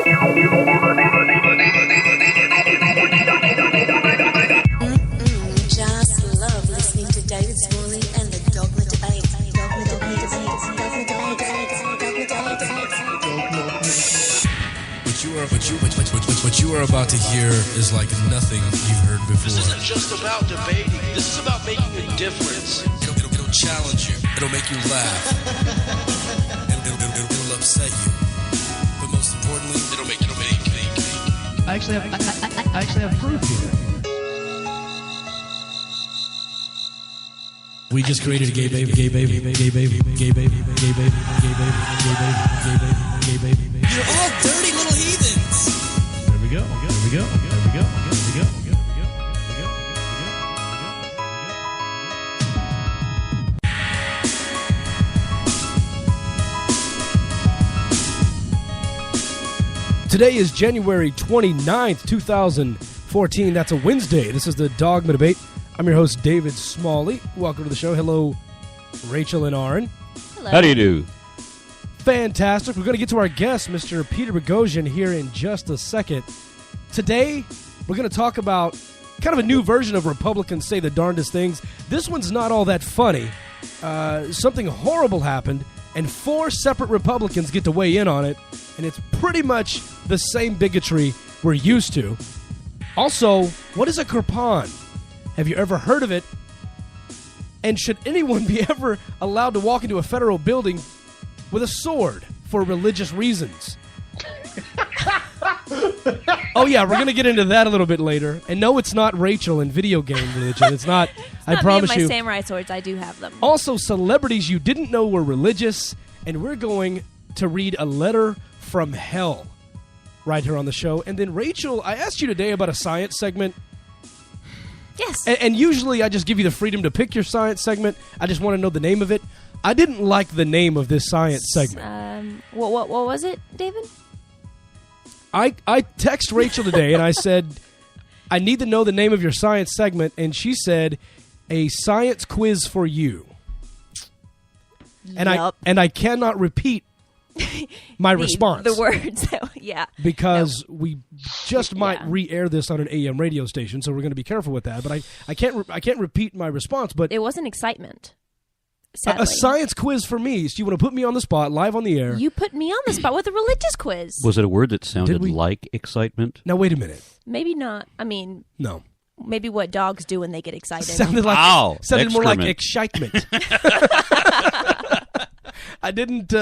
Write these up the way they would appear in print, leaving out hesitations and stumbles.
Just love listening to David Smalley and the Dogma Debate. Dogma Debate. Dogma Debate. Dogma Debate. What you are about to hear is like nothing you've heard before. This isn't just about debating. This is about making a difference. It'll challenge you. It'll make you laugh. It'll upset you. But most importantly, it'll make you think. I actually have proof here. We just created a gay baby, gay baby, gay baby, gay baby, gay baby, gay baby, gay baby, gay baby, gay baby. You're all dirty little heathens. There we go. There we go. There we go. There we go. There we go. Today is January 29th, 2014. That's a Wednesday. This is the Dogma Debate. I'm your host, David Smalley. Welcome to the show. Hello, Rachel and Aaron. Hello. How do you do? Fantastic. We're going to get to our guest, Mr. Peter Boghossian, here in just a second. Today, we're going to talk about kind of a new version of Republicans say the darndest things. This one's not all that funny. Something horrible happened, and 4 separate Republicans get to weigh in on it, and it's pretty much the same bigotry we're used to. Also, what is a kirpan? Have you ever heard of it? And should anyone be ever allowed to walk into a federal building with a sword for religious reasons? Oh, yeah, we're going to get into that a little bit later. And no, it's not Rachel in video game religion. It's not, I promise you. My samurai swords, I do have them. Also, celebrities you didn't know were religious. And we're going to read a letter from hell right here on the show. And then, Rachel, I asked you today about a science segment. Yes. And usually I just give you the freedom to pick your science segment. I just want to know the name of it. I didn't like the name of this science segment. What was it, David? I text Rachel today and I said, I need to know the name of your science segment. And she said, a science quiz for you. And yep. I cannot repeat my response. The words, yeah. Because we just might re-air this on an AM radio station, so we're going to be careful with that. But I can't repeat my response. But it wasn't excitement. A science quiz for me. So you want to put me on the spot, live on the air. You put me on the spot with a religious quiz. Was it a word that sounded like excitement? Now, wait a minute. Maybe not. I mean... No. Maybe what dogs do when they get excited. Sounded more like excitement. I didn't...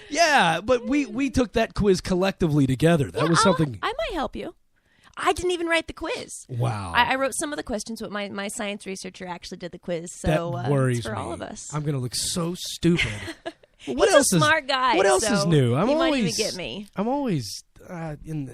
yeah, but we took that quiz collectively together. That was something... I might help you. I didn't even write the quiz. Wow. I wrote some of the questions, but my science researcher actually did the quiz. So that worries it's for me. all of us. I'm going to look so stupid. He's a smart guy. What else is new? He might even get me. I'm always...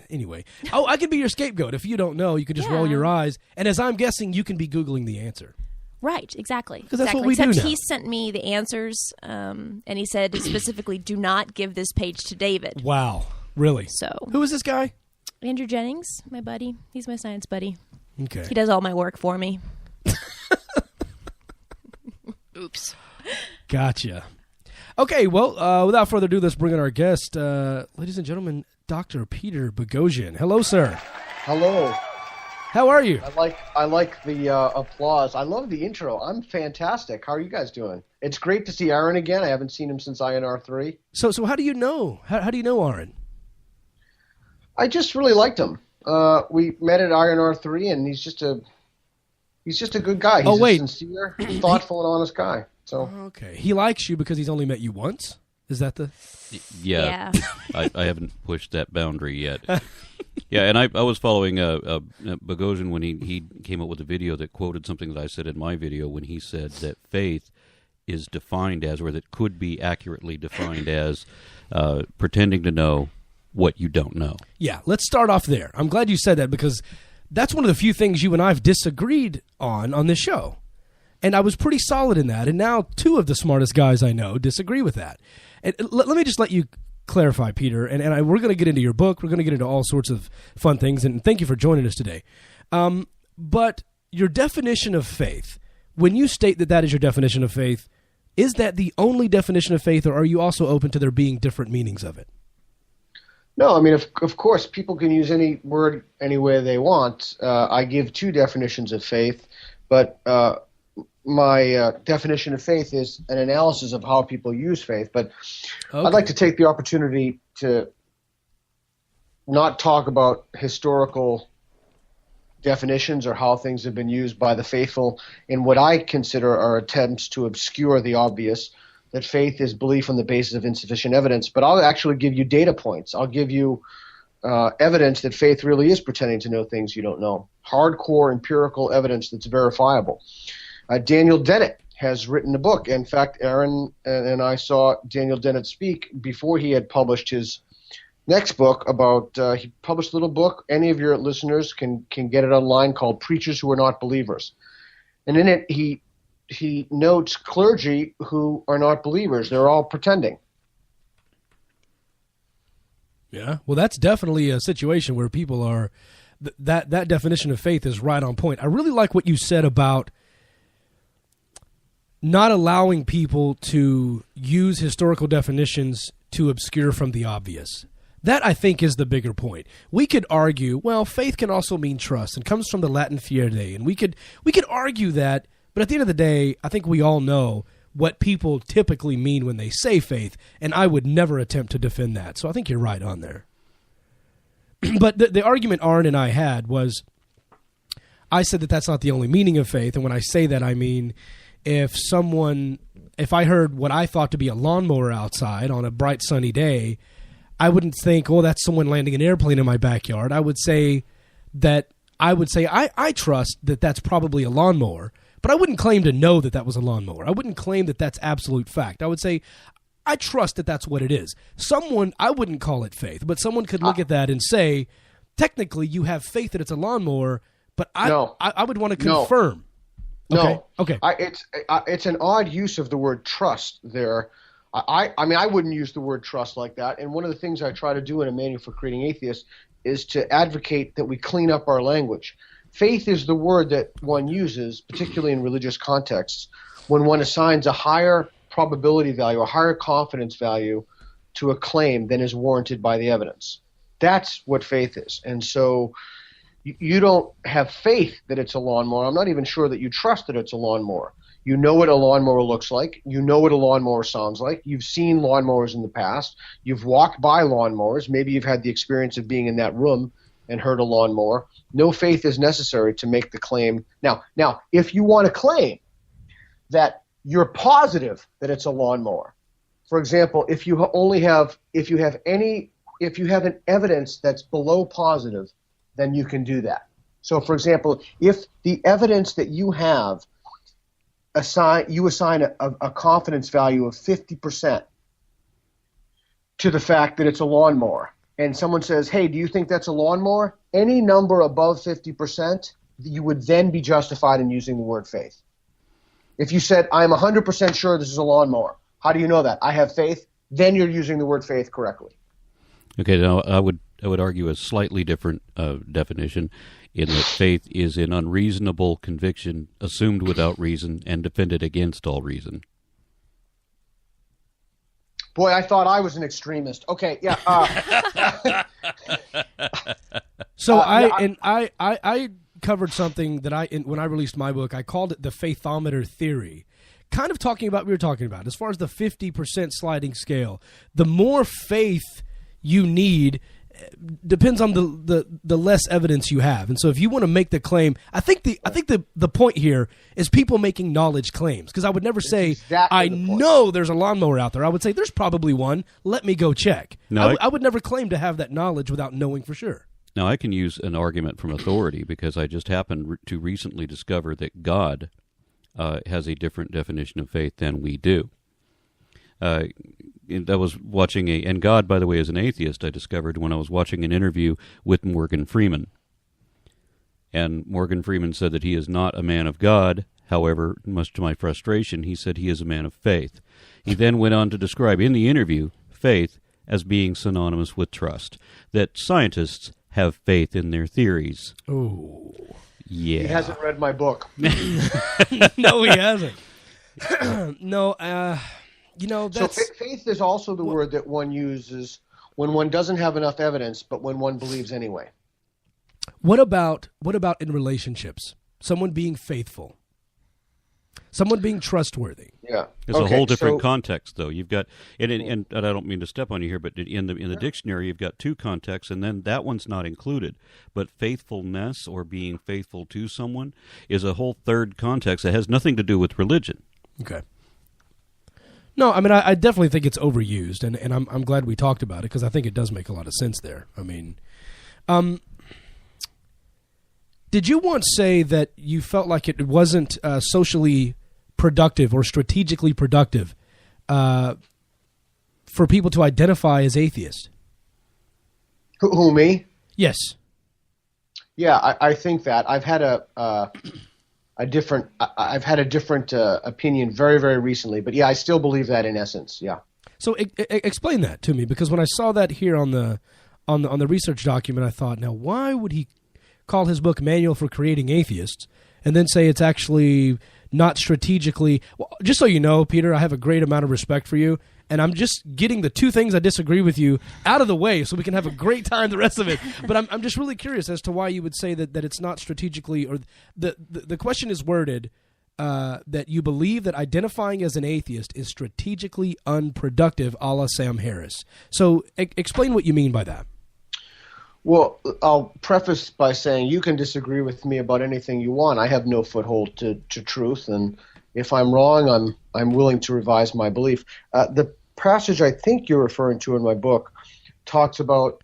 anyway. Oh, I could be your scapegoat. If you don't know, you could just roll your eyes. And as I'm guessing, you can be Googling the answer. Right, exactly. Because that's what we do now. Except he sent me the answers, and he said specifically, do not give this page to David. Wow. Really? So who is this guy? Andrew Jennings, my buddy. He's my science buddy. Okay. He does all my work for me. Oops. Gotcha. Okay, well, without further ado, let's bring in our guest, ladies and gentlemen, Dr. Peter Boghossian. Hello, sir. Hello. How are you? I like the applause. I love the intro. I'm fantastic. How are you guys doing? It's great to see Aaron again. I haven't seen him since INR 3. So how do you know? How do you know Aaron? I just really liked him. We met at INR 3, and he's just a good guy. He's a sincere, thoughtful, and honest guy. So okay, he likes you because he's only met you once. Is that the? Yeah. I haven't pushed that boundary yet. Yeah, and I was following Boghossian when he came up with a video that quoted something that I said in my video when he said that faith is defined as, or that could be accurately defined as, pretending to know what you don't know. Yeah, let's start off there. I'm glad you said that because that's one of the few things you and I have disagreed on this show. And I was pretty solid in that. And now 2 of the smartest guys I know disagree with that. And let me just let you clarify, Peter. And we're going to get into your book. We're going to get into all sorts of fun things. And thank you for joining us today. But your definition of faith, when you state that is your definition of faith, is that the only definition of faith, or are you also open to there being different meanings of it? No, I mean, of course, people can use any word any way they want. I give two definitions of faith, but my definition of faith is an analysis of how people use faith. But Okay. I'd like to take the opportunity to not talk about historical definitions or how things have been used by the faithful in what I consider are attempts to obscure the obvious, that faith is belief on the basis of insufficient evidence. But I'll actually give you data points. I'll give you evidence that faith really is pretending to know things you don't know. Hardcore empirical evidence that's verifiable. Daniel Dennett has written a book. In fact, Aaron and I saw Daniel Dennett speak before he had published his next book about, he published a little book. Any of your listeners can get it online, called Preachers Who Are Not Believers. And in it, he notes clergy who are not believers. They're all pretending. Yeah, well, that's definitely a situation where people are, that definition of faith is right on point. I really like what you said about not allowing people to use historical definitions to obscure from the obvious. That, I think, is the bigger point. We could argue, well, faith can also mean trust and comes from the Latin fierde, and we could argue that, but at the end of the day, I think we all know what people typically mean when they say faith, and I would never attempt to defend that. So I think you're right on there. But the argument Arn and I had was, I said that that's not the only meaning of faith, and when I say that, I mean if I heard what I thought to be a lawnmower outside on a bright sunny day, I wouldn't think, oh, that's someone landing an airplane in my backyard. I would say I trust that that's probably a lawnmower, but I wouldn't claim to know that that was a lawnmower. I wouldn't claim that that's absolute fact. I would say I trust that that's what it is. I wouldn't call it faith, but someone could look at that and say, technically you have faith that it's a lawnmower, but I would want to confirm. No. Okay. It's an odd use of the word trust there. I mean, I wouldn't use the word trust like that. And one of the things I try to do in a manual for creating atheists is to advocate that we clean up our language. Faith is the word that one uses, particularly in religious contexts, when one assigns a higher probability value, a higher confidence value to a claim than is warranted by the evidence. That's what faith is. And so you don't have faith that it's a lawnmower. I'm not even sure that you trust that it's a lawnmower. You know what a lawnmower looks like. You know what a lawnmower sounds like. You've seen lawnmowers in the past. You've walked by lawnmowers. Maybe you've had the experience of being in that room and heard a lawnmower. No faith is necessary to make the claim. Now, if you want to claim that you're positive that it's a lawnmower, for example, if you have an evidence that's below positive, then you can do that. So, for example, if the evidence that you have you assign a confidence value of 50% to the fact that it's a lawnmower, and someone says, hey, do you think that's a lawnmower? Any number above 50%, you would then be justified in using the word faith. If you said, I'm 100% sure this is a lawnmower, how do you know that? I have faith, then you're using the word faith correctly. Okay, now I would argue a slightly different definition, in that faith is an unreasonable conviction assumed without reason and defended against all reason. Boy, I thought I was an extremist. Okay, yeah. So I covered something that when I released my book, I called it the faithometer theory. Kind of talking about what we were talking about, as far as the 50% sliding scale. The more faith you need depends on the less evidence you have. And so if you want to make the claim, I think the point here is people making knowledge claims, because I would never say exactly I know there's a lawnmower out there. I would say there's probably one. Let me go check. No, I would never claim to have that knowledge without knowing for sure. Now, I can use an argument from authority because I just happened to recently discover that God has a different definition of faith than we do. I was watching and God, by the way, is an atheist, I discovered when I was watching an interview with Morgan Freeman. And Morgan Freeman said that he is not a man of God. However, much to my frustration, he said he is a man of faith. He then went on to describe in the interview faith as being synonymous with trust, that scientists have faith in their theories. Oh. Yeah. He hasn't read my book. No, he hasn't. No, so faith is also the word that one uses when one doesn't have enough evidence, but when one believes anyway. What about in relationships? Someone being faithful, someone being trustworthy. Yeah, it's a whole different context, though. You've got, and I don't mean to step on you here, but in the dictionary, you've got two contexts, and then that one's not included. But faithfulness or being faithful to someone is a whole third context that has nothing to do with religion. Okay. No, I mean, I definitely think it's overused, and I'm glad we talked about it because I think it does make a lot of sense there. I mean, did you once say that you felt like it wasn't socially productive or strategically productive for people to identify as atheists? Who, me? Yes. Yeah, I think that I've had a different opinion very, very recently, but yeah, I still believe that in essence. Yeah. So explain that to me, because when I saw that here on the research document, I thought, now why would he call his book Manual for Creating Atheists and then say it's actually not strategically? Well, just so you know, Peter, I have a great amount of respect for you, and I'm just getting the two things I disagree with you out of the way so we can have a great time the rest of it. But I'm just really curious as to why you would say that it's not strategically, or the question is worded that you believe that identifying as an atheist is strategically unproductive, a la Sam Harris. So explain what you mean by that. Well, I'll preface by saying you can disagree with me about anything you want. I have no foothold to truth, and if I'm wrong, I'm willing to revise my belief. The passage I think you're referring to in my book talks about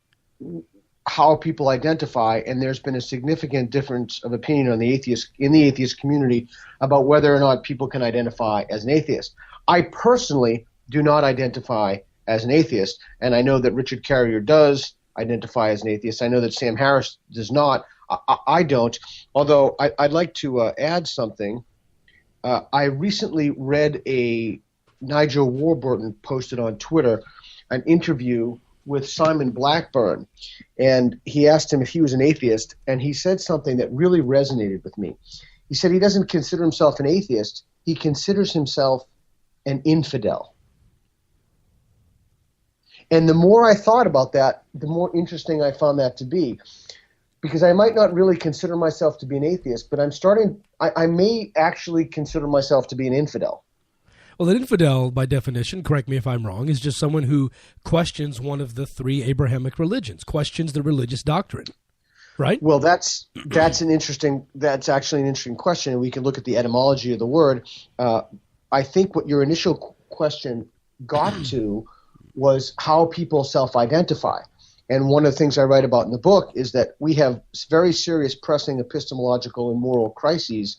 how people identify, and there's been a significant difference of opinion in the atheist community about whether or not people can identify as an atheist. I personally do not identify as an atheist, and I know that Richard Carrier does identify as an atheist. I know that Sam Harris does not. I don't. Although I'd like to add something. I recently read a Nigel Warburton posted on Twitter an interview with Simon Blackburn, and he asked him if he was an atheist, and he said something that really resonated with me. He said he doesn't consider himself an atheist. He considers himself an infidel. And the more I thought about that, the more interesting I found that to be. Because I might not really consider myself to be an atheist, but I may actually consider myself to be an infidel. Well, an infidel, by definition, correct me if I'm wrong, is just someone who questions one of the three Abrahamic religions, questions the religious doctrine, right? Well, that's actually an interesting question, and we can look at the etymology of the word. I think what your initial question got to was how people self-identify. And one of the things I write about in the book is that we have very serious pressing epistemological and moral crises,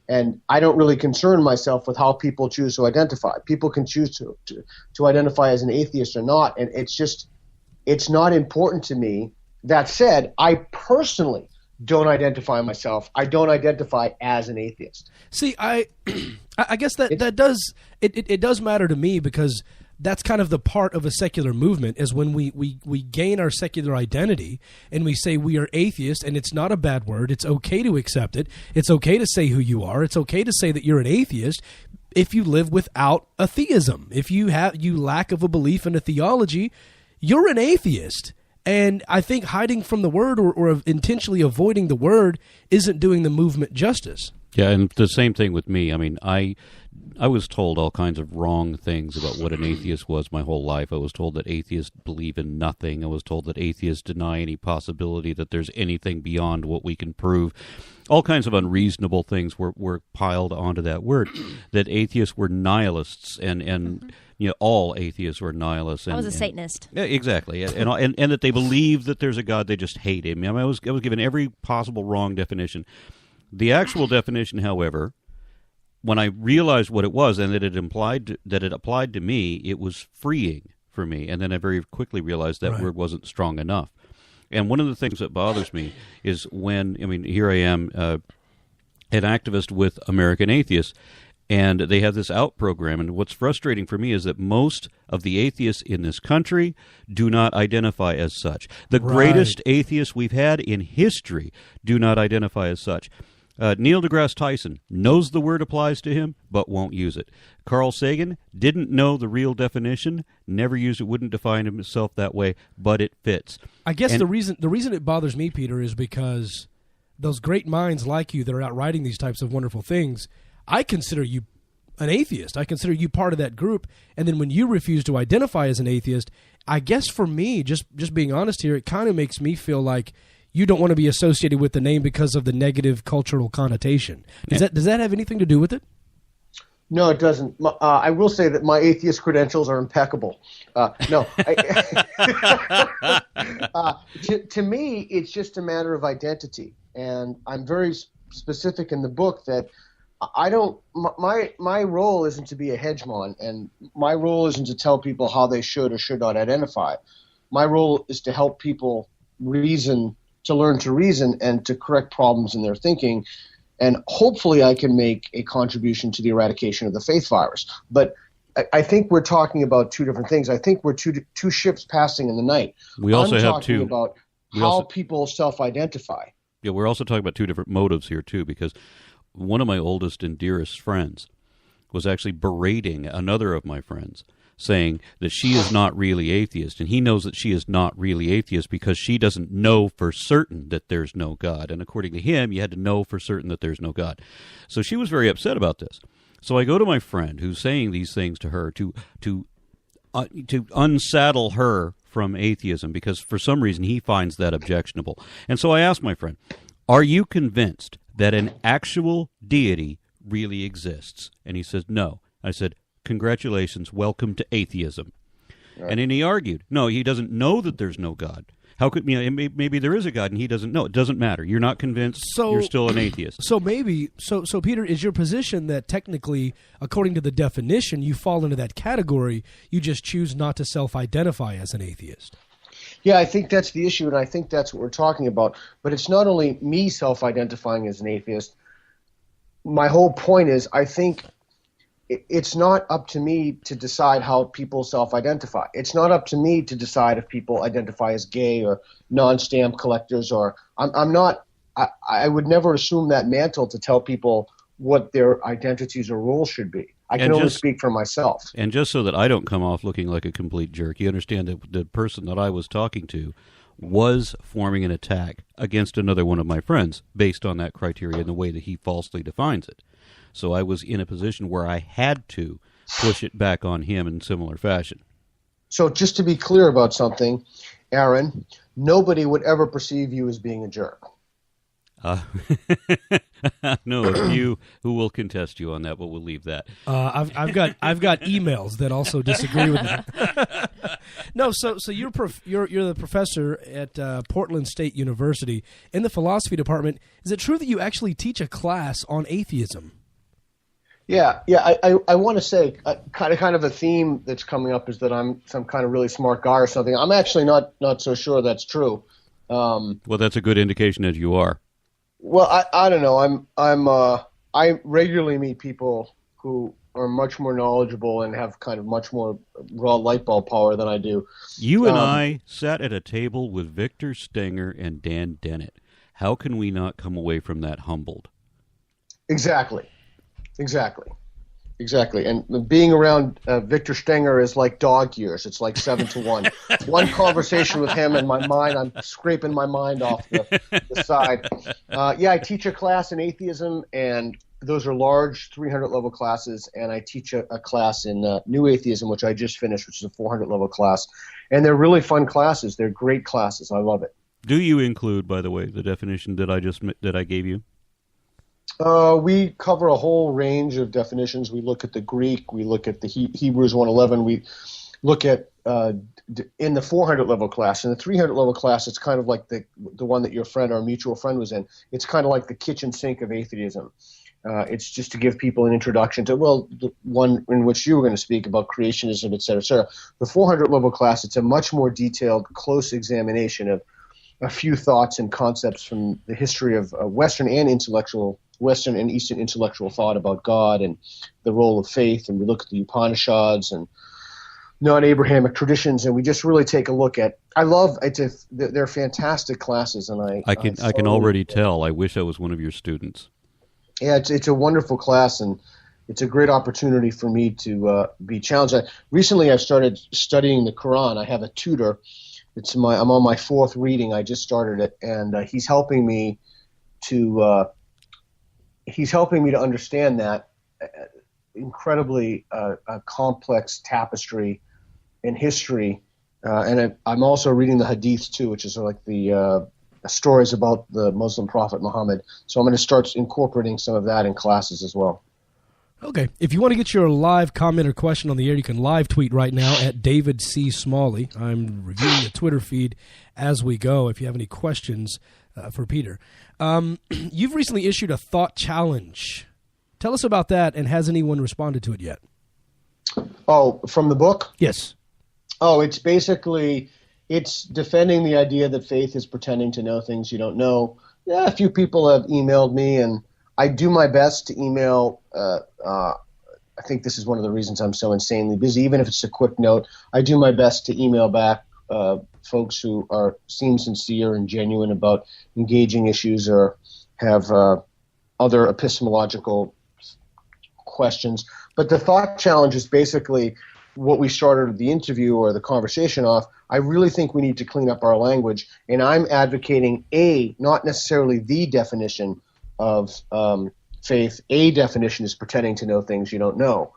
and I don't really concern myself with how people choose to identify. People can choose to identify as an atheist or not, and it's not important to me. That said, I personally don't identify myself. I don't identify as an atheist. See, I guess that does matter to me, because that's kind of the part of a secular movement, is when we gain our secular identity and we say we are atheist, and it's not a bad word. It's okay to accept it. It's okay to say who you are. It's okay to say that you're an atheist if you live without a theism. If you lack of a belief in a theology, you're an atheist. And I think hiding from the word or intentionally avoiding the word isn't doing the movement justice. Yeah, and the same thing with me. I mean, I was told all kinds of wrong things about what an atheist was my whole life. I was told that atheists believe in nothing. I was told that atheists deny any possibility that there's anything beyond what we can prove. All kinds of unreasonable things were piled onto that word, that atheists were nihilists, and all atheists were nihilists. I was a Satanist. Yeah, exactly, and that they believe that there's a God, they just hate him. I was given every possible wrong definition. The actual definition, however, when I realized what it was and that it applied to me, it was freeing for me. And then I very quickly realized that word wasn't strong enough. And one of the things that bothers me is here I am, an activist with American Atheists, and they have this OUT program. And what's frustrating for me is that most of the atheists in this country do not identify as such. The greatest atheists we've had in history do not identify as such. Neil deGrasse Tyson knows the word applies to him, but won't use it. Carl Sagan didn't know the real definition, never used it, wouldn't define himself that way, but it fits. I guess the reason it bothers me, Peter, is because those great minds like you that are out writing these types of wonderful things, I consider you an atheist. I consider you part of that group. And then when you refuse to identify as an atheist, I guess for me, just being honest here, it kind of makes me feel like you don't want to be associated with the name because of the negative cultural connotation. Does that have anything to do with it? No, it doesn't. I will say that my atheist credentials are impeccable. To me, it's just a matter of identity. And I'm very specific in the book that I don't. My role isn't to be a hegemon, and my role isn't to tell people how they should or should not identify. My role is to help people reason, to learn to reason, and to correct problems in their thinking. And hopefully, I can make a contribution to the eradication of the faith virus. But I think we're talking about two different things. I think we're two ships passing in the night. We also I'm have talking about how people self-identify. Yeah, we're also talking about two different motives here, too, because one of my oldest and dearest friends was actually berating another of my friends, saying that she is not really atheist, and he knows that she is not really atheist because she doesn't know for certain that there's no God. And according to him, you had to know for certain that there's no God. So she was very upset about this. So I go to my friend who's saying these things to her to unsaddle her from atheism because for some reason he finds that objectionable. And so I asked my friend, are you convinced that an actual deity really exists? And he says, no. I said, congratulations, welcome to atheism. Right. And then he argued, no, he doesn't know that there's no God. How could maybe there is a God and he doesn't know? It doesn't matter. You're not convinced. You're still an atheist. So Peter, is your position that technically, according to the definition, you fall into that category? You just choose not to self-identify as an atheist? Yeah, I think that's the issue, and I think that's what we're talking about. But it's not only me self-identifying as an atheist. My whole point is I think it's not up to me to decide how people self-identify. It's not up to me to decide if people identify as gay or non-stamp collectors. Or I would never assume that mantle to tell people what their identities or roles should be. I can only speak for myself. And just so that I don't come off looking like a complete jerk, you understand that the person that I was talking to was forming an attack against another one of my friends based on that criteria and the way that he falsely defines it. So I was in a position where I had to push it back on him in similar fashion. So just to be clear about something, Aaron, nobody would ever perceive you as being a jerk. No, it's you who will contest you on that, but we'll leave that. I've got emails that also disagree with that. No, so you're the professor at Portland State University in the philosophy department. Is it true that you actually teach a class on atheism? Yeah. I want to say kind of a theme that's coming up is that I'm some kind of really smart guy or something. I'm actually not so sure that's true. Well, that's a good indication that you are. Well, I don't know. I regularly meet people who are much more knowledgeable and have kind of much more raw light bulb power than I do. You and I sat at a table with Victor Stenger and Dan Dennett. How can we not come away from that humbled? Exactly. And being around Victor Stenger is like dog years. It's like 7 to 1. One conversation with him in my mind, I'm scraping my mind off the side. I teach a class in atheism, and those are large 300-level classes, and I teach a class in New Atheism, which I just finished, which is a 400-level class. And they're really fun classes. They're great classes. I love it. Do you include, by the way, the definition that I gave you? We cover a whole range of definitions. We look at the Greek. We look at the Hebrews 1:11. We look at in the 400-level class. In the 300-level class, it's kind of like the one that your friend, our mutual friend, was in. It's kind of like the kitchen sink of atheism. It's just to give people an introduction to, the one in which you were going to speak about creationism, et cetera, et cetera. The 400-level class, it's a much more detailed, close examination of a few thoughts and concepts from the history of Western and Eastern intellectual thought about God and the role of faith, and we look at the Upanishads and non-Abrahamic traditions, and we just really take a look at. They're fantastic classes, and I can already tell. I wish I was one of your students. Yeah, it's a wonderful class, and it's a great opportunity for me to be challenged. Recently, I've started studying the Quran. I have a tutor. I'm on my 4th reading. I just started it, and he's helping me to understand that incredibly complex tapestry in history. And I'm also reading the Hadiths too, which is like the stories about the Muslim prophet Muhammad. So I'm going to start incorporating some of that in classes as well. Okay. If you want to get your live comment or question on the air, you can live tweet right now at David C. Smalley. I'm reviewing the Twitter feed as we go if you have any questions for Peter. You've recently issued a thought challenge. Tell us about that, and has anyone responded to it yet? Oh, from the book? Yes. Oh, it's defending the idea that faith is pretending to know things you don't know. Yeah, a few people have emailed me, and I do my best to email. I think this is one of the reasons I'm so insanely busy. Even if it's a quick note, I do my best to email back folks who seem sincere and genuine about engaging issues or have other epistemological questions. But the thought challenge is basically what we started the interview or the conversation off. I really think we need to clean up our language, and I'm advocating not necessarily the definition of faith. A definition is pretending to know things you don't know.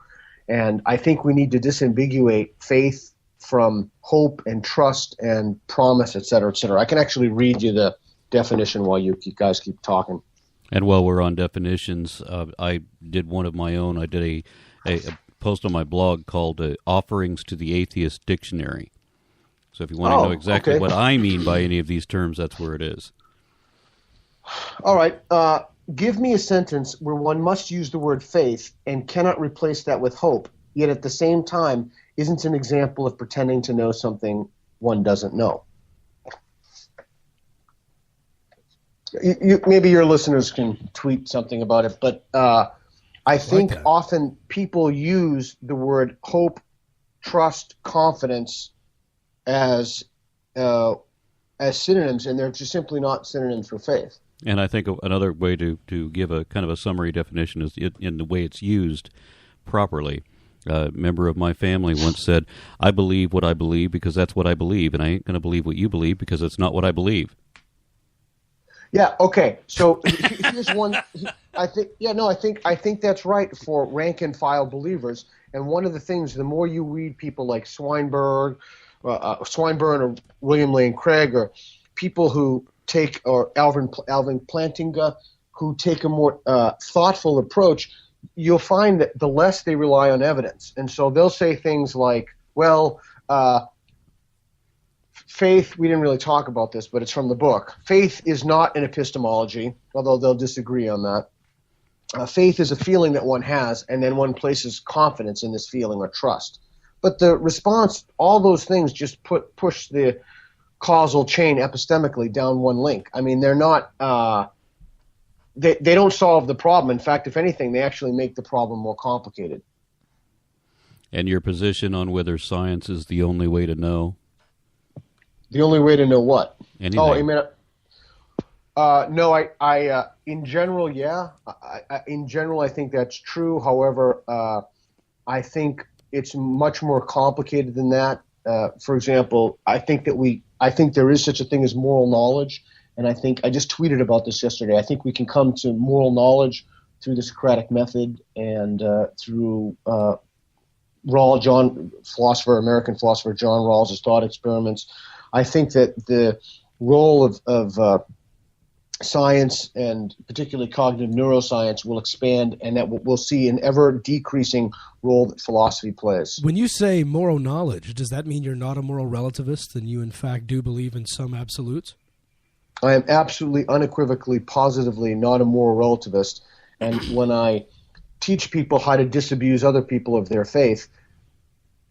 And I think we need to disambiguate faith from hope and trust and promise, et cetera, et cetera. I can actually read you the definition while you guys keep talking. And while we're on definitions, I did one of my own. I did a post on my blog called Offerings to the Atheist Dictionary. So if you want to know exactly what I mean by any of these terms, that's where it is. All right. Give me a sentence where one must use the word faith and cannot replace that with hope, yet at the same time isn't an example of pretending to know something one doesn't know. Maybe your listeners can tweet something about it, but I think often people use the word hope, trust, confidence as synonyms, and they're just simply not synonyms for faith. And I think another way to give a kind of a summary definition is in the way it's used properly. A member of my family once said, "I believe what I believe because that's what I believe, and I ain't going to believe what you believe because it's not what I believe." Yeah. Okay. So here's one. I think that's right for rank and file believers. And one of the things, the more you read people like Swinburne or William Lane Craig, or people who or Alvin Plantinga, who take a more thoughtful approach, you'll find that the less they rely on evidence. And so they'll say things like, well, faith, we didn't really talk about this, but it's from the book. Faith is not an epistemology, although they'll disagree on that. Faith is a feeling that one has, and then one places confidence in this feeling or trust. But the response, all those things just push the causal chain epistemically down one link. I mean, they're not they don't solve the problem. In fact, if anything, they actually make the problem more complicated. And your position on whether science is the only way to know? The only way to know what? Anything. Oh, you mean no, I in general, yeah. In general, I think that's true. However, I think it's much more complicated than that. For example, I think there is such a thing as moral knowledge, and I think I just tweeted about this yesterday. I think we can come to moral knowledge through the Socratic method and through American philosopher John Rawls's thought experiments. I think that the role of science, and particularly cognitive neuroscience, will expand, and that we'll see an ever-decreasing role that philosophy plays. When you say moral knowledge, does that mean you're not a moral relativist and you, in fact, do believe in some absolutes? I am absolutely, unequivocally, positively not a moral relativist, and when I teach people how to disabuse other people of their faith,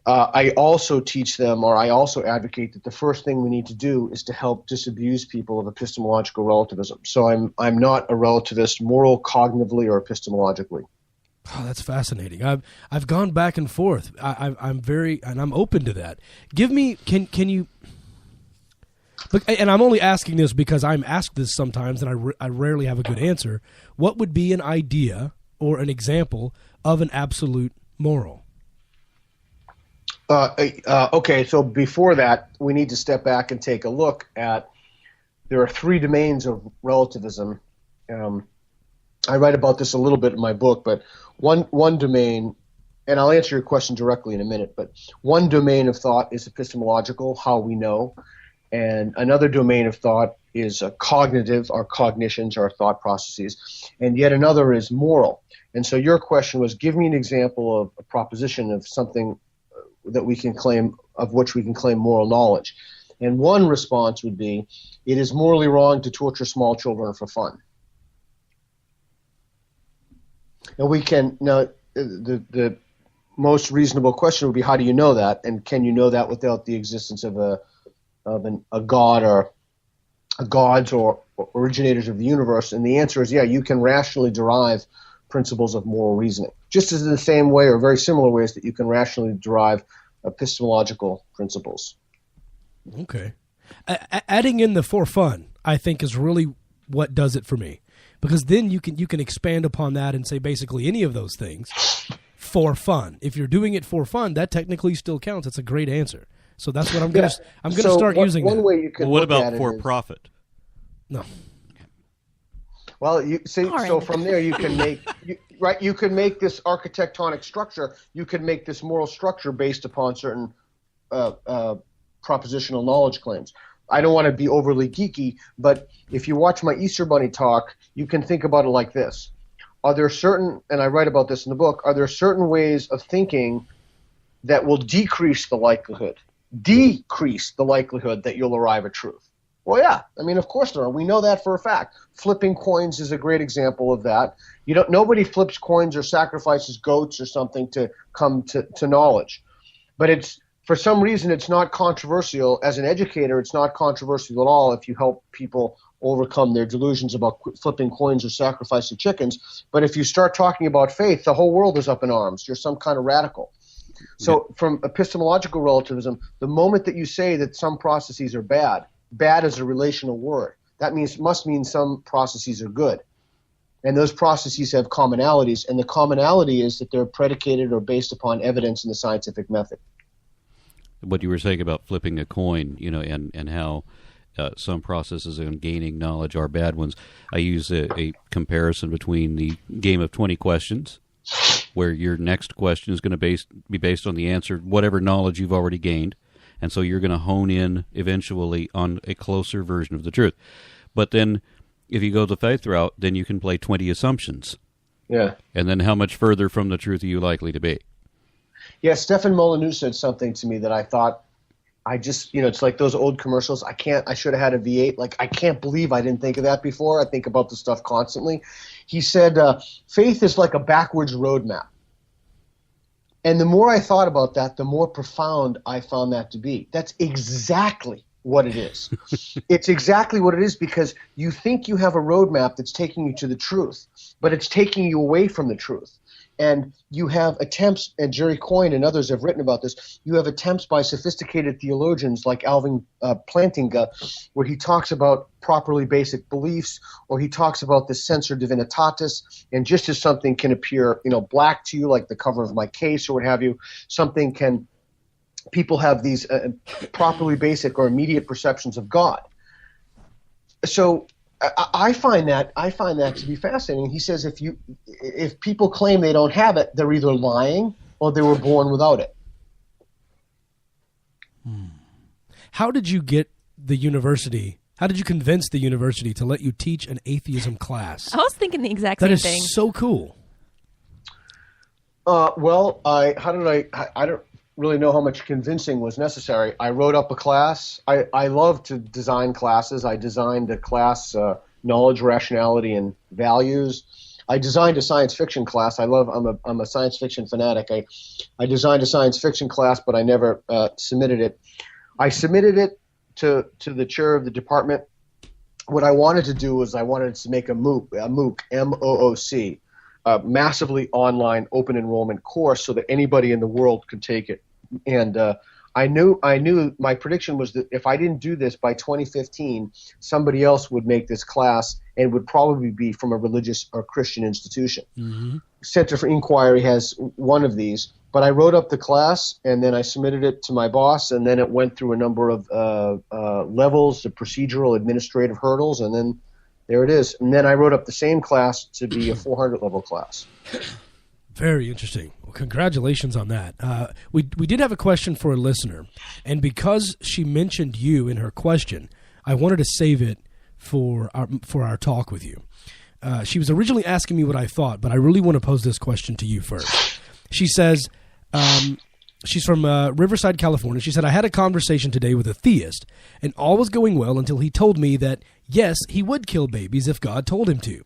I also teach them, or I also advocate, that the first thing we need to do is to help disabuse people of epistemological relativism. So I'm not a relativist, moral, cognitively, or epistemologically. Oh, that's fascinating. I've gone back and forth. I'm open to that. Give me, can you? And I'm only asking this because I'm asked this sometimes, and I rarely have a good answer. What would be an idea or an example of an absolute moral? Okay, so before that, we need to step back and take a look at, there are three domains of relativism. I write about this a little bit in my book, but one domain, and I'll answer your question directly in a minute, but one domain of thought is epistemological, how we know, and another domain of thought is cognitive, our cognitions, our thought processes, and yet another is moral. And so your question was, give me an example of a proposition of something that we can claim, of which we can claim moral knowledge. And one response would be, it is morally wrong to torture small children for fun. And we can, now, the most reasonable question would be, how do you know that? And can you know that without the existence of a god or gods or originators of the universe? And the answer is, yeah, you can rationally derive principles of moral reasoning, just as in the same way or very similar ways that you can rationally derive epistemological principles. Okay. Adding in the for fun, I think, is really what does it for me, because then you can expand upon that and say basically any of those things for fun. If you're doing it for fun, that technically still counts. It's a great answer. So that's what I'm going to start using. One that. way you can. What look about at it for is, profit? No. Well, you see, so from there you can make you can make this architectonic structure. You can make this moral structure based upon certain propositional knowledge claims. I don't want to be overly geeky, but if you watch my Easter Bunny talk, you can think about it like this: are there certain, and I write about this in the book, are there certain ways of thinking that will decrease the likelihood that you'll arrive at truth? Well, yeah. I mean, of course there are. We know that for a fact. Flipping coins is a great example of that. Nobody flips coins or sacrifices goats or something to come to knowledge. But for some reason it's not controversial. As an educator, it's not controversial at all if you help people overcome their delusions about flipping coins or sacrificing chickens. But if you start talking about faith, the whole world is up in arms. You're some kind of radical. So from epistemological relativism, the moment that you say that some processes are bad is a relational word. That must mean some processes are good. And those processes have commonalities, and the commonality is that they're predicated or based upon evidence in the scientific method. What you were saying about flipping a coin, and how some processes in gaining knowledge are bad ones. I use a comparison between the game of 20 questions, where your next question is going to be based on the answer, whatever knowledge you've already gained. And so you're going to hone in eventually on a closer version of the truth. But then if you go the faith route, then you can play 20 assumptions. Yeah. And then how much further from the truth are you likely to be? Yeah, Stefan Molyneux said something to me that I thought, it's like those old commercials. I should have had a V8. Like, I can't believe I didn't think of that before. I think about this stuff constantly. He said, faith is like a backwards roadmap. And the more I thought about that, the more profound I found that to be. That's exactly what it is. It's exactly what it is, because you think you have a roadmap that's taking you to the truth, but it's taking you away from the truth. And you have attempts, and Jerry Coyne and others have written about this, you have attempts by sophisticated theologians like Alvin Plantinga, where he talks about properly basic beliefs, or he talks about the censor divinitatis, and just as something can appear, black to you, like the cover of my case or what have you, people have these properly basic or immediate perceptions of God. So I find that to be fascinating. He says if people claim they don't have it, they're either lying or they were born without it. How did you get the university? How did you convince the university to let you teach an atheism class? I was thinking the exact same thing. That is so cool. Well, I don't really know how much convincing was necessary. I wrote up a class. I love to design classes. I designed a class, knowledge, rationality, and values. I designed a science fiction class. I'm a science fiction fanatic. I designed a science fiction class, but I never submitted it. I submitted it to the chair of the department. What I wanted to do was I wanted to make a MOOC, M-O-O-C, a massively online open enrollment course so that anybody in the world could take it. And I knew my prediction was that if I didn't do this by 2015, somebody else would make this class and would probably be from a religious or Christian institution. Mm-hmm. Center for Inquiry has one of these, but I wrote up the class and then I submitted it to my boss, and then it went through a number of levels, the procedural administrative hurdles, and then there it is. And then I wrote up the same class to be a 400 level class. Very interesting. Well, congratulations on that. We did have a question for a listener, and because she mentioned you in her question, I wanted to save it for our talk with you. She was originally asking me what I thought, but I really want to pose this question to you first. She says, she's from Riverside, California. She said, I had a conversation today with a theist, and all was going well until he told me that, yes, he would kill babies if God told him to.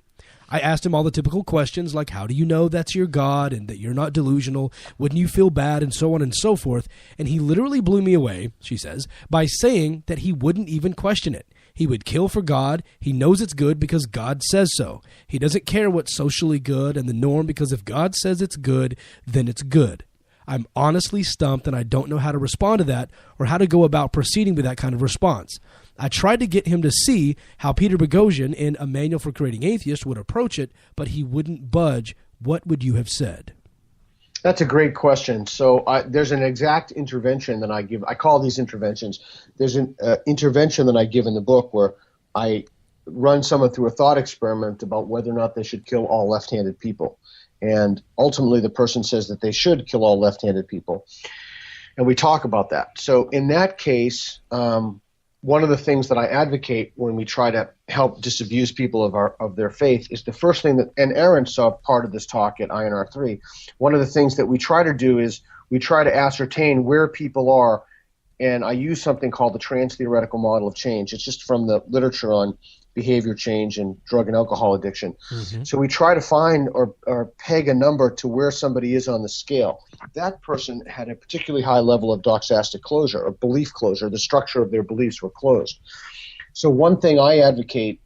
I asked him all the typical questions like, how do you know that's your God and that you're not delusional? Wouldn't you feel bad? And so on and so forth. And he literally blew me away, she says, by saying that he wouldn't even question it. He would kill for God. He knows it's good because God says so. He doesn't care what's socially good and the norm because if God says it's good, then it's good. I'm honestly stumped and I don't know how to respond to that or how to go about proceeding with that kind of response. I tried to get him to see how Peter Boghossian in A Manual for Creating Atheists would approach it, but he wouldn't budge. What would you have said? That's a great question. So there's an exact intervention that I give. I call these interventions. There's an intervention that I give in the book where I run someone through a thought experiment about whether or not they should kill all left-handed people. And ultimately the person says that they should kill all left-handed people. And we talk about that. So in that case, one of the things that I advocate when we try to help disabuse people of their faith is the first thing that, and Aaron saw part of this talk at INR3, one of the things that we try to do is we try to ascertain where people are, and I use something called the trans-theoretical model of change. It's just from the literature on behavior change and drug and alcohol addiction. Mm-hmm. So we try to find or peg a number to where somebody is on the scale. That person had a particularly high level of doxastic closure or belief closure. The structure of their beliefs were closed. So one thing I advocate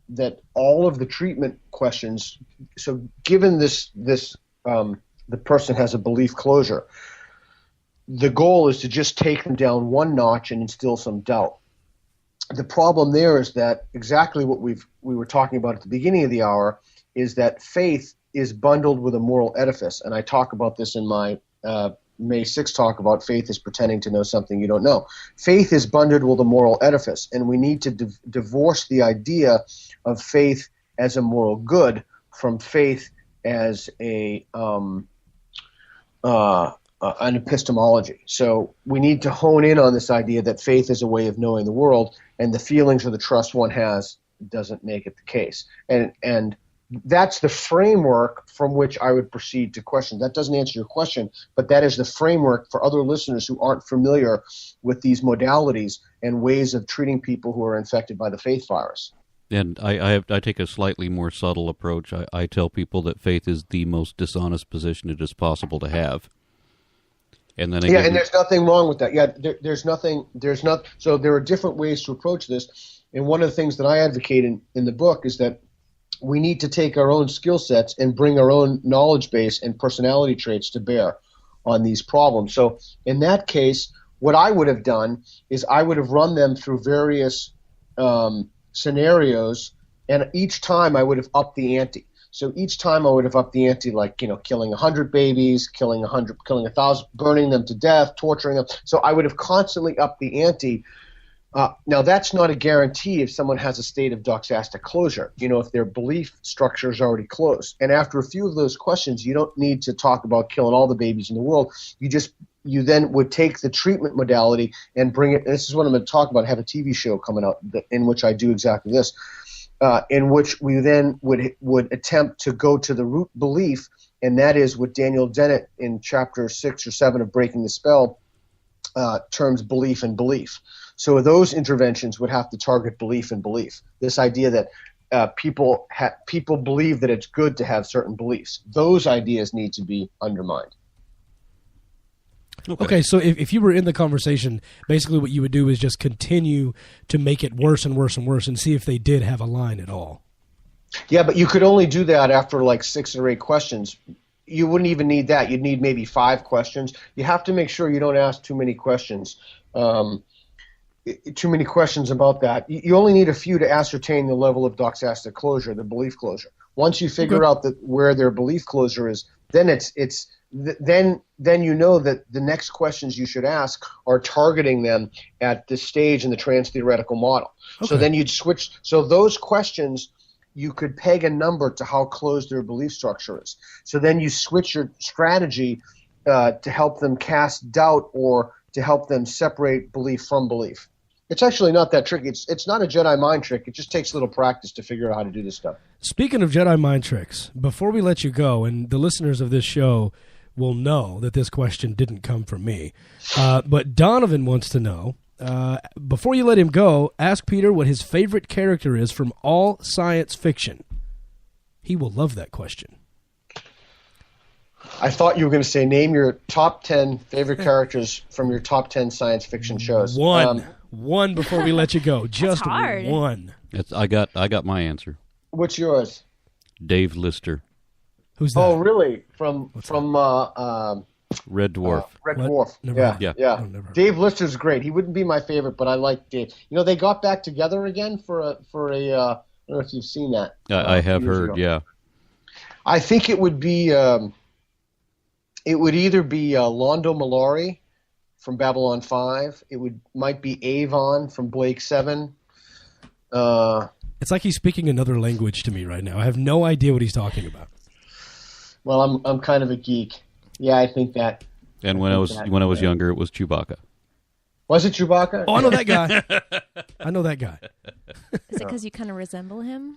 that all of the treatment questions, so given this the person has a belief closure, the goal is to just take them down one notch and instill some doubt. The problem there is that exactly what we were talking about at the beginning of the hour is that faith is bundled with a moral edifice, and I talk about this in my May 6th talk about faith is pretending to know something you don't know. Faith is bundled with a moral edifice, and we need to divorce the idea of faith as a moral good from faith as an epistemology. So we need to hone in on this idea that faith is a way of knowing the world, and the feelings or the trust one has doesn't make it the case. And that's the framework from which I would proceed to question. That doesn't answer your question, but that is the framework for other listeners who aren't familiar with these modalities and ways of treating people who are infected by the faith virus. And I take a slightly more subtle approach. I tell people that faith is the most dishonest position it is possible to have. And then and there's nothing wrong with that. Yeah, so there are different ways to approach this. And one of the things that I advocate in the book is that we need to take our own skill sets and bring our own knowledge base and personality traits to bear on these problems. So in that case, what I would have done is I would have run them through various scenarios, and each time I would have upped the ante. So each time I would have upped the ante, like, killing 100 babies, killing 1,000, burning them to death, torturing them. So I would have constantly upped the ante. Now, that's not a guarantee if someone has a state of doxastic closure, if their belief structure is already closed. And after a few of those questions, you don't need to talk about killing all the babies in the world. You then would take the treatment modality and bring it. And this is what I'm going to talk about. I have a TV show coming out in which I do exactly this. In which we then would attempt to go to the root belief, and that is what Daniel Dennett in chapter 6 or 7 of Breaking the Spell terms belief and belief. So those interventions would have to target belief and belief. This idea that people believe that it's good to have certain beliefs. Those ideas need to be undermined. Okay, so if you were in the conversation, basically what you would do is just continue to make it worse and worse and worse and see if they did have a line at all. Yeah, but you could only do that after like 6 or 8 questions. you wouldn't even need that. You'd need maybe 5 questions. You have to make sure you don't ask too many questions. Too many questions about that. You only need a few to ascertain the level of doxastic closure, the belief closure. Once you figure out where their belief closure is, then then you know that the next questions you should ask are targeting them at this stage in the trans-theoretical model. Okay. So then you'd switch. So those questions, you could peg a number to how closed their belief structure is. So then you switch your strategy to help them cast doubt or to help them separate belief from belief. It's actually not that tricky. It's not a Jedi mind trick. It just takes a little practice to figure out how to do this stuff. Speaking of Jedi mind tricks, before we let you go, and the listeners of this show will know that this question didn't come from me, but Donovan wants to know, before you let him go, ask Peter what his favorite character is from all science fiction. He will love that question. I thought you were going to say name your top 10 favorite characters from your top 10 science fiction shows. One before we let you go. Just hard. One. I got my answer. What's yours? Dave Lister. Who's that? Oh, really? From Red Dwarf. Red Dwarf. Yeah. Dave Lister's great. He wouldn't be my favorite, but I like Dave. You know, they got back together again for a I don't know if you've seen that. I have heard, ago. Yeah. I think it would be it would either be Londo Mallory from Babylon 5. Might be Avon from Blake 7. It's like he's speaking another language to me right now. I have no idea what he's talking about. Well, I'm kind of a geek. Yeah, I think that. And when I was younger, it was Chewbacca. Was it Chewbacca? Oh, I know that guy. I know that guy. Is it because you kind of resemble him?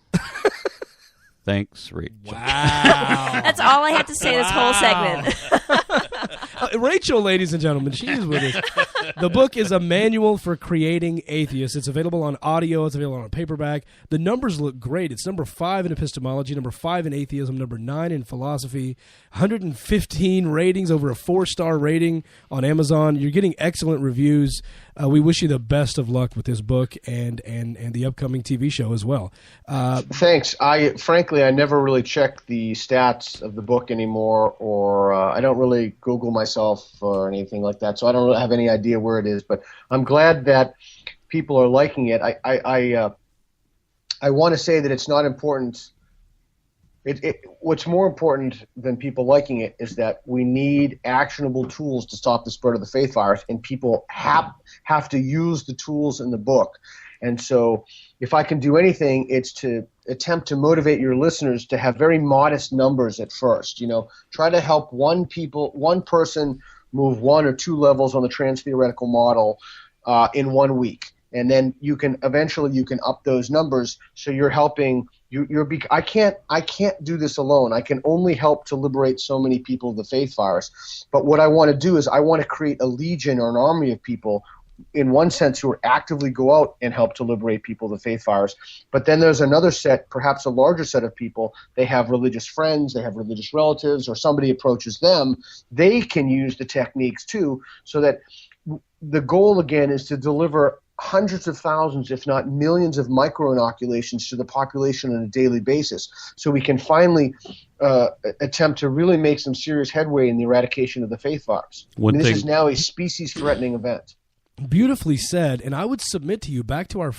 Thanks, Rachel. Wow. That's all I had to say this whole segment. Rachel, ladies and gentlemen, she's with us. The book is A Manual for Creating Atheists. It's available on audio. It's available on paperback. The numbers look great. It's number 5 in epistemology, number 5 in atheism, number 9 in philosophy, 115 ratings, over a 4-star rating on Amazon. You're getting excellent reviews. We wish you the best of luck with this book and the upcoming TV show as well. Thanks. Frankly, I never really check the stats of the book anymore, or I don't really Google myself or anything like that, so I don't really have any idea where it is. But I'm glad that people are liking it. I want to say that it's not important. What's more important than people liking it is that we need actionable tools to stop the spread of the faith virus, and people have to use the tools in the book. And so if I can do anything, it's to attempt to motivate your listeners to have very modest numbers at first. You know, try to help one person move 1 or 2 levels on the trans-theoretical model in 1 week. And then you can up those numbers, so you're helping. I can't do this alone. I can only help to liberate so many people of the faith virus. But what I want to do is I want to create a legion or an army of people, in one sense, who actively go out and help to liberate people of the faith virus. But then there's another set, perhaps a larger set of people. They have religious friends, they have religious relatives, or somebody approaches them. They can use the techniques too, so that the goal again is to deliver hundreds of thousands, if not millions, of micro-inoculations to the population on a daily basis, so we can finally attempt to really make some serious headway in the eradication of the faith virus. This is now a species-threatening event. Beautifully said, and I would submit to you, back to our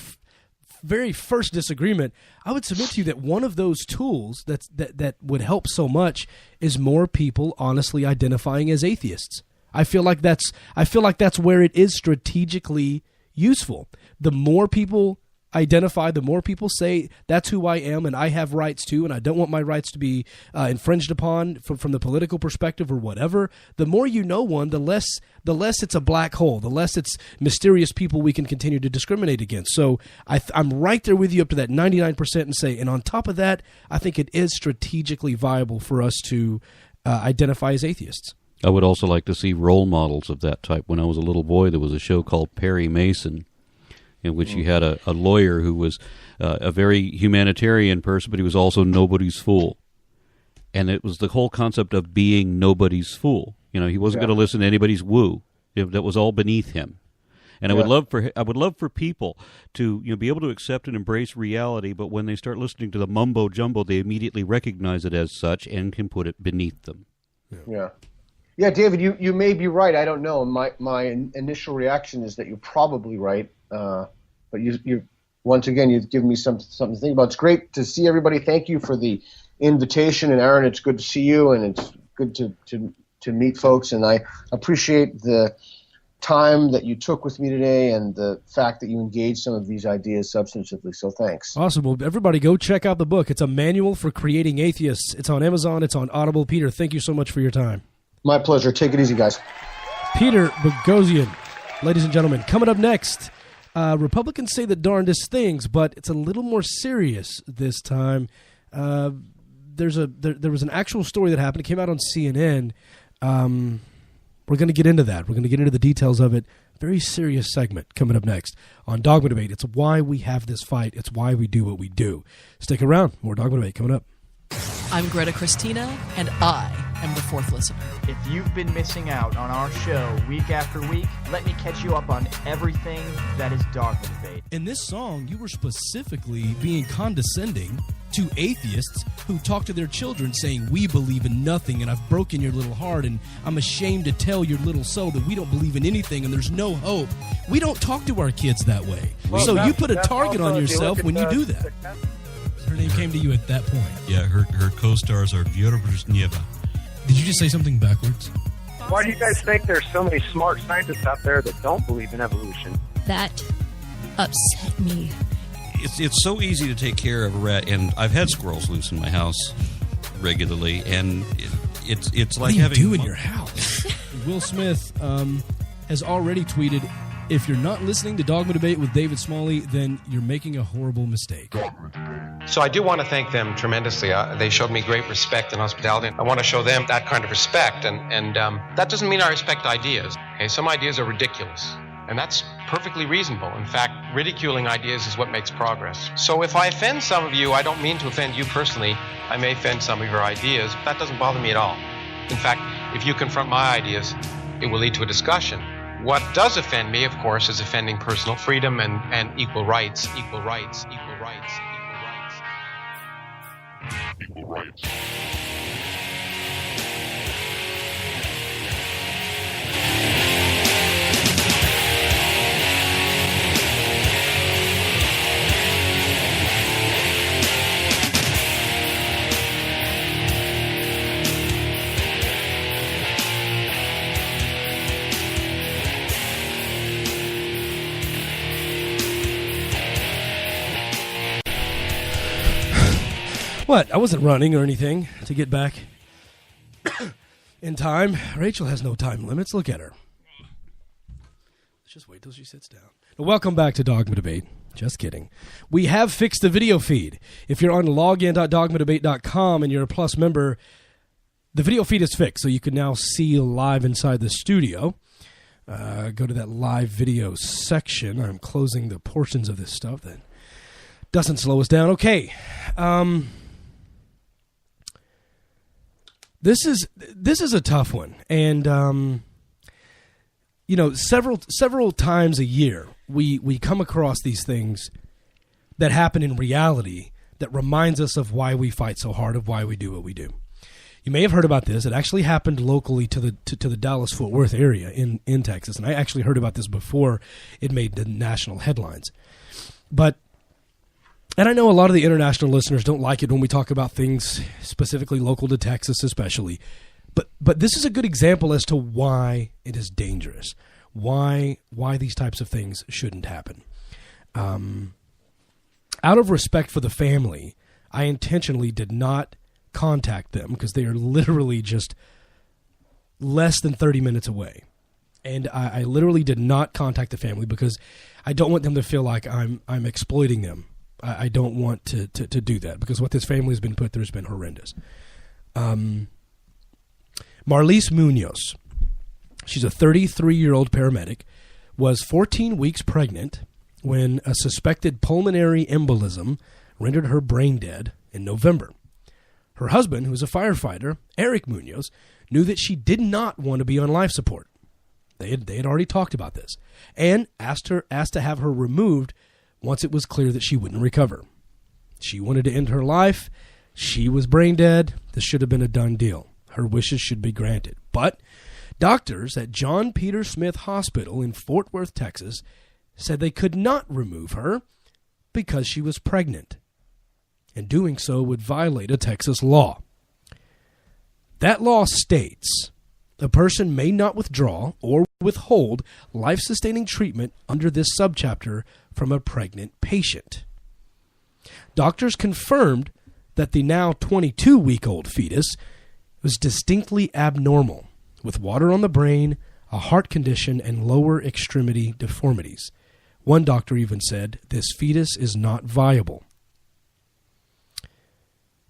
very first disagreement, I would submit to you that one of those tools that would help so much is more people honestly identifying as atheists. I feel like that's where it is strategically useful. The more people identify, the more people say that's who I am and I have rights too, and I don't want my rights to be infringed upon from the political perspective or whatever. The more you know one, the less it's a black hole, the less it's mysterious people we can continue to discriminate against. So I'm right there with you up to that 99% and say, and on top of that, I think it is strategically viable for us to identify as atheists. I would also like to see role models of that type. When I was a little boy, there was a show called Perry Mason, in which you had a lawyer who was a very humanitarian person, but he was also nobody's fool. And it was the whole concept of being nobody's fool. You know, he wasn't going to listen to anybody's woo. That was all beneath him. And I would love for people to be able to accept and embrace reality, but when they start listening to the mumbo jumbo, they immediately recognize it as such and can put it beneath them. Yeah, David, you may be right. I don't know. My initial reaction is that you're probably right. But you once again, you've given me something to think about. It's great to see everybody. Thank you for the invitation. And Aaron, it's good to see you, and it's good to meet folks. And I appreciate the time that you took with me today and the fact that you engaged some of these ideas substantively. So thanks. Awesome. Well, everybody go check out the book. It's a manual for creating atheists. It's on Amazon. It's on Audible. Peter, thank you so much for your time. My pleasure. Take it easy, guys. Peter Boghossian, ladies and gentlemen. Coming up next, Republicans say the darndest things, but it's a little more serious this time. There was an actual story that happened. It came out on CNN. We're going to get into that. We're going to get into the details of it. Very serious segment coming up next on Dogma Debate. It's why we have this fight. It's why we do what we do. Stick around. More Dogma Debate coming up. I'm Greta Christina, and I am the fourth listener. If you've been missing out on our show week after week, let me catch you up on everything that is Dogma Debate. In this song, you were specifically being condescending to atheists who talk to their children saying, we believe in nothing, and I've broken your little heart, and I'm ashamed to tell your little soul that we don't believe in anything, and there's no hope. We don't talk to our kids that way. Well, so you put a target on yourself when you do that. Her name came to you at that point. Yeah, her co-stars are reproductive. Did you just say something backwards? Why do you guys think there's so many smart scientists out there that don't believe in evolution? That upset me. It's so easy to take care of a rat, and I've had squirrels loose in my house regularly, and it's like having... What do you do in your house? Will Smith has already tweeted, if you're not listening to Dogma Debate with David Smalley, then you're making a horrible mistake. So I do want to thank them tremendously. They showed me great respect and hospitality. I want to show them that kind of respect, and that doesn't mean I respect ideas. Okay, some ideas are ridiculous, and that's perfectly reasonable. In fact, ridiculing ideas is what makes progress. So if I offend some of you, I don't mean to offend you personally. I may offend some of your ideas. That doesn't bother me at all. In fact, if you confront my ideas, it will lead to a discussion. What does offend me, of course, is offending personal freedom and equal rights, equal rights, equal rights, equal rights. Equal rights. What? I wasn't running or anything to get back in time. Rachel has no time limits. Look at her. Let's just wait till she sits down. Welcome back to Dogma Debate. Just kidding. We have fixed the video feed. If you're on login.dogmadebate.com and you're a Plus member, the video feed is fixed, so you can now see live inside the studio. Go to that live video section. I'm closing the portions of this stuff that doesn't slow us down. Okay. This is a tough one, and several times a year we come across these things that happen in reality that reminds us of why we fight so hard, of why we do what we do. You may have heard about this. It actually happened locally to the Dallas-Fort Worth area in Texas, and I actually heard about this before it made the national headlines. And I know a lot of the international listeners don't like it when we talk about things specifically local to Texas especially. But this is a good example as to why it is dangerous, why these types of things shouldn't happen. Out of respect for the family, I intentionally did not contact them because they are literally just less than 30 minutes away. And I literally did not contact the family because I don't want them to feel like I'm exploiting them. I don't want to do that because what this family has been put through has been horrendous. Marlise Munoz, she's a 33-year-old paramedic, was 14 weeks pregnant when a suspected pulmonary embolism rendered her brain dead in November. Her husband, who was a firefighter, Eric Munoz, knew that she did not want to be on life support. They had already talked about this and asked to have her removed once it was clear that she wouldn't recover. She wanted to end her life. She was brain dead. This should have been a done deal. her wishes should be granted. But doctors at John Peter Smith Hospital in Fort Worth, Texas, said they could not remove her because she was pregnant, and doing so would violate a Texas law. That law states a person may not withdraw or withhold life-sustaining treatment under this subchapter from a pregnant patient. Doctors confirmed that the now 22-week-old fetus was distinctly abnormal, with water on the brain, a heart condition, and lower extremity deformities. One doctor even said, "This fetus is not viable."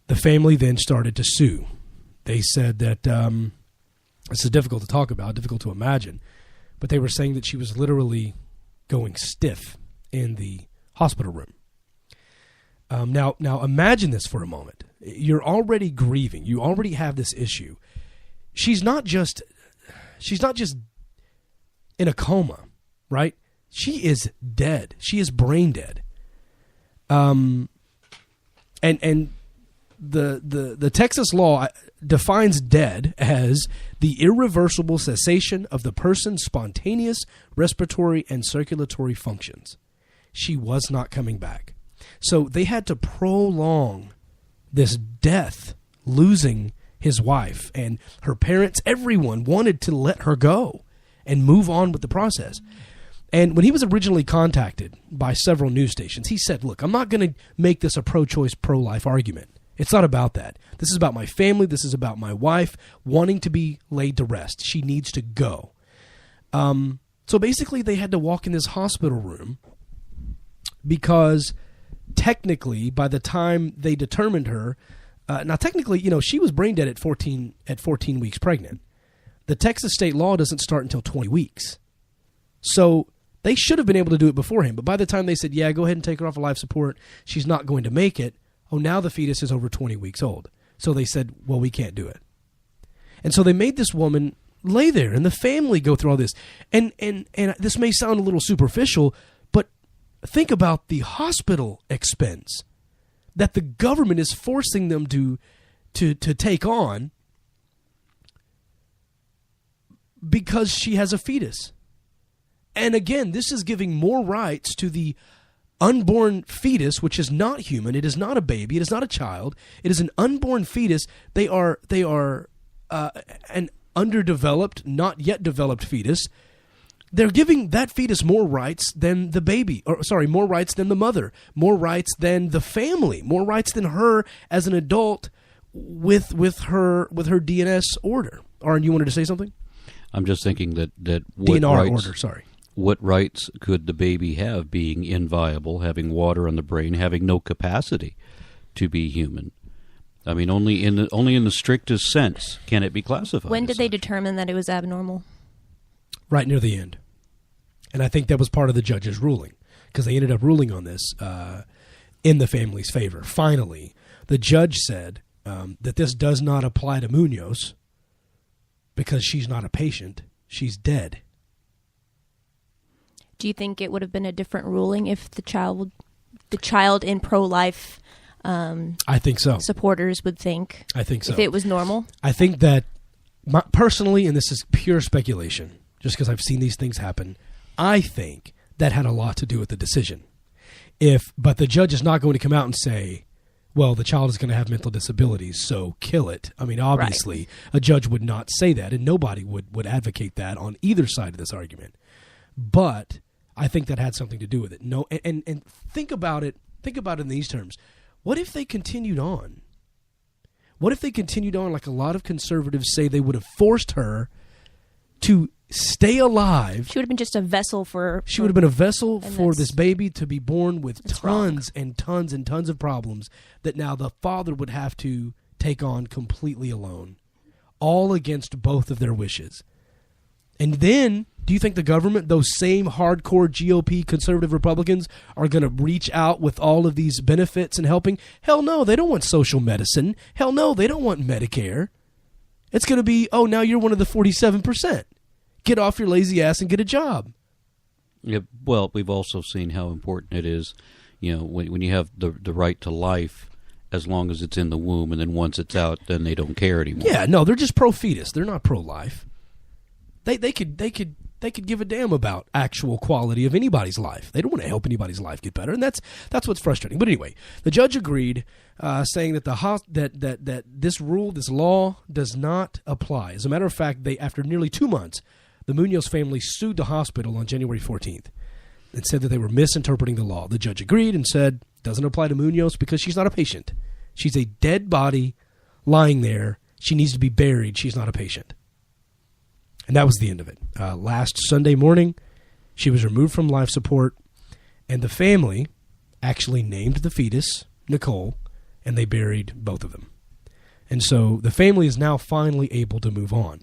The family then started to sue. They said that, this is difficult to talk about, difficult to imagine, but they were saying that she was literally going stiff in the hospital room. Now imagine this for a moment. You're already grieving. You already have this issue. She's not just in a coma, right? She is dead. She is brain dead. And the Texas law defines dead as the irreversible cessation of the person's spontaneous respiratory and circulatory functions. She was not coming back. So they had to prolong this death, losing his wife and her parents. Everyone wanted to let her go and move on with the process. And when he was originally contacted by several news stations, he said, "Look, I'm not going to make this a pro-choice, pro-life argument. It's not about that. This is about my family. This is about my wife wanting to be laid to rest. She needs to go." So basically they had to walk in this hospital room because technically by the time they determined her, now technically, she was brain dead at 14 weeks pregnant. The Texas state law doesn't start until 20 weeks. So they should have been able to do it beforehand. But by the time they said, "Yeah, go ahead and take her off of life support, she's not going to make it," now the fetus is over 20 weeks old. So they said, "Well, we can't do it." And so they made this woman lay there and the family go through all this. And this may sound a little superficial, but think about the hospital expense that the government is forcing them to take on because she has a fetus. And again, this is giving more rights to the unborn fetus, which is not human. It is not a baby. It is not a child. It is an unborn fetus. They are an underdeveloped, not yet developed fetus. They're giving that fetus more rights than the baby, more rights than the mother, more rights than the family, more rights than her as an adult with her DNS order. Aaron, you wanted to say something? I'm just thinking that DNR order. Sorry. What rights could the baby have being inviable, having water on the brain, having no capacity to be human? I mean, only in the strictest sense can it be classified. When did they determine that it was abnormal? Right near the end. And I think that was part of the judge's ruling, because they ended up ruling on this in the family's favor. Finally, the judge said that this does not apply to Munoz because she's not a patient. She's dead. Do you think it would have been a different ruling if the child in pro-life I think so. supporters would think? I think so. If it was normal? I think that personally, and this is pure speculation, just because I've seen these things happen, I think that had a lot to do with the decision. But the judge is not going to come out and say, well, the child is going to have mental disabilities, so kill it. I mean, obviously, a judge would not say that, and nobody would advocate that on either side of this argument. But I think that had something to do with it. No, and think about it. Think about it in these terms. What if they continued on? What if they continued on like a lot of conservatives say they would have forced her to stay alive? She would have been just a vessel for... She would have been a vessel for this baby to be born with tons wrong. and tons and tons of problems that now the father would have to take on completely alone, all against both of their wishes. And then, do you think the government, those same hardcore GOP conservative Republicans, are going to reach out with all of these benefits and helping? Hell no, they don't want social medicine. Hell no, they don't want Medicare. It's going to be, oh, now you're one of the 47%. Get off your lazy ass and get a job. Yeah, well, we've also seen how important it is, when you have the right to life as long as it's in the womb, and then once it's out, then they don't care anymore. Yeah, no, they're just pro-fetus. They're not pro-life. They could give a damn about actual quality of anybody's life. They don't want to help anybody's life get better, and that's what's frustrating. But anyway, the judge agreed, saying that that this rule, this law, does not apply. As a matter of fact, after nearly 2 months, the Munoz family sued the hospital on January 14th and said that they were misinterpreting the law. The judge agreed and said it doesn't apply to Munoz because she's not a patient. She's a dead body lying there. She needs to be buried. She's not a patient. And that was the end of it. Last Sunday morning, she was removed from life support, and the family actually named the fetus Nicole, and they buried both of them. And so the family is now finally able to move on.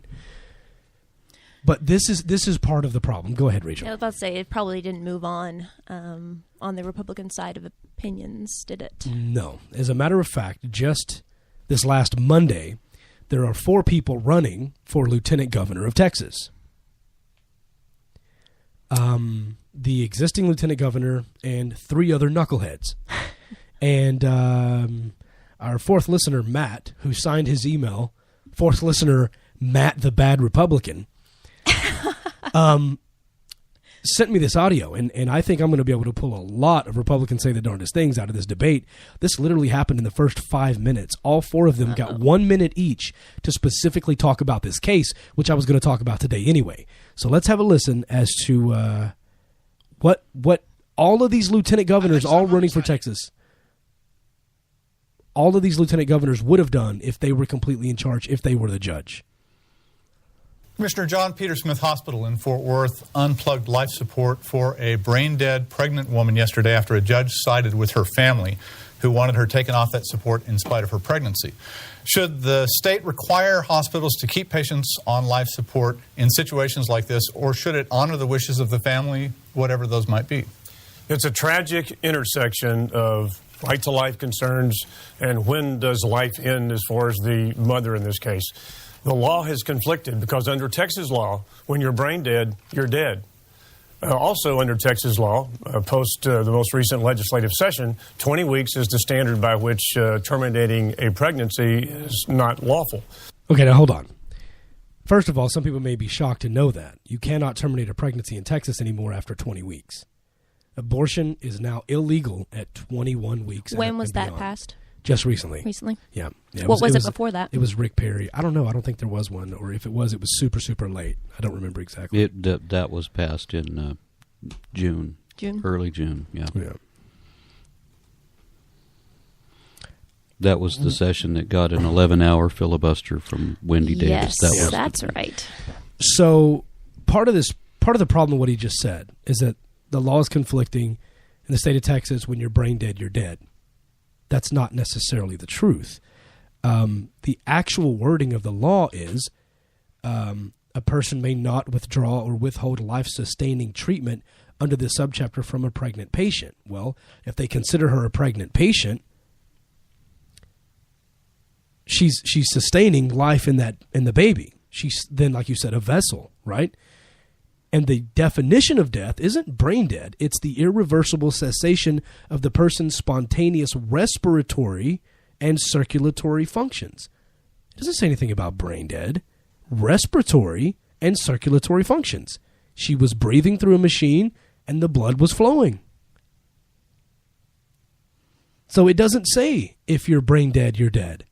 But this is part of the problem. Go ahead, Rachel. I was about to say, it probably didn't move on the Republican side of opinions, did it? No. As a matter of fact, just this last Monday, there are 4 people running for lieutenant governor of Texas. The existing lieutenant governor and 3 other knuckleheads. And our 4th listener, Matt, who signed his email, 4th listener, Matt the Bad Republican, sent me this audio, and I think I'm going to be able to pull a lot of Republicans say the darndest things out of this debate. This literally happened in the first 5 minutes. All 4 of them got 1 minute each to specifically talk about this case, which I was going to talk about today anyway. So let's have a listen as to what all of these lieutenant governors, all running for Texas, all of these lieutenant governors would have done if they were completely in charge, if they were the judge. Commissioner John Peter Smith Hospital in Fort Worth unplugged life support for a brain-dead pregnant woman yesterday after a judge sided with her family who wanted her taken off that support in spite of her pregnancy. Should the state require hospitals to keep patients on life support in situations like this, or should it honor the wishes of the family, whatever those might be? It's a tragic intersection of right-to-life concerns and when does life end as far as the mother in this case. The law has conflicted because under Texas law, when you're brain dead, you're dead. Also under Texas law, post the most recent legislative session, 20 weeks is the standard by which terminating a pregnancy is not lawful. Okay, now hold on. First of all, some people may be shocked to know that. You cannot terminate a pregnancy in Texas anymore after 20 weeks. Abortion is now illegal at 21 weeks. When was that passed? Just recently. Recently? Yeah. What was it before that? It was Rick Perry. I don't know. I don't think there was one. Or if it was super, super late. I don't remember exactly. That was passed in June. June? Early June, yeah. Yeah. That was the session that got an 11-hour filibuster from Wendy Davis. Yes, that's right. So part of the problem of what he just said is that the law is conflicting in the state of Texas. When you're brain dead, you're dead. That's not necessarily the truth. The actual wording of the law is a person may not withdraw or withhold life-sustaining treatment under the subchapter from a pregnant patient. Well, if they consider her a pregnant patient, she's sustaining life in the baby. She's then, like you said, a vessel, right? And the definition of death isn't brain dead. It's the irreversible cessation of the person's spontaneous respiratory and circulatory functions. It doesn't say anything about brain dead. Respiratory and circulatory functions. She was breathing through a machine and the blood was flowing. So it doesn't say if you're brain dead, you're dead.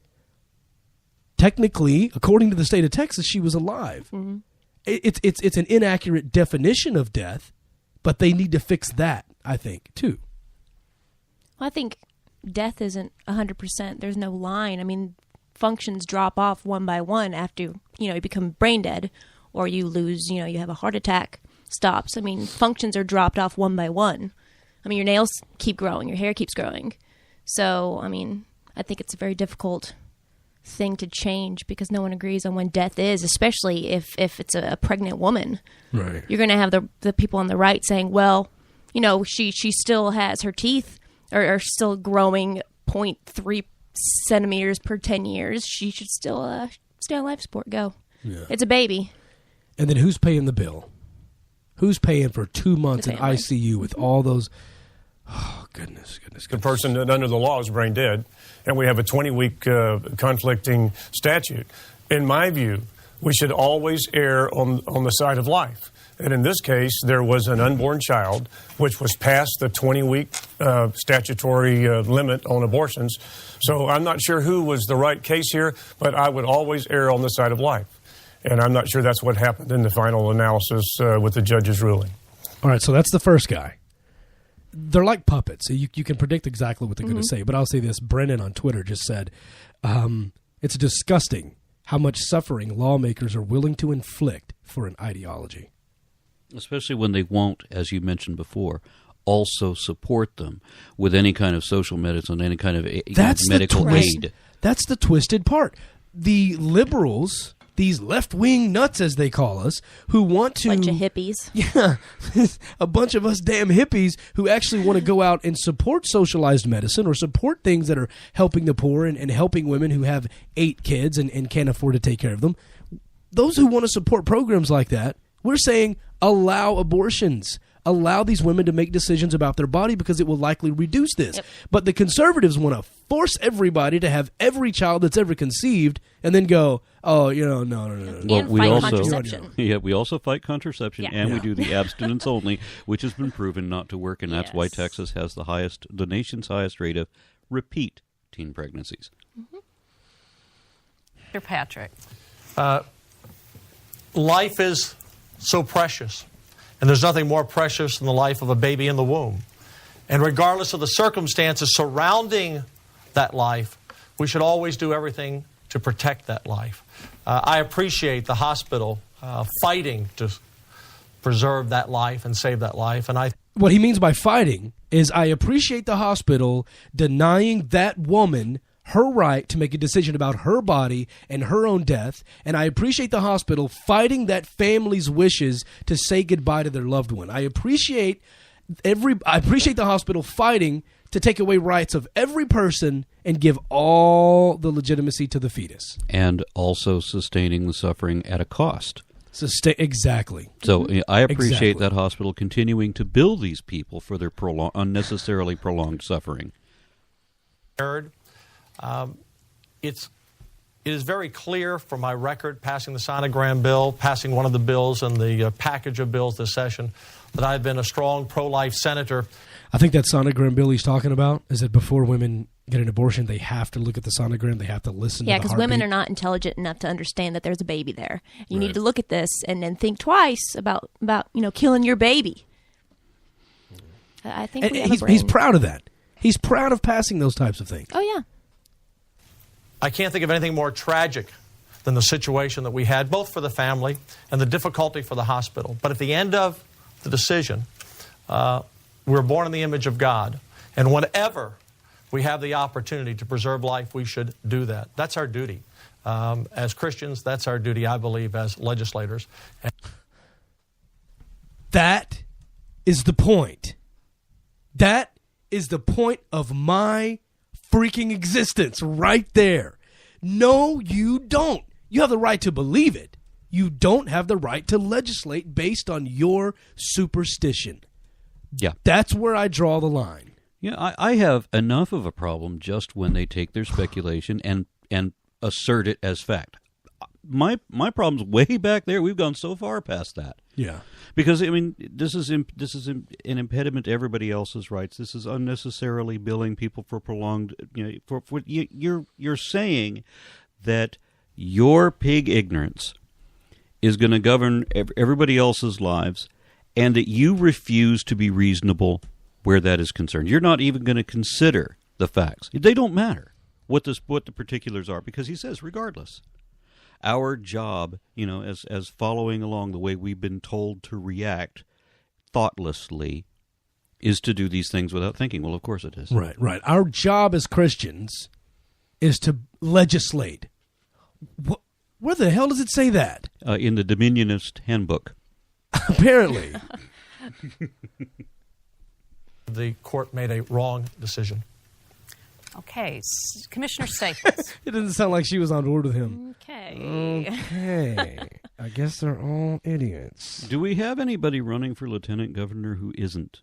Technically, according to the state of Texas, she was alive. Mm-hmm. It's an inaccurate definition of death, but they need to fix that, I think, too. Well, I think death isn't 100%. There's no line. I mean, functions drop off one by one after, you become brain dead or you lose, you have a heart attack, stops. I mean, functions are dropped off one by one. I mean, your nails keep growing, your hair keeps growing. So, I mean, I think it's a very difficult thing to change because no one agrees on when death is, especially if it's a pregnant woman. Right. You're going to have the people on the right saying, well, she still has her teeth are still growing 0.3 centimeters per 10 years. She should still stay on life support. Go. Yeah. It's a baby. And then who's paying the bill? Who's paying for 2 months in ICU with all those Oh, goodness. The person that under the law is brain dead, and we have a 20-week conflicting statute. In my view, we should always err on the side of life. And in this case, there was an unborn child, which was past the 20-week statutory limit on abortions. So I'm not sure who was the right case here, but I would always err on the side of life. And I'm not sure that's what happened in the final analysis with the judge's ruling. All right, so that's the first guy. They're like puppets. You can predict exactly what they're going to say. But I'll say this. Brennan on Twitter just said, it's disgusting how much suffering lawmakers are willing to inflict for an ideology. Especially when they won't, as you mentioned before, also support them with any kind of social medicine, any kind of medical aid. That's the twisted part. The liberals, these left-wing nuts, as they call us, who want to... Bunch of hippies. Yeah, a bunch of us damn hippies who actually want to go out and support socialized medicine or support things that are helping the poor and helping women who have 8 kids and can't afford to take care of them. Those who want to support programs like that, we're saying allow abortions. Allow these women to make decisions about their body because it will likely reduce this. Yep. But the conservatives want to force everybody to have every child that's ever conceived and then go, oh, no. Well, we also fight contraception, and we do the abstinence only, which has been proven not to work, and that's why Texas has the nation's highest rate of repeat teen pregnancies. Mr. Patrick. Life is so precious. And there's nothing more precious than the life of a baby in the womb. And regardless of the circumstances surrounding that life, we should always do everything to protect that life. I appreciate the hospital fighting to preserve that life and save that life. And what he means by fighting is I appreciate the hospital denying that woman her right to make a decision about her body and her own death, and I appreciate the hospital fighting that family's wishes to say goodbye to their loved one. I appreciate the hospital fighting to take away rights of every person and give all the legitimacy to the fetus. And also sustaining the suffering at a cost. Exactly. So I appreciate that hospital continuing to bill these people for their unnecessarily prolonged suffering. It is very clear from my record passing the sonogram bill, passing one of the bills in the package of bills this session, that I've been a strong pro-life senator. I think that sonogram bill he's talking about is that before women get an abortion, they have to look at the sonogram, they have to listen to the heartbeat. Yeah, because women are not intelligent enough to understand that there's a baby there. You need to look at this and then think twice about killing your baby. I think he's proud of that. He's proud of passing those types of things. Oh, yeah. I can't think of anything more tragic than the situation that we had, both for the family and the difficulty for the hospital. But at the end of the decision, we're born in the image of God. And whenever we have the opportunity to preserve life, we should do that. That's our duty. As Christians, that's our duty, I believe, as legislators. That is the point. That is the point of my freaking existence right there. No, you don't. You have the right to believe it. You don't have the right to legislate based on your superstition. Yeah. That's where I draw the line. Yeah, I have enough of a problem just when they take their speculation and assert it as fact. My problem's way back there. We've gone so far past that. Yeah. Because I mean, this is an impediment to everybody else's rights. This is unnecessarily billing people for prolonged. You're saying that your pig ignorance is going to govern everybody else's lives, and that you refuse to be reasonable where that is concerned. You're not even going to consider the facts. They don't matter what the particulars are, because he says regardless. Our job, as following along the way we've been told to react thoughtlessly, is to do these things without thinking. Well, of course it is. Right. Our job as Christians is to legislate. Where the hell does it say that? In the Dominionist Handbook. Apparently. The court made a wrong decision. Okay, Commissioner Staples. It doesn't sound like she was on board with him. Okay. I guess they're all idiots. Do we have anybody running for lieutenant governor who isn't?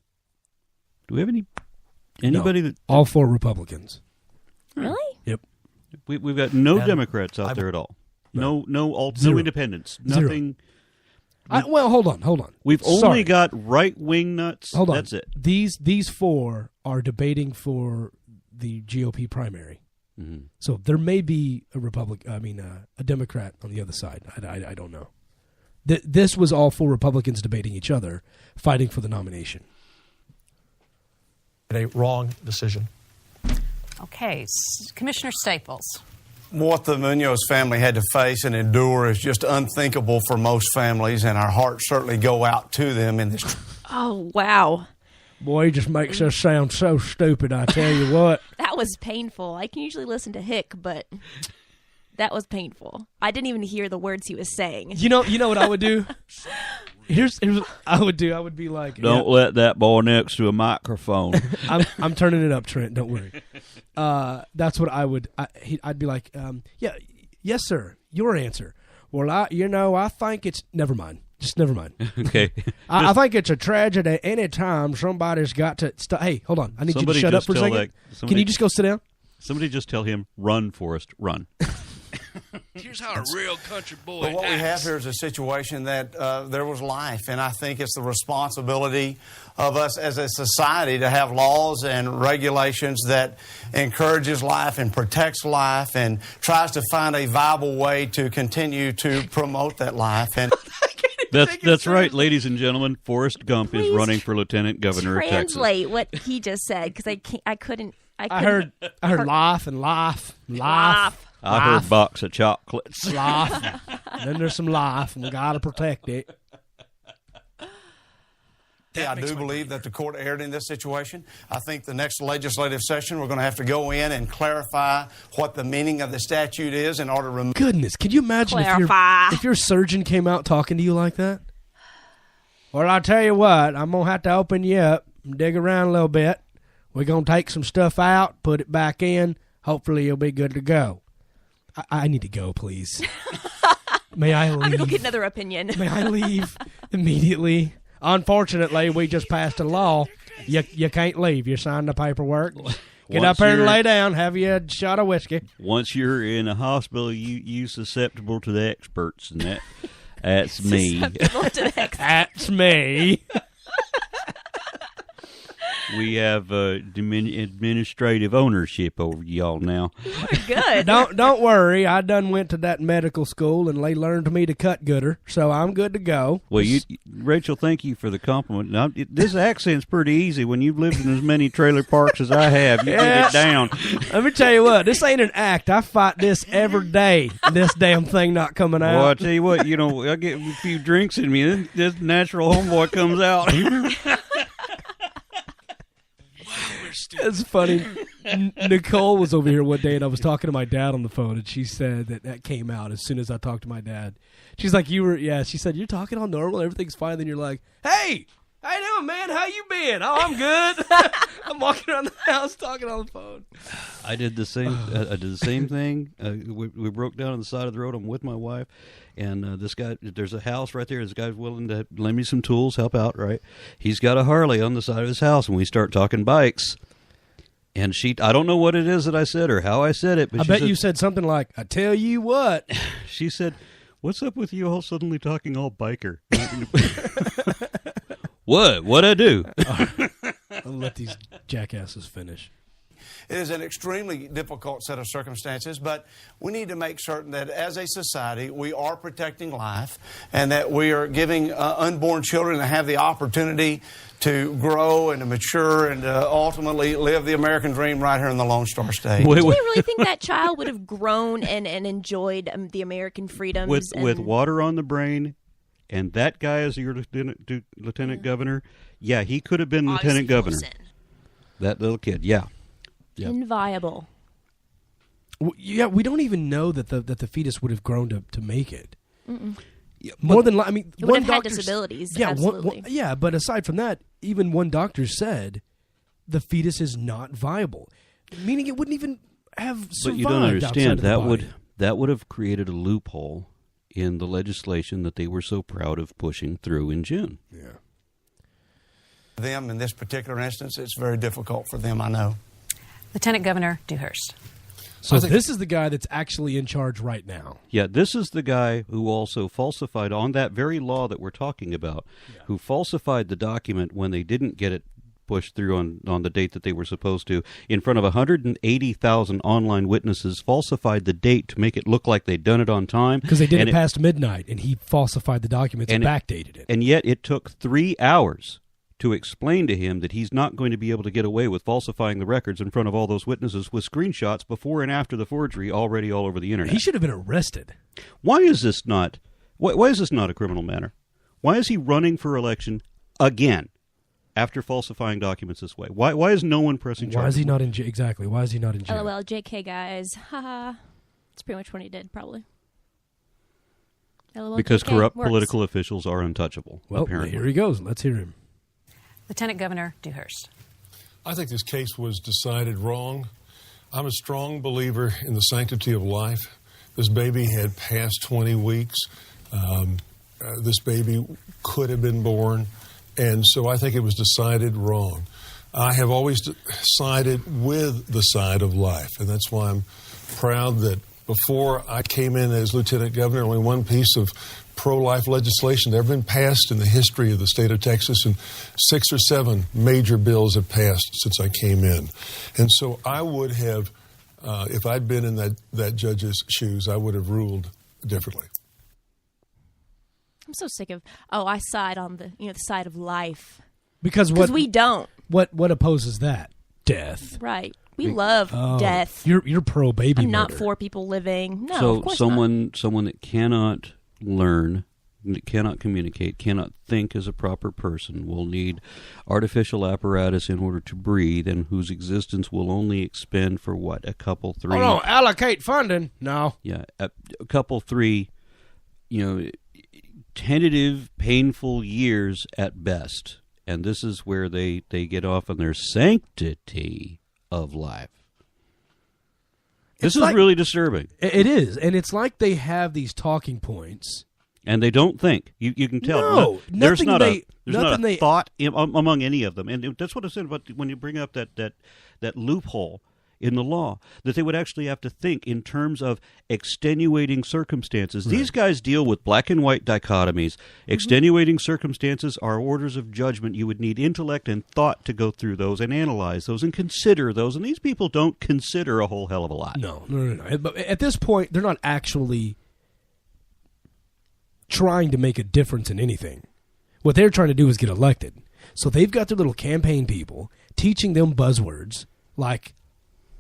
Do we have any Anybody No, that all 4 Republicans. Really? Yep. We've got no And Democrats out there at all. No Zero. independents. Zero. Nothing. Well, hold on. We've Sorry. only got right-wing nuts. Hold on. That's it. These 4 are debating for the GOP primary. Mm-hmm. So there may be a Democrat on the other side. I don't know. This was all 4 Republicans debating each other, fighting for the nomination. A wrong decision. Okay, Commissioner Staples. What the Munoz family had to face and endure is just unthinkable for most families, and our hearts certainly go out to them in this. Oh, wow. Boy, he just makes us sound so stupid, I tell you what. That was painful. I can usually listen to Hick, but that was painful. I didn't even hear the words he was saying. You know what I would do? Here's what I would do. I would be like, Don't let that boy next to a microphone. I'm turning it up, Trent. Don't worry. That's what I would. I'd be like, yes, sir. Your answer. Well, I think it's. Never mind. Just never mind. Okay. I think it's a tragedy any time somebody's got to. Hey, hold on. I need you to shut up for a second. Can you just go sit down? Somebody just tell him, run, Forrest, run. Here's how a real country boy But what we acts. have here is a situation that there was life, and I think it's the responsibility of us as a society to have laws and regulations that encourages life and protects life and tries to find a viable way to continue to promote that life. And That's right, ladies and gentlemen. Forrest Gump is running for lieutenant governor of Texas. Translate what he just said, because I couldn't. I heard life and life. I heard box of chocolates. Life. Then there's some life, and we got to protect it. I do believe that the court erred in this situation. I think the next legislative session we're going to have to go in and clarify what the meaning of the statute is in order to remove. Goodness, could you imagine if your surgeon came out talking to you like that? Well, I'll tell you what, I'm going to have to open you up and dig around a little bit. We're going to take some stuff out, put it back in. Hopefully you'll be good to go. I need to go, please. May I leave? I'm going to go get another opinion. May I leave immediately? Unfortunately, we just passed a law. You can't leave. You signed the paperwork. Get up here and lay down. Have you a shot of whiskey. Once you're in a hospital, you susceptible to the experts, and that's me. That's me. We have administrative ownership over y'all now. Good. Don't worry. I done went to that medical school, and they learned me to cut gooder, so I'm good to go. Well, Rachel, thank you for the compliment. Now, this accent's pretty easy. When you've lived in as many trailer parks as I have, you get it down. Let me tell you what. This ain't an act. I fight this every day. This damn thing not coming out. Well, I tell you what. I get a few drinks in me, and this natural homeboy comes out. It's funny. Nicole was over here one day, and I was talking to my dad on the phone, and she said that came out as soon as I talked to my dad. She's like, she said, you're talking all normal, everything's fine. Then you're like, hey, how you doing, man? How you been? Oh, I'm good. I'm walking around the house talking on the phone. I did the same. I did the same thing. We broke down on the side of the road. I'm with my wife, and this guy. There's a house right there. This guy's willing to lend me some tools, help out. Right? He's got a Harley on the side of his house, and we start talking bikes. And I don't know what it is that I said or how I said it, but I bet you said something like, "I tell you what." She said, "What's up with you all suddenly talking all biker?" What'd I do? I'll let these jackasses finish. It is an extremely difficult set of circumstances, but we need to make certain that as a society we are protecting life and that we are giving unborn children to have the opportunity to grow and to mature and to ultimately live the American dream right here in the Lone Star State. Do you really think that child would have grown and enjoyed the American freedoms? With water on the brain, and that guy is your lieutenant governor, yeah, he could have been lieutenant governor. That little kid, yeah. Yep. Inviable. Yeah, we don't even know that the fetus would have grown to make it. Mm-mm. Yeah, more than it would have had disabilities. Yeah, absolutely. But aside from that, even one doctor said the fetus is not viable, meaning it wouldn't even have survived. But you don't understand that that would have created a loophole in the legislation that they were so proud of pushing through in June. Yeah. them in this particular instance, it's very difficult for them, I know. Lieutenant Governor Dewhurst. So this is the guy that's actually in charge right now. Yeah, this is the guy who also falsified on that very law that we're talking about, who falsified the document when they didn't get it pushed through on the date that they were supposed to, in front of 180,000 online witnesses, falsified the date to make it look like they'd done it on time. Because they did it past midnight, and he falsified the documents and backdated it. And yet it took 3 hours to explain to him that he's not going to be able to get away with falsifying the records in front of all those witnesses with screenshots before and after the forgery already all over the internet. He should have been arrested. Why is this not a criminal matter? Why is he running for election again after falsifying documents this way? Why is no one pressing charges? Why is he not in jail? Exactly. Why is he not in jail? LOL, JK, guys. Haha. That's pretty much what he did, probably. LOL, because JK corrupt works. political officials are untouchable, Well, apparently. here he goes. Let's hear him. Lieutenant Governor Dewhurst. I think this case was decided wrong. I'm a strong believer in the sanctity of life. This baby had passed 20 weeks. This baby could have been born, and so I think it was decided wrong. I have always sided with the side of life, and that's why I'm proud that before I came in as Lieutenant Governor, only one piece of pro-life legislation had ever been passed in the history of the state of Texas, and 6 or 7 major bills have passed since I came in. And so I would have, if I'd been in that judge's shoes, I would have ruled differently. I'm so sick of, I side on the side of life. Because we don't. What opposes that? Death. Right. We love death. You're pro baby I'm not murder. for people living. No, So of course someone that cannot learn, that cannot communicate, cannot think as a proper person will need artificial apparatus in order to breathe, and whose existence will only expend for what, a couple, 3. Oh no, allocate funding. No. Yeah, a couple, 3, tentative, painful years at best. And this is where they get off on their sanctity of life. This is really disturbing. It is, and it's like they have these talking points, and they don't think. You can tell. No, there's not a they, thought among any of them, and that's what I said about when you bring up that loophole in the law, that they would actually have to think in terms of extenuating circumstances. Right. These guys deal with black and white dichotomies. Extenuating circumstances are orders of judgment. You would need intellect and thought to go through those and analyze those and consider those, and these people don't consider a whole hell of a lot. No. But at this point, they're not actually trying to make a difference in anything. What they're trying to do is get elected. So they've got their little campaign people teaching them buzzwords like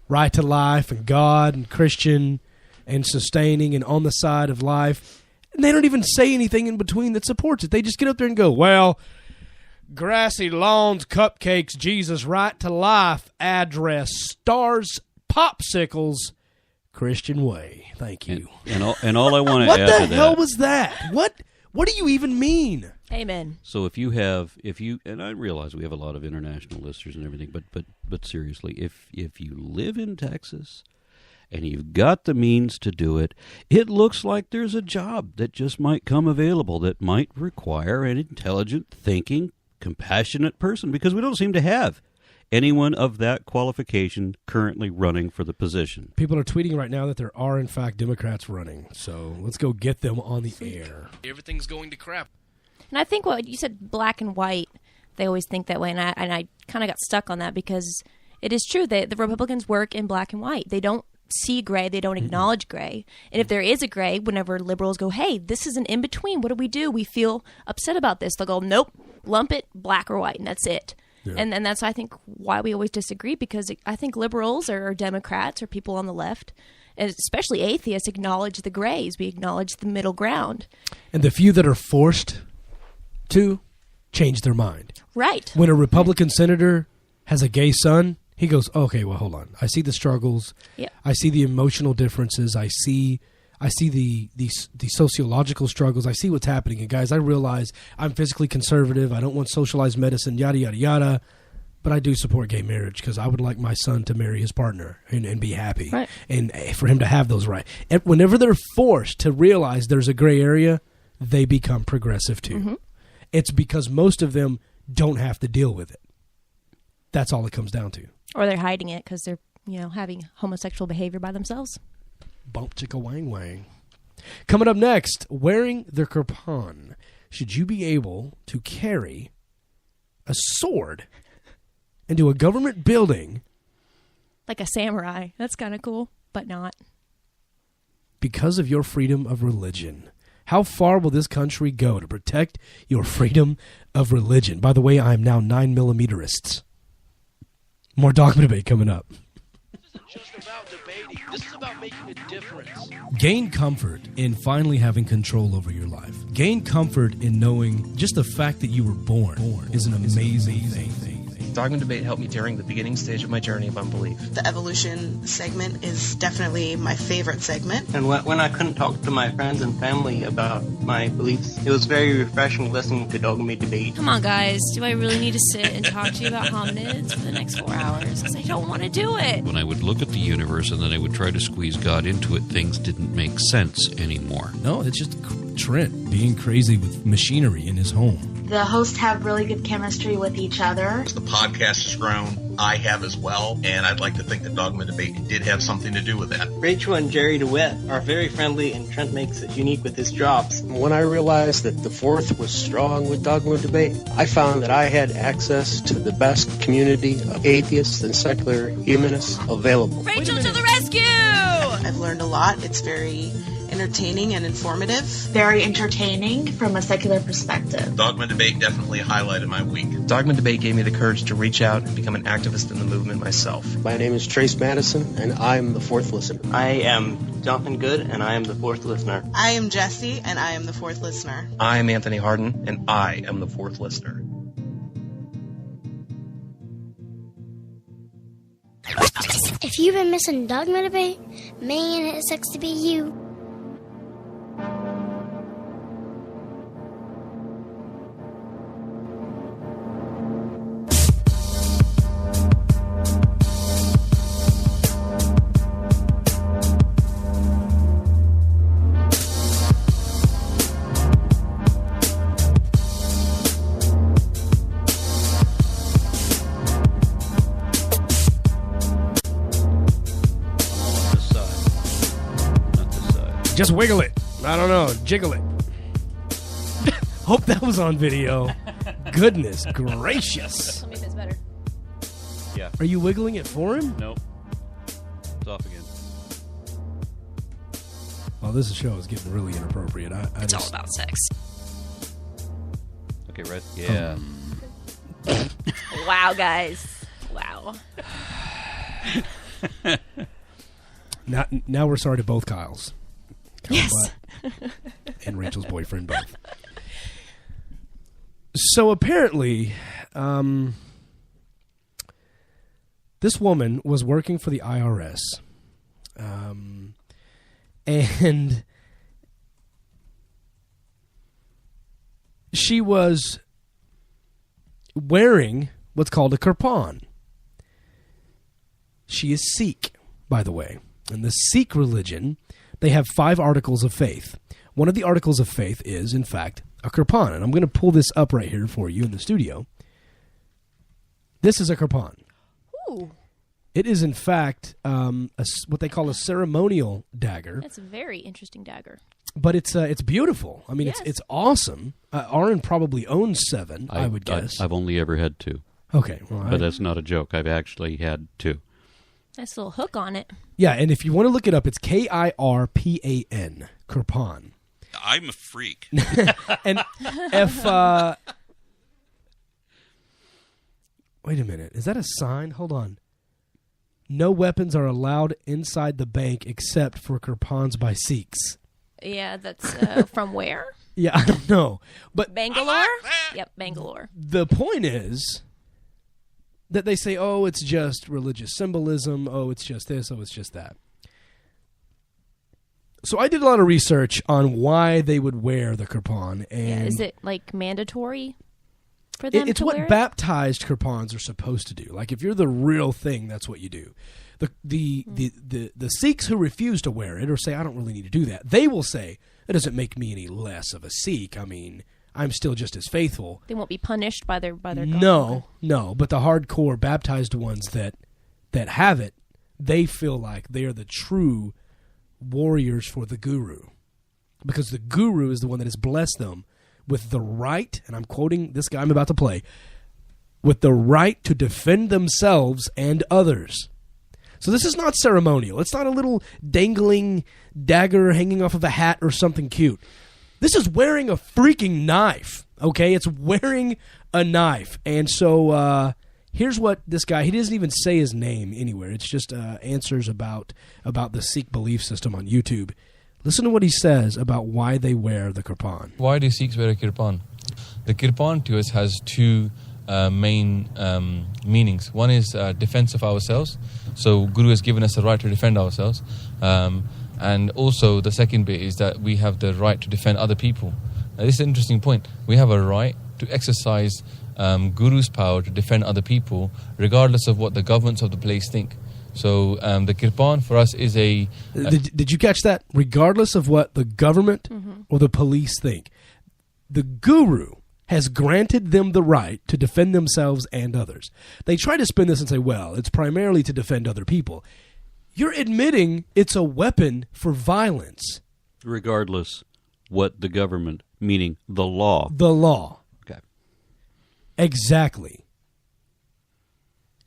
right to life and God and Christian and sustaining and on the side of life. And they don't even say anything in between that supports it. They just get up there and go, well, grassy lawns, cupcakes, Jesus, right to life, address, stars, popsicles, Christian way. Thank you. And all I want to what add to that. What the hell was that? What do you even mean? Amen. So if you and I realize we have a lot of international listeners and everything, but seriously, if you live in Texas and you've got the means to do it, it looks like there's a job that just might come available that might require an intelligent, thinking, compassionate person, because we don't seem to have anyone of that qualification currently running for the position. People are tweeting right now that there are, in fact, Democrats running. So let's go get them on the air. Everything's going to crap. And I think what you said, black and white, they always think that way. And I kind of got stuck on that because it is true that the Republicans work in black and white. They don't see gray. They don't acknowledge gray. And if there is a gray, whenever liberals go, hey, this is an in-between, what do? We feel upset about this. They'll go, nope, lump it, black or white, and that's it. Yeah. And that's, I think, why we always disagree, because I think liberals or Democrats or people on the left, especially atheists, acknowledge the grays. We acknowledge the middle ground. And the few that are forced to change their mind. Right. When a Republican senator has a gay son, he goes, okay, well, hold on. I see the struggles. Yeah. I see the emotional differences. I see the sociological struggles. I see what's happening. And guys, I realize I'm physically conservative. I don't want socialized medicine, yada, yada, yada. But I do support gay marriage because I would like my son to marry his partner and be happy. Right. And for him to have those rights. And whenever they're forced to realize there's a gray area, they become progressive too. Mm-hmm. It's because most of them don't have to deal with it. That's all it comes down to. Or they're hiding it because they're, having homosexual behavior by themselves. Bump chicka wang wang. Coming up next, wearing the kirpan. Should you be able to carry a sword into a government building like a samurai? That's kind of cool, but not. Because of your freedom of religion. How far will this country go to protect your freedom of religion? By the way, I am now 9mm-ists. More Dogma Debate coming up. This isn't just about debating. This is about making a difference. Gain comfort in finally having control over your life. Gain comfort in knowing just the fact that you were born is an amazing thing. Dogma Debate helped me during the beginning stage of my journey of unbelief. The evolution segment is definitely my favorite segment. And when I couldn't talk to my friends and family about my beliefs, it was very refreshing listening to Dogma Debate. Come on, guys. Do I really need to sit and talk to you about hominids for the next 4 hours? Because I don't want to do it. When I would look at the universe and then I would try to squeeze God into it, things didn't make sense anymore. No, it's just Trent being crazy with machinery in his home. The hosts have really good chemistry with each other. As the podcast has grown, I have as well, and I'd like to think that Dogma Debate did have something to do with that. Rachel and Jerry DeWitt are very friendly, and Trent makes it unique with his drops. When I realized that the fourth was strong with Dogma Debate, I found that I had access to the best community of atheists and secular humanists available. Rachel to the rescue! I've learned a lot. It's very entertaining and informative. Very entertaining from a secular perspective. Dogma Debate definitely highlighted my week. Dogma Debate gave me the courage to reach out and become an activist in the movement myself. My name is Trace Madison, and I'm the fourth listener. I am Jonathan Good, and I am the fourth listener. I am Jesse, and I am the fourth listener. I am Anthony Harden, and I am the fourth listener. If you've been missing Dogma Debate, man, it sucks to be you. Just wiggle it. I don't know. Jiggle it. Hope that was on video. Goodness gracious. Tell me if it's better. Yeah. Are you wiggling it for him? Nope. It's off again. Well, this show is getting really inappropriate. It's all about sex. Okay, right? Yeah. Wow, guys. Wow. Now we're sorry to both Kyles. Yes. And Rachel's boyfriend both. So apparently, this woman was working for the IRS. And she was wearing what's called a kirpan. She is Sikh, by the way. In the Sikh religion, they have 5 articles of faith. One of the articles of faith is, in fact, a kirpan. And I'm going to pull this up right here for you in the studio. This is a kirpan. Ooh. It is, in fact, what they call a ceremonial dagger. That's a very interesting dagger. But it's beautiful. I mean, yes. it's awesome. Aaron probably owns 7, I would guess. I've only ever had 2. Okay. Well, but that's not a joke. I've actually had 2. Nice little hook on it. Yeah, and if you want to look it up, it's Kirpan, kirpan. I'm a freak. And if wait a minute, is that a sign? Hold on. No weapons are allowed inside the bank except for kirpans by Sikhs. Yeah, that's from where? Yeah, I don't know. But Bangalore? Yep, Bangalore. The point is that they say, oh, it's just religious symbolism. Oh, it's just this. Oh, it's just that. So I did a lot of research on why they would wear the kirpan. And is it like mandatory for them it's to what wear it? Baptized kirpans are supposed to do. Like if you're the real thing, that's what you do. The Sikhs who refuse to wear it or say, I don't really need to do that, they will say, it doesn't make me any less of a Sikh. I mean, I'm still just as faithful. They won't be punished by their God. No. But the hardcore baptized ones that have it, they feel like they are the true warriors for the guru, because the guru is the one that has blessed them with the right, and I'm quoting this guy I'm about to play, with the right to defend themselves and others. So this is not ceremonial. It's not a little dangling dagger hanging off of a hat or something cute. This is wearing a freaking knife, okay? It's wearing a knife. And so here's what this guy, he doesn't even say his name anywhere. It's just answers about the Sikh belief system on YouTube. Listen to what he says about why they wear the kirpan. Why do Sikhs wear a kirpan? The kirpan to us has two main meanings. One is defense of ourselves. So Guru has given us the right to defend ourselves. And also the second bit is that we have the right to defend other people. Now, this is an interesting point. We have a right to exercise Guru's power to defend other people, regardless of what the governments of the place think. So the kirpan for us is a... Did you catch that? Regardless of what the government or the police think, the Guru has granted them the right to defend themselves and others. They try to spin this and say, well, it's primarily to defend other people. You're admitting it's a weapon for violence. Regardless what the government, meaning the law. The law. Okay. Exactly.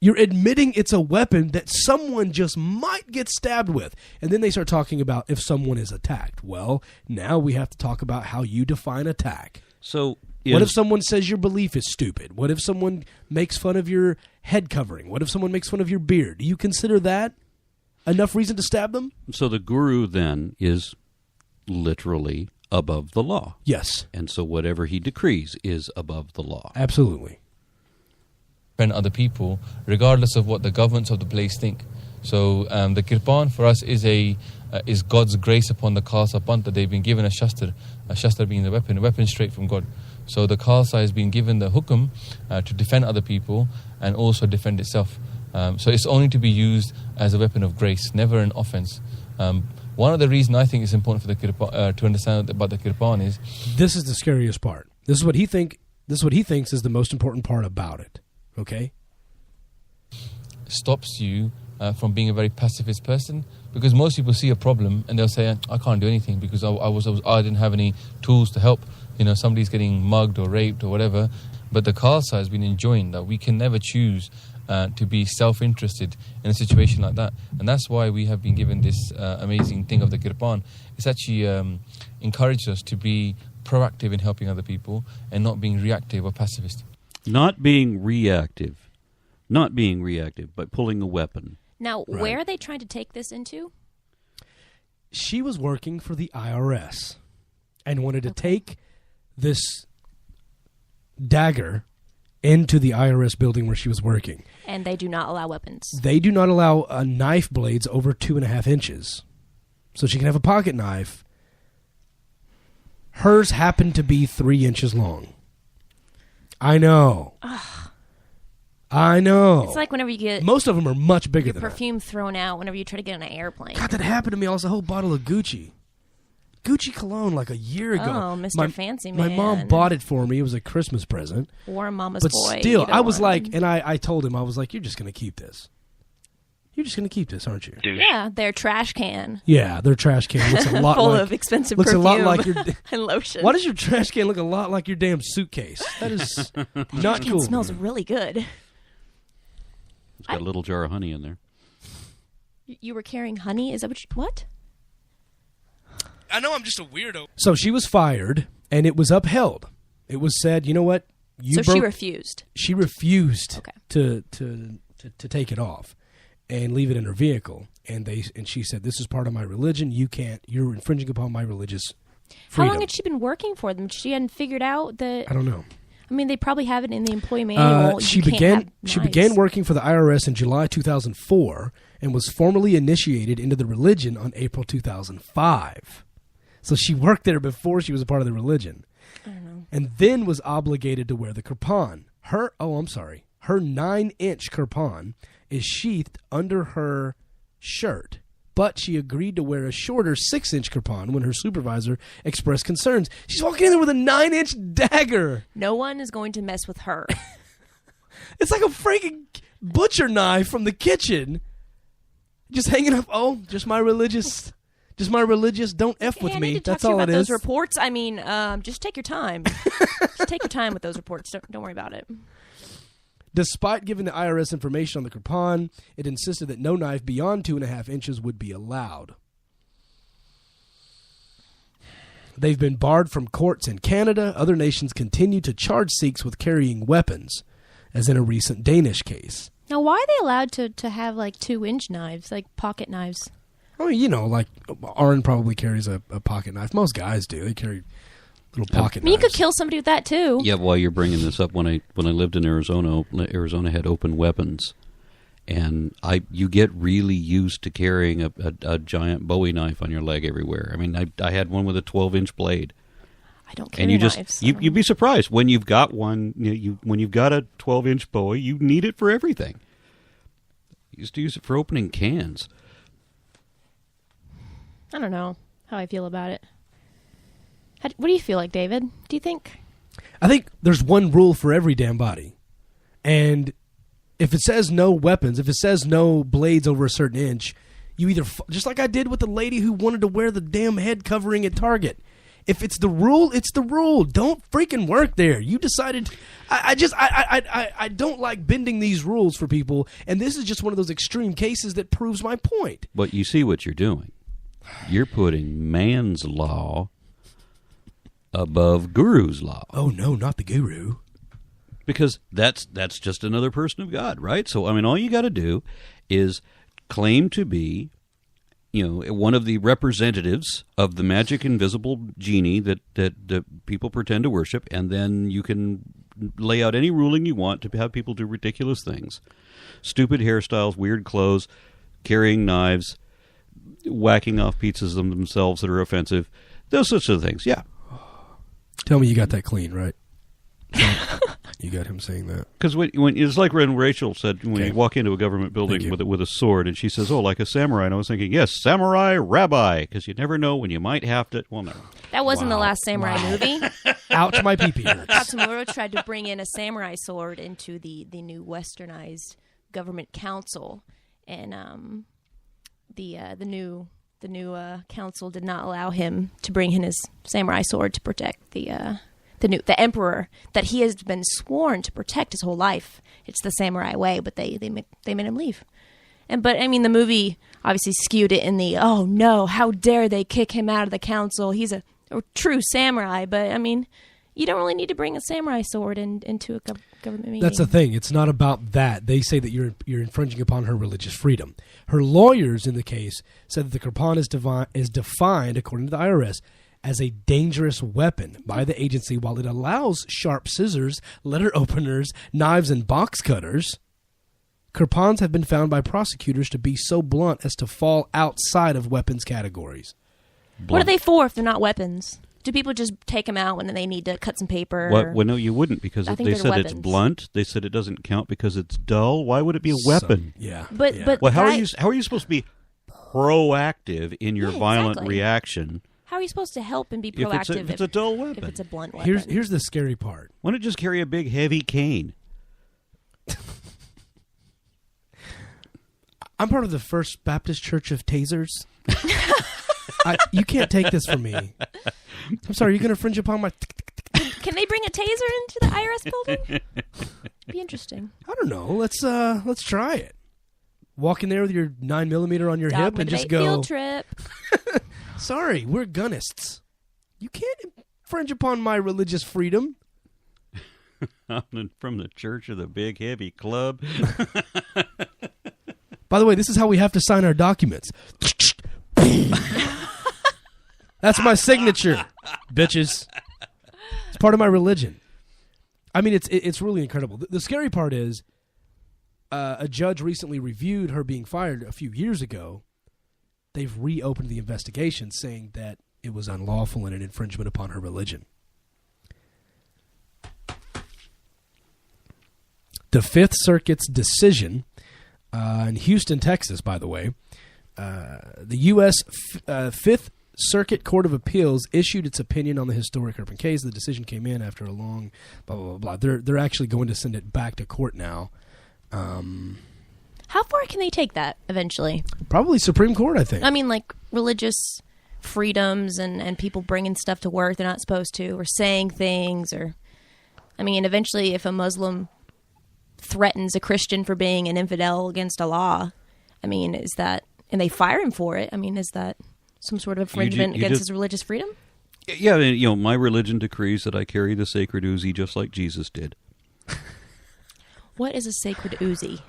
You're admitting it's a weapon that someone just might get stabbed with. And then they start talking about if someone is attacked. Well, now we have to talk about how you define attack. So, what if someone says your belief is stupid? What if someone makes fun of your head covering? What if someone makes fun of your beard? Do you consider that enough reason to stab them? So the Guru then is literally above the law. Yes. And so whatever he decrees is above the law. Absolutely. Defend other people, regardless of what the governments of the place think. So the kirpan for us is God's grace upon the Khalsa Panth that they've been given a shastra being the weapon, a weapon straight from God. So the Khalsa has been given the hukum to defend other people and also defend itself. So it's only to be used as a weapon of grace, never an offense. One of the reasons I think it's important for the kirpan, to understand about the kirpan is... This is the scariest part. This is what he thinks is the most important part about it. Okay? Stops you from being a very pacifist person, because most people see a problem and they'll say, I can't do anything because I didn't have any tools to help. You know, somebody's getting mugged or raped or whatever. But the Khalsa has been enjoined that we can never choose to be self-interested in a situation like that. And that's why we have been given this amazing thing of the kirpan. It's actually encouraged us to be proactive in helping other people and not being reactive or pacifist. Not being reactive, but pulling a weapon. Now, where are they trying to take this into? She was working for the IRS and wanted to take this dagger into the IRS building where she was working. And they do not allow weapons. They do not allow knife blades over 2.5 inches. So she can have a pocket knife. Hers happened to be 3 inches long. I know. Ugh. I know. It's like whenever you get... Most of them are much bigger your than perfume thrown out whenever you try to get on an airplane. God, that happened to me. I was a whole bottle of Gucci cologne like a year ago. Oh, Mr. Fancy Man. My mom bought it for me. It was a Christmas present. Or Mama's but Boy. But still, I was one. like, and I told him, I was like, you're just going to keep this. You're just going to keep this, aren't you? Yeah, their trash can. Yeah, their trash can looks a lot full like... of expensive looks perfume a lot like your, and lotion. Why does your trash can look a lot like your damn suitcase? That is not cool. It smells really good. It's got a little jar of honey in there. You were carrying honey? Is that what you... What? I know I'm just a weirdo. So she was fired, and it was upheld. It was said, you know what? She refused. She refused to take it off and leave it in her vehicle. And she said, this is part of my religion. You're infringing upon my religious freedom. How long had she been working for them? She hadn't figured out that... I don't know. I mean, they probably have it in the employee manual. She began working for the IRS in July 2004 and was formally initiated into the religion on April 2005. So she worked there before she was a part of the religion. I don't know. And then was obligated to wear the kirpan. Her 9-inch kirpan is sheathed under her shirt but she agreed to wear a shorter 6-inch kirpan when her supervisor expressed concerns. She's walking in there with a 9-inch dagger. No one is going to mess with her. It's like a freaking butcher knife from the kitchen. Just hanging up. Oh, just my religious. Don't F with me. That's all it is. Those reports. I mean, just take your time. Just take your time with those reports. Don't worry about it. Despite giving the IRS information on the kirpan, it insisted that no knife beyond 2.5 inches would be allowed. They've been barred from courts in Canada. Other nations continue to charge Sikhs with carrying weapons, as in a recent Danish case. Now, why are they allowed to have like 2-inch knives, like pocket knives? Oh, you know, like Arn probably carries a pocket knife. Most guys do. They carry little pocket knives. You could kill somebody with that too. Yeah, while you're bringing this up, when I lived in Arizona had open weapons, and you get really used to carrying a giant Bowie knife on your leg everywhere. I mean, I had one with a 12-inch blade. I don't carry knives. You'd be surprised when you've got one. When you've got a 12-inch Bowie, you need it for everything. I used to use it for opening cans. I don't know how I feel about it. What do you feel like, David? Do you think? I think there's one rule for every damn body. And if it says no weapons, if it says no blades over a certain inch, you either, just like I did with the lady who wanted to wear the damn head covering at Target. If it's the rule, it's the rule. Don't freaking work there. You decided. I don't like bending these rules for people, and this is just one of those extreme cases that proves my point. But you see what you're doing. You're putting man's law above guru's law. Oh, no, not the guru. Because that's just another person of God, right? So, I mean, all you got to do is claim to be, one of the representatives of the magic invisible genie that people pretend to worship, and then you can lay out any ruling you want to have people do ridiculous things. Stupid hairstyles, weird clothes, carrying knives, whacking off pizzas of themselves that are offensive, those sorts of things, yeah. Tell me you got that clean, right? You got him saying that. Because when it's like when Rachel said, when you walk into a government building with a sword, and she says, "Oh, like a samurai," and I was thinking, yes, samurai rabbi, because you never know when you might have to. Well, never. That wasn't the last samurai movie. Out to my pee-pee. Katsumura tried to bring in a samurai sword into the new westernized government council, and the new council did not allow him to bring in his samurai sword to protect the emperor that he has been sworn to protect his whole life. It's the samurai way, but they made him leave. But I mean, the movie obviously skewed it in the, oh no, how dare they kick him out of the council? He's a true samurai. But I mean, you don't really need to bring a samurai sword into a government meeting. That's the thing. It's not about that. They say that you're infringing upon her religious freedom. Her lawyers in the case said that the kirpan is defined, according to the IRS, as a dangerous weapon by the agency. While it allows sharp scissors, letter openers, knives, and box cutters, kirpans have been found by prosecutors to be so blunt as to fall outside of weapons categories. What are they for if they're not weapons? Do people just take them out when they need to cut some paper? Well, no, you wouldn't, because they said it's blunt. They said it doesn't count because it's dull. Why would it be a weapon? But well, how are you supposed to be proactive in your violent reaction? How are you supposed to help and be proactive if it's a dull weapon? If it's a blunt weapon. Here's the scary part. Why don't you just carry a big, heavy cane? I'm part of the First Baptist Church of Tasers. You can't take this from me. I'm sorry, you're going to infringe upon my... Can they bring a taser into the IRS building? Be interesting. I don't know. Let's try it. Walk in there with your 9mm on your hip and just go... Field trip. Sorry, we're gunnists. You can't infringe upon my religious freedom. From the Church of the Big Heavy Club. By the way, this is how we have to sign our documents. That's my signature, bitches. It's part of my religion. I mean, it's really incredible. The scary part is a judge recently reviewed her being fired a few years ago. They've reopened the investigation, saying that it was unlawful and an infringement upon her religion. The Fifth Circuit's decision in Houston, Texas, by the way, The U.S. Fifth Circuit Court of Appeals issued its opinion on the historic urban case. The decision came in after a long blah, blah, blah, blah. They're actually going to send it back to court now. How far can they take that eventually? Probably Supreme Court, I think. I mean, like religious freedoms and people bringing stuff to work they're not supposed to, or saying things, or... I mean, eventually if a Muslim threatens a Christian for being an infidel against a law, I mean, is that... And they fire him for it. I mean, is that some sort of infringement against his religious freedom? Yeah, you know, my religion decrees that I carry the sacred Uzi just like Jesus did. What is a sacred Uzi?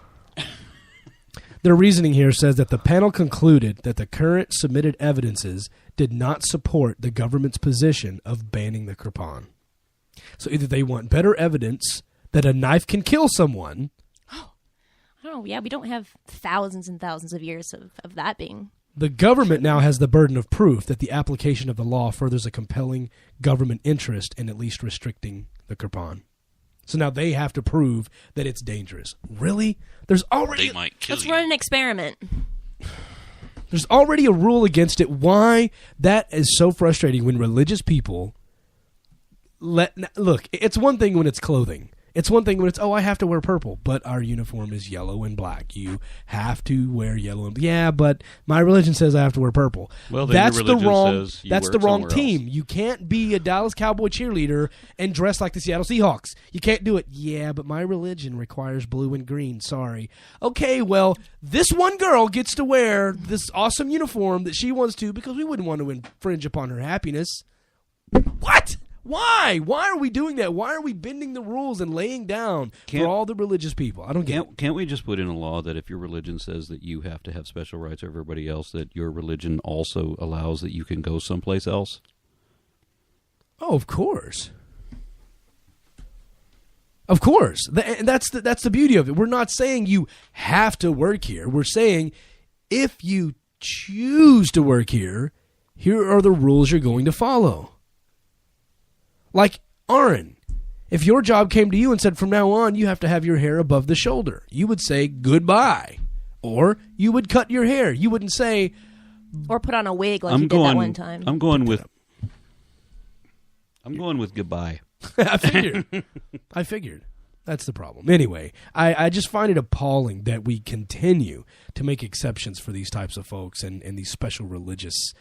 Their reasoning here says that the panel concluded that the current submitted evidences did not support the government's position of banning the Quran. So either they want better evidence that a knife can kill someone. I don't know. Yeah, we don't have thousands and thousands of years of that being... The government now has the burden of proof that the application of the law furthers a compelling government interest in at least restricting the Quran. So now they have to prove that it's dangerous. Really? There's already... They might kill Let's run an experiment. There's already a rule against it. Why? That is so frustrating when religious people... Look, it's one thing when it's clothing. It's one thing when it's, I have to wear purple, but our uniform is yellow and black. You have to wear yellow and... Yeah, but my religion says I have to wear purple. Well, that's the wrong. Says you that's wear the wrong somewhere team. else. You can't be a Dallas Cowboy cheerleader and dress like the Seattle Seahawks. You can't do it. Yeah, but my religion requires blue and green. Sorry. Okay, well, this one girl gets to wear this awesome uniform that she wants to because we wouldn't want to infringe upon her happiness. What? Why? Why are we doing that? Why are we bending the rules and laying down for all the religious people? I don't get it. Can't we just put in a law that if your religion says that you have to have special rights over everybody else, that your religion also allows that you can go someplace else? Oh, of course. Of course. That's the beauty of it. We're not saying you have to work here. We're saying if you choose to work here, here are the rules you're going to follow. Like, Aaron, if your job came to you and said from now on you have to have your hair above the shoulder, you would say goodbye. Or you would cut your hair. You wouldn't say... Or put on a wig like you did that one time. I'm going with goodbye. I figured. That's the problem. Anyway, I just find it appalling that we continue to make exceptions for these types of folks and these special religious...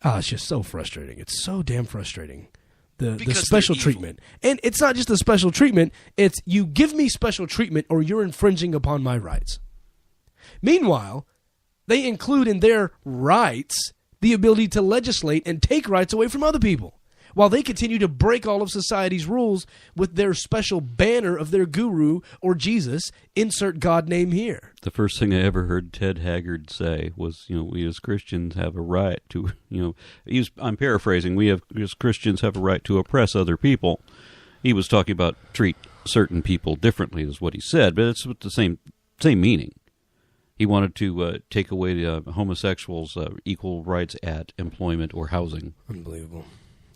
it's just so frustrating. It's so damn frustrating. The special treatment. And it's not just the special treatment, it's you give me special treatment or you're infringing upon my rights. Meanwhile, they include in their rights the ability to legislate and take rights away from other people, while they continue to break all of society's rules with their special banner of their guru or Jesus, insert God name here. The first thing I ever heard Ted Haggard say was, we as Christians have a right to, I'm paraphrasing, we as Christians have a right to oppress other people. He was talking about treat certain people differently is what he said, but it's with the same meaning. He wanted to take away the homosexuals' equal rights at employment or housing. Unbelievable.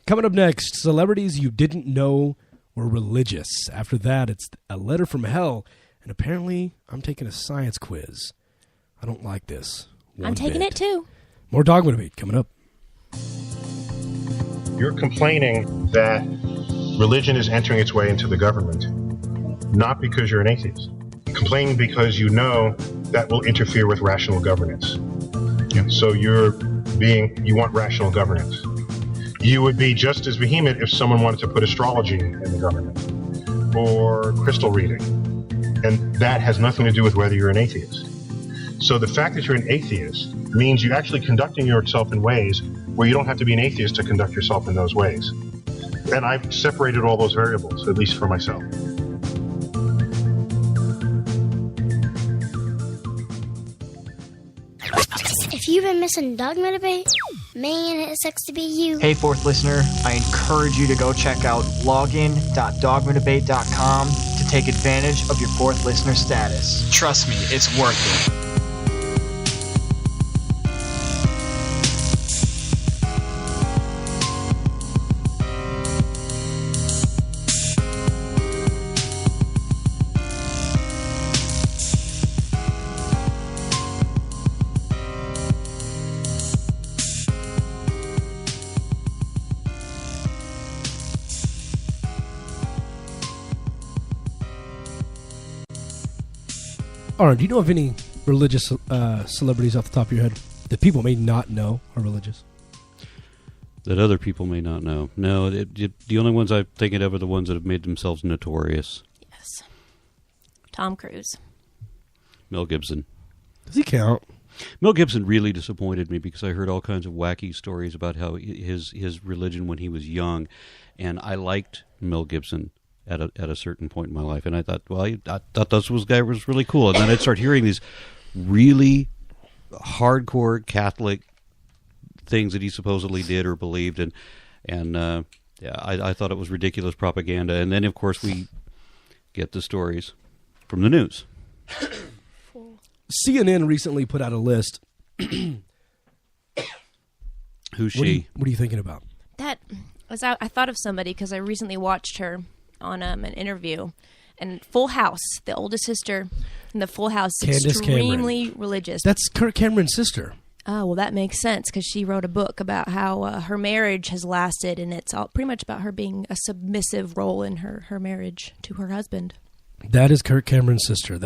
Coming up next, celebrities you didn't know were religious. After that, it's a letter from hell, and apparently I'm taking a science quiz. I don't like this. I'm taking it too. More Dogma Debate coming up. You're complaining that religion is entering its way into the government, not because you're an atheist. You're complaining because you know that will interfere with rational governance. So you want rational governance. You would be just as vehement if someone wanted to put astrology in the government or crystal reading. And that has nothing to do with whether you're an atheist. So the fact that you're an atheist means you're actually conducting yourself in ways where you don't have to be an atheist to conduct yourself in those ways. And I've separated all those variables, at least for myself. If you've been missing Dogma Debate, man, it sucks to be you. Hey, Fourth Listener, I encourage you to go check out login.dogmadebate.com to take advantage of your Fourth Listener status. Trust me, it's worth it. Aaron, do you know of any religious celebrities off the top of your head that people may not know are religious? That other people may not know. No, the only ones I'm thinking of are the ones that have made themselves notorious. Yes. Tom Cruise. Mel Gibson. Does he count? Mel Gibson really disappointed me because I heard all kinds of wacky stories about how his religion when he was young, and I liked Mel Gibson at a certain point in my life, and I thought, well, I thought this guy was really cool, and then I'd start hearing these really hardcore Catholic things that he supposedly did or believed, and I thought it was ridiculous propaganda. And then, of course, we get the stories from the news. CNN recently put out a list. Who's she? What are you thinking about? That was I thought of somebody because I recently watched her on an interview. And Full House, the oldest sister in the Full House, Candace extremely Cameron. religious. That's Kirk Cameron's sister. Oh, well, that makes sense because she wrote a book about how her marriage has lasted, and it's all pretty much about her being a submissive role in her marriage to her husband. That is Kirk Cameron's sister.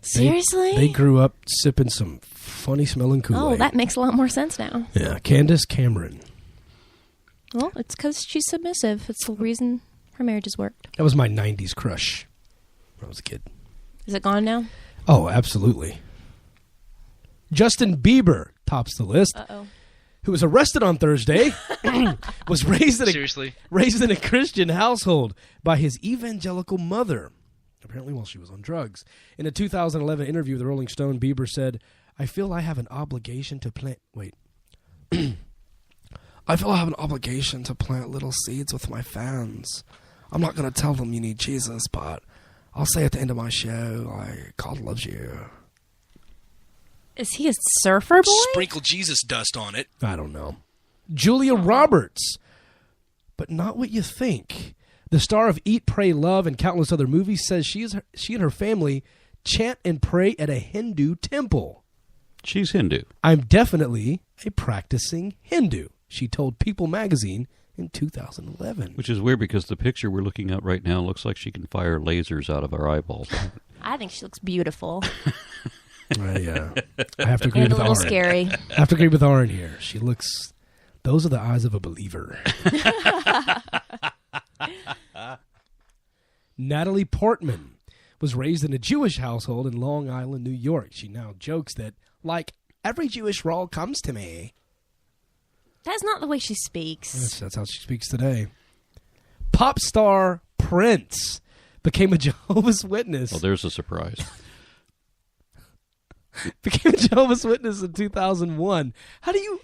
Seriously? They grew up sipping some funny smelling Kool-Aid. Oh, that makes a lot more sense now. Yeah, Candace Cameron. Well, it's because she's submissive. It's the reason her marriage has worked. That was my 90s crush when I was a kid. Is it gone now? Oh, absolutely. Justin Bieber tops the list. Uh-oh. Who was arrested on Thursday, was raised in a Christian household by his evangelical mother, apparently while she was on drugs. In a 2011 interview with the Rolling Stone, Bieber said, I feel I have an obligation to plant little seeds with my fans. I'm not going to tell them you need Jesus, but I'll say at the end of my show, God loves you. Is he a surfer boy? Sprinkle Jesus dust on it. I don't know. Julia Roberts, but not what you think. The star of Eat, Pray, Love, and countless other movies says she and her family chant and pray at a Hindu temple. She's Hindu. I'm definitely a practicing Hindu, she told People magazine in 2011. Which is weird because the picture we're looking at right now looks like she can fire lasers out of her eyeballs. I think she looks beautiful. I have to agree with Aaron. A little scary. I have to agree with Aaron here. She looks... Those are the eyes of a believer. Natalie Portman was raised in a Jewish household in Long Island, New York. She now jokes that, like, every Jewish role comes to me. That's not the way she speaks. That's how she speaks today. Pop star Prince became a Jehovah's Witness. Oh, there's a surprise. Became a Jehovah's Witness in 2001. How do you...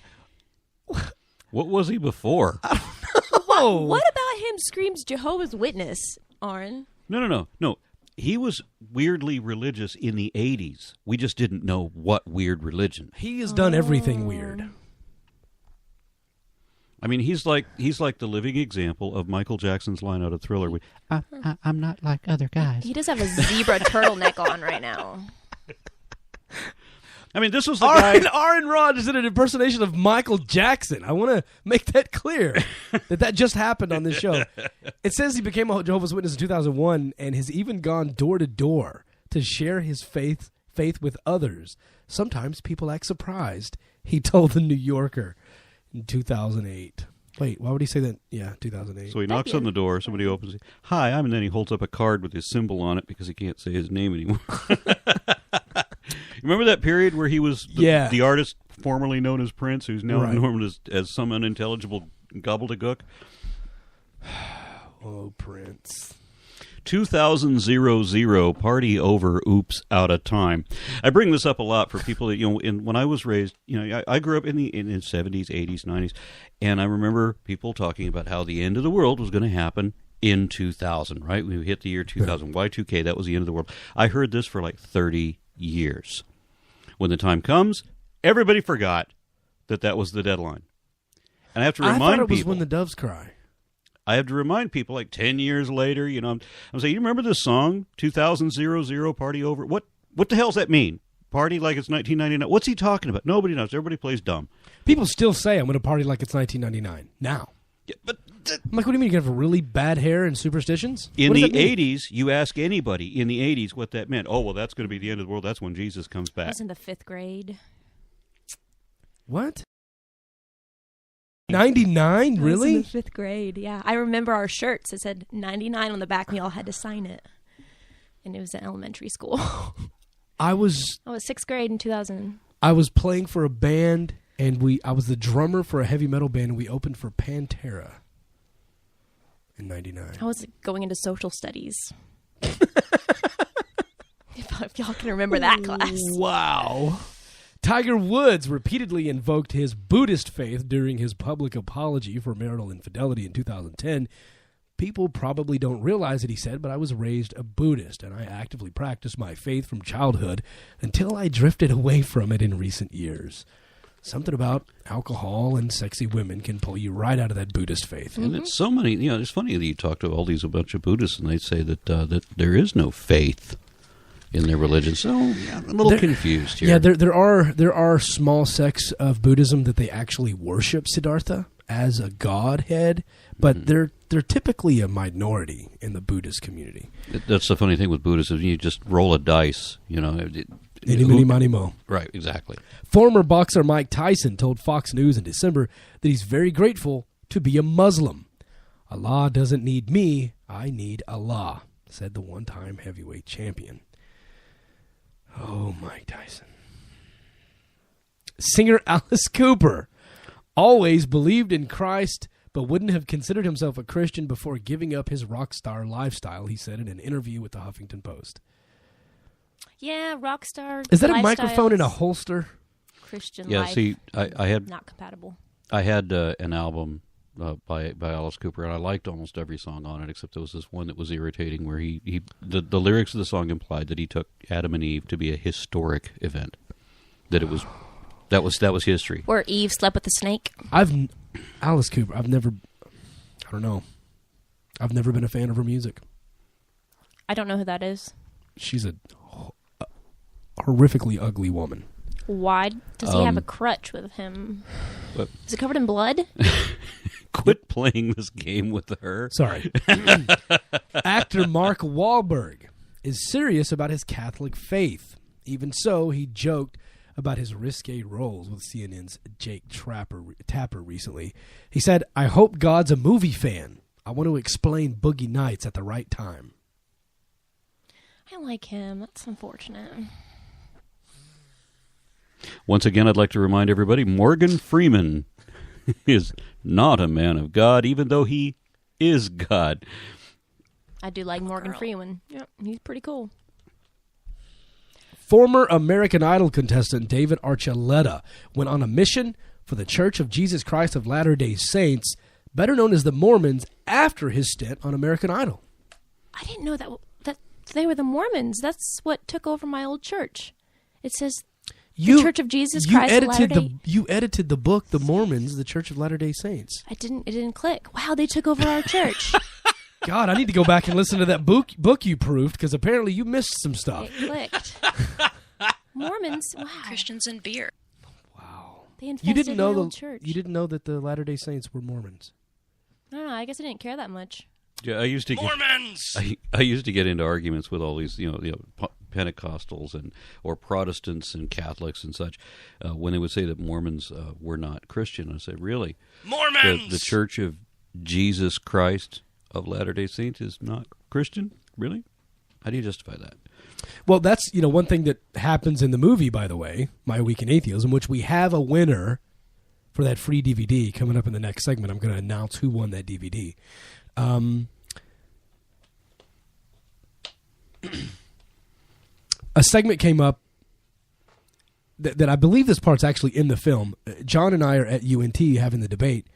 What was he before? I don't know. What about him screams Jehovah's Witness, Aaron? No. He was weirdly religious in the 80s. We just didn't know what weird religion. He has done everything weird. I mean, he's like the living example of Michael Jackson's line out of Thriller. I'm not like other guys. He does have a zebra turtleneck on right now. I mean, this was the guy... Aaron Rodgers did an impersonation of Michael Jackson. I want to make that clear, that just happened on this show. It says he became a Jehovah's Witness in 2001 and has even gone door to door to share his faith with others. Sometimes people act surprised, he told The New Yorker in 2008. Wait, why would he say that? Yeah, 2008. So he knocks on the door, somebody opens it. Hi, and then he holds up a card with his symbol on it because he can't say his name anymore. Remember that period where he was the artist formerly known as Prince, who's now known as some unintelligible gobbledygook? Oh, Prince. 2000 party over, oops, out of time. I bring this up a lot for people that, when I was raised, I grew up in the 70s, 80s, 90s, and I remember people talking about how the end of the world was going to happen in 2000, right? We hit the year 2000, Y2K, that was the end of the world. I heard this for like 30 years. When the time comes, everybody forgot that was the deadline. And I have to remind people. I thought it was when the doves cry. I have to remind people, like 10 years later, I'm saying, you remember this song, 2000 party over? What the hell does that mean? Party like it's 1999? What's he talking about? Nobody knows. Everybody plays dumb. People still say I'm going to party like it's 1999 now. Yeah, but like, what do you mean you have really bad hair and superstitions? In the 80s, you ask anybody in the 80s what that meant. Oh, well, that's going to be the end of the world. That's when Jesus comes back. I was in the 5th grade. What? 99? Really? I was in the 5th grade, yeah. I remember our shirts. It said 99 on the back, and we all had to sign it. And it was in elementary school. I was 6th grade in 2000. I was playing for a band, and I was the drummer for a heavy metal band, and we opened for Pantera in 99. I was going into social studies. If y'all can remember that class. Wow. Tiger Woods repeatedly invoked his Buddhist faith during his public apology for marital infidelity in 2010. People probably don't realize it, he said, but I was raised a Buddhist, and I actively practiced my faith from childhood until I drifted away from it in recent years. Something about alcohol and sexy women can pull you right out of that Buddhist faith. And it's so many, it's funny that you talk to a bunch of Buddhists, and they say that that there is no faith in their religion. So yeah, I'm a little confused here. Yeah, there are small sects of Buddhism that they actually worship Siddhartha as a godhead, but they're typically a minority in the Buddhist community. That's the funny thing with Buddhism. You just roll a dice, Any, mini, money, mo. Right, exactly. Former boxer Mike Tyson told Fox News in December that he's very grateful to be a Muslim. Allah doesn't need me, I need Allah, said the one-time heavyweight champion. Oh, Mike Tyson. Singer Alice Cooper always believed in Christ, but wouldn't have considered himself a Christian before giving up his rock star lifestyle, he said in an interview with the Huffington Post. Yeah, rock star. Is that a microphone in a holster? Christian yeah, life. see, I had not compatible. I had an album by Alice Cooper, and I liked almost every song on it, except there was this one that was irritating, where the lyrics of the song implied that he took Adam and Eve to be a historic event, that it was that was history. Where Eve slept with the snake. Alice Cooper. I've never been a fan of her music. I don't know who that is. She's a horrifically ugly woman. Why does he have a crutch with him? What? Is it covered in blood? Quit playing this game with her. Sorry. Actor Mark Wahlberg is serious about his Catholic faith. Even so, he joked about his risque roles with CNN's Jake Tapper recently. He said, "I hope God's a movie fan. I want to explain Boogie Nights at the right time." I like him. That's unfortunate. Once again, I'd like to remind everybody, Morgan Freeman is not a man of God, even though he is God. I do like Morgan Freeman. Yep, he's pretty cool. Former American Idol contestant David Archuleta went on a mission for the Church of Jesus Christ of Latter-day Saints, better known as the Mormons, after his stint on American Idol. I didn't know that they were the Mormons. That's what took over my old church. It says the Church of Jesus Christ of Latter-day. You edited the book, The Mormons, the Church of Latter-day Saints. It didn't click. Wow, they took over our church. God, I need to go back and listen to that book you proofed, because apparently you missed some stuff. It clicked. Mormons, wow. Christians and beer. Wow. They infested my old church. You didn't know that the Latter-day Saints were Mormons. I don't know. I guess I didn't care that much. Yeah, I used to Mormons. I used to get into arguments with all these, Pentecostals or Protestants and Catholics and such when they would say that Mormons were not Christian. I said, really? Mormons. The Church of Jesus Christ of Latter-day Saints is not Christian? Really? How do you justify that? Well, that's one thing that happens in the movie, by the way, My Week in Atheism, which we have a winner for that free DVD coming up in the next segment. I'm going to announce who won that DVD. A segment came up that I believe this part's actually in the film. John and I are at UNT having the debate,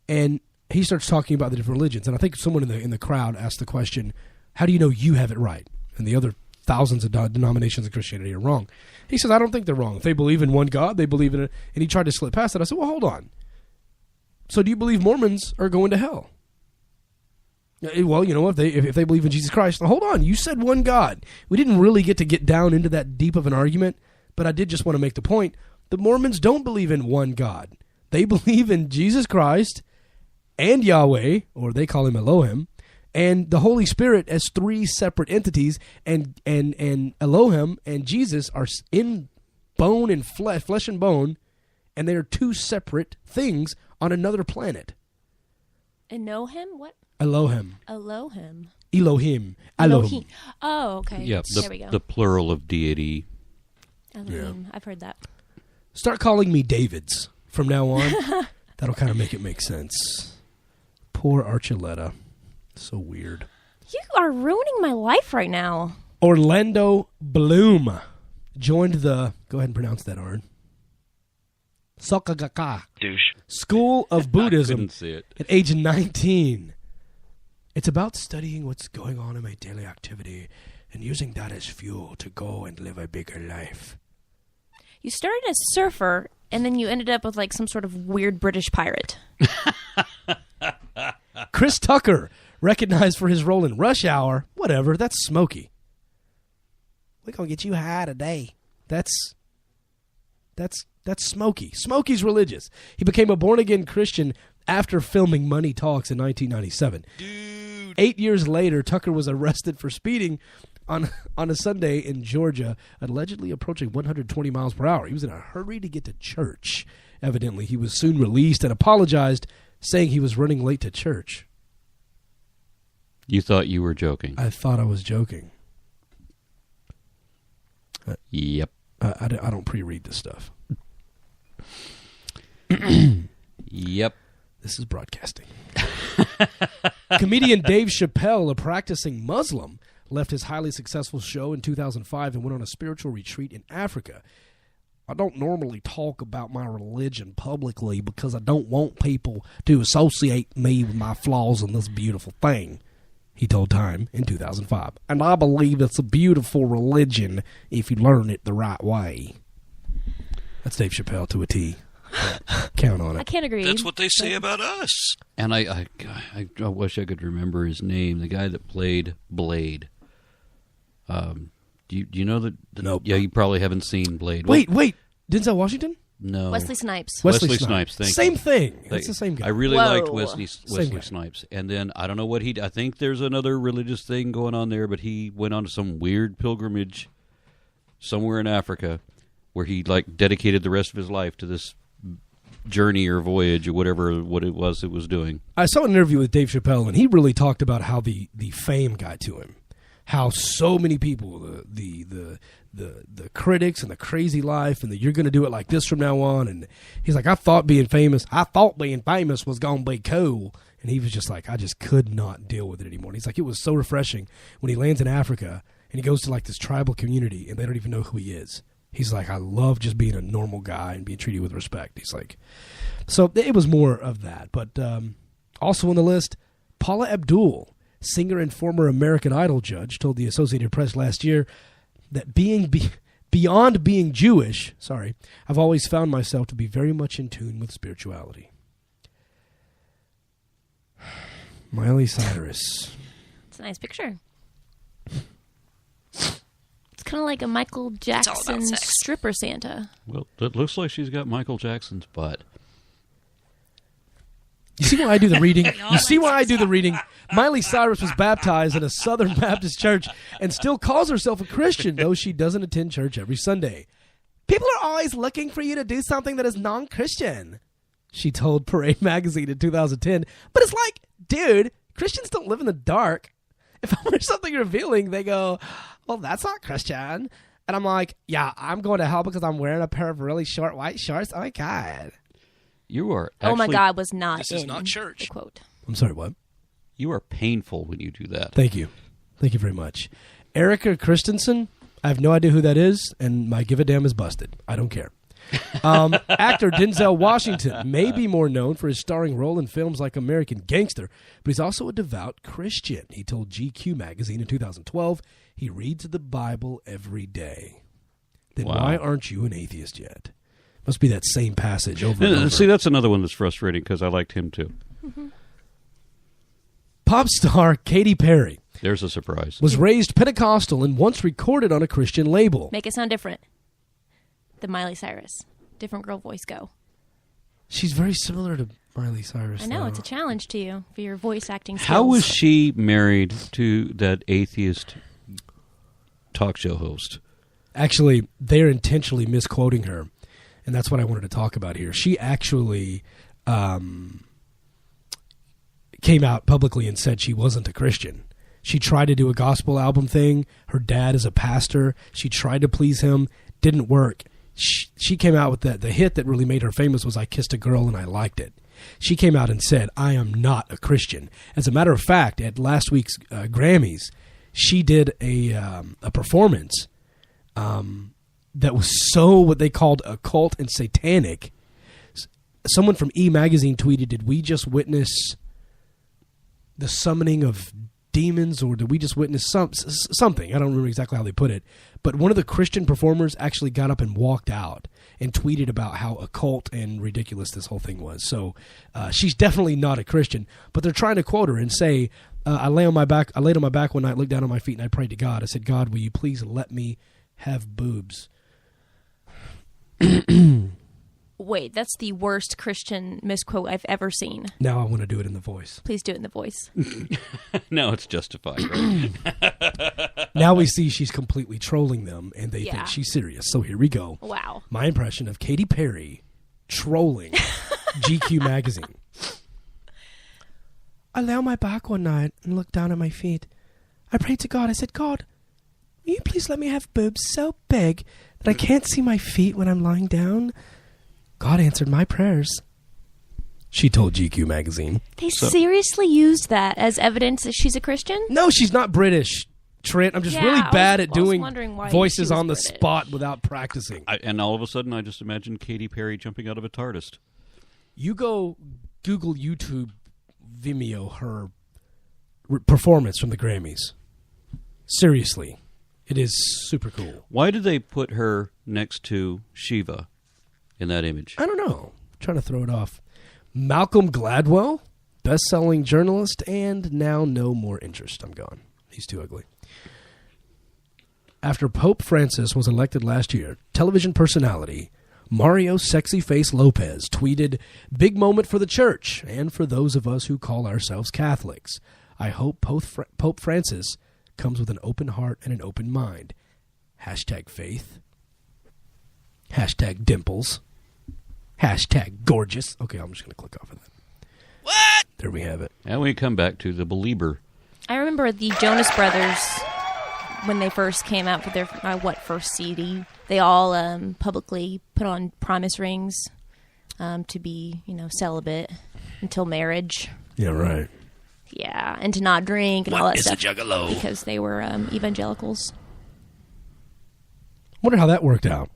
and he starts talking about the different religions. And I think someone in the crowd asked the question, "How do you know you have it right and the other thousands of denominations of Christianity are wrong?" He says, "I don't think they're wrong. If they believe in one God, they believe in it." And he tried to slip past it. I said, "Well, hold on. So do you believe Mormons are going to hell?" Well, if they believe in Jesus Christ, hold on. You said one God. We didn't really get down into that deep of an argument, but I did just want to make the point. The Mormons don't believe in one God. They believe in Jesus Christ and Yahweh, or they call him Elohim, and the Holy Spirit as three separate entities, and Elohim and Jesus are in bone and flesh and bone, and they are two separate things on another planet. Elohim? What? Elohim. Elohim. Elohim. Oh, okay. Yeah, there we go. The plural of deity. Elohim. I've heard that. Start calling me Davids from now on. That'll kind of make it make sense. Poor Archuleta. So weird. You are ruining my life right now. Orlando Bloom joined the, go ahead and pronounce that, Arn. Sokagaka School of Buddhism at age 19. It's about studying what's going on in my daily activity and using that as fuel to go and live a bigger life. You started as surfer, and then you ended up with like some sort of weird British pirate. Chris Tucker, recognized for his role in Rush Hour. Whatever, that's Smokey. We're going to get you high today. That's Smokey. Smokey's religious. He became a born-again Christian after filming Money Talks in 1997. Dude. 8 years later, Tucker was arrested for speeding on a Sunday in Georgia, allegedly approaching 120 miles per hour. He was in a hurry to get to church. Evidently, he was soon released and apologized, saying he was running late to church. You thought you were joking. I thought I was joking. Yep. I don't pre-read this stuff. Yep. This is broadcasting. Comedian Dave Chappelle, a practicing Muslim, left his highly successful show in 2005 and went on a spiritual retreat in Africa. I don't normally talk about my religion publicly because I don't want people to associate me with my flaws in this beautiful thing, he told Time in 2005. And I believe it's a beautiful religion if you learn it the right way. That's Dave Chappelle to a T. Count on it. I can't agree. That's what they say about us. And I wish I could remember his name. The guy that played Blade. Do you know that? Nope. Yeah, you probably haven't seen Blade. Wait. Denzel Washington? No. Wesley Snipes. Wesley Snipes. Same thing. That's the same guy. I really liked Wesley Snipes. And then I don't know what I think there's another religious thing going on there, but he went on some weird pilgrimage somewhere in Africa where he like dedicated the rest of his life to this journey or voyage or whatever what it was doing. I saw an interview with Dave Chappelle, and he really talked about how the fame got to him. How so many people, the critics and the crazy life, and that you're going to do it like this from now on. And he's like, I thought being famous was going to be cool. And he was just like, I just could not deal with it anymore. And he's like, it was so refreshing when he lands in Africa and he goes to like this tribal community and they don't even know who he is. He's like, I love just being a normal guy and being treated with respect. He's like, so it was more of that. But also on the list, Paula Abdul, singer and former American Idol judge, told the Associated Press last year that beyond being Jewish, I've always found myself to be very much in tune with spirituality. Miley Cyrus. It's a nice picture. It's kind of like a Michael Jackson stripper Santa. Well, it looks like she's got Michael Jackson's butt. You see why I do the reading? Miley Cyrus was baptized in a Southern Baptist church and still calls herself a Christian, though she doesn't attend church every Sunday. People are always looking for you to do something that is non-Christian, she told Parade Magazine in 2010. But it's like, dude, Christians don't live in the dark. If I wear something revealing, they go, well, that's not Christian. And I'm like, yeah, I'm going to hell because I'm wearing a pair of really short white shorts. Oh, my God. You are actually, oh, my God, was not This is not church. Quote. I'm sorry, what? You are painful when you do that. Thank you. Thank you very much. Erica Christensen, I have no idea who that is, and my give a damn is busted. I don't care. Actor Denzel Washington may be more known for his starring role in films like American Gangster, but he's also a devout Christian. He told GQ magazine in 2012 he reads the Bible every day. Then why aren't you an atheist yet? Must be that same passage over and over. See, that's another one that's frustrating because I liked him too. Mm-hmm. Pop star Katy Perry. There's a surprise. Was raised Pentecostal and once recorded on a Christian label. Make it sound different. The Miley Cyrus. Different girl voice, go. She's very similar to Miley Cyrus. I know, though. it's a challenge to you for your voice acting skills. How was she married to that atheist talk show host? Actually, they're intentionally misquoting her, and that's what I wanted to talk about here. She actually came out publicly and said she wasn't a Christian. She tried to do a gospel album thing. Her dad is a pastor. She tried to please him. Didn't work. She came out with the hit that really made her famous was I Kissed a Girl and I Liked It. She came out and said, I am not a Christian. As a matter of fact, at last week's Grammys, she did a performance that was so what they called occult and satanic. Someone from E! Magazine tweeted, did we just witness the summoning of demons, or did we just witness something? I don't remember exactly how they put it. But one of the Christian performers actually got up and walked out and tweeted about how occult and ridiculous this whole thing was. So she's definitely not a Christian. But they're trying to quote her and say, I laid on my back one night, looked down on my feet, and I prayed to God. I said, God, will you please let me have boobs? Wait, that's the worst Christian misquote I've ever seen. Now I want to do it in the voice. Please do it in the voice. Now it's justified, right? Now we see she's completely trolling them, and they think she's serious. So here we go. Wow. My impression of Katy Perry trolling GQ magazine. I lay on my back one night and looked down at my feet. I prayed to God. I said, God, will you please let me have boobs so big that I can't see my feet when I'm lying down? God answered my prayers. She told GQ magazine. They seriously used that as evidence that she's a Christian? No, she's not British, Trent. I'm just really bad at doing voices on the British. spot without practicing. And all of a sudden, I just imagined Katy Perry jumping out of a Darndest. You go Google YouTube Vimeo her performance from the Grammys. Seriously. It is super cool. Why did they put her next to Shiva in that image? I don't know. I'm trying to throw it off. Malcolm Gladwell, best-selling journalist, and now no more interest. I'm gone. He's too ugly. After Pope Francis was elected last year, television personality Mario Sexy Face Lopez tweeted, "Big moment for the church and for those of us who call ourselves Catholics. I hope Pope Francis comes with an open heart and an open mind. Hashtag faith. Hashtag dimples. Hashtag gorgeous." Okay, I'm just going to click off of that. What? There we have it. And we come back to the believer. I remember the Jonas Brothers, when they first came out with their, first CD, they all publicly put on promise rings to be, celibate until marriage. Yeah, right. Yeah, and to not drink and all that stuff. What is a juggalo? Because they were evangelicals. Wonder how that worked out.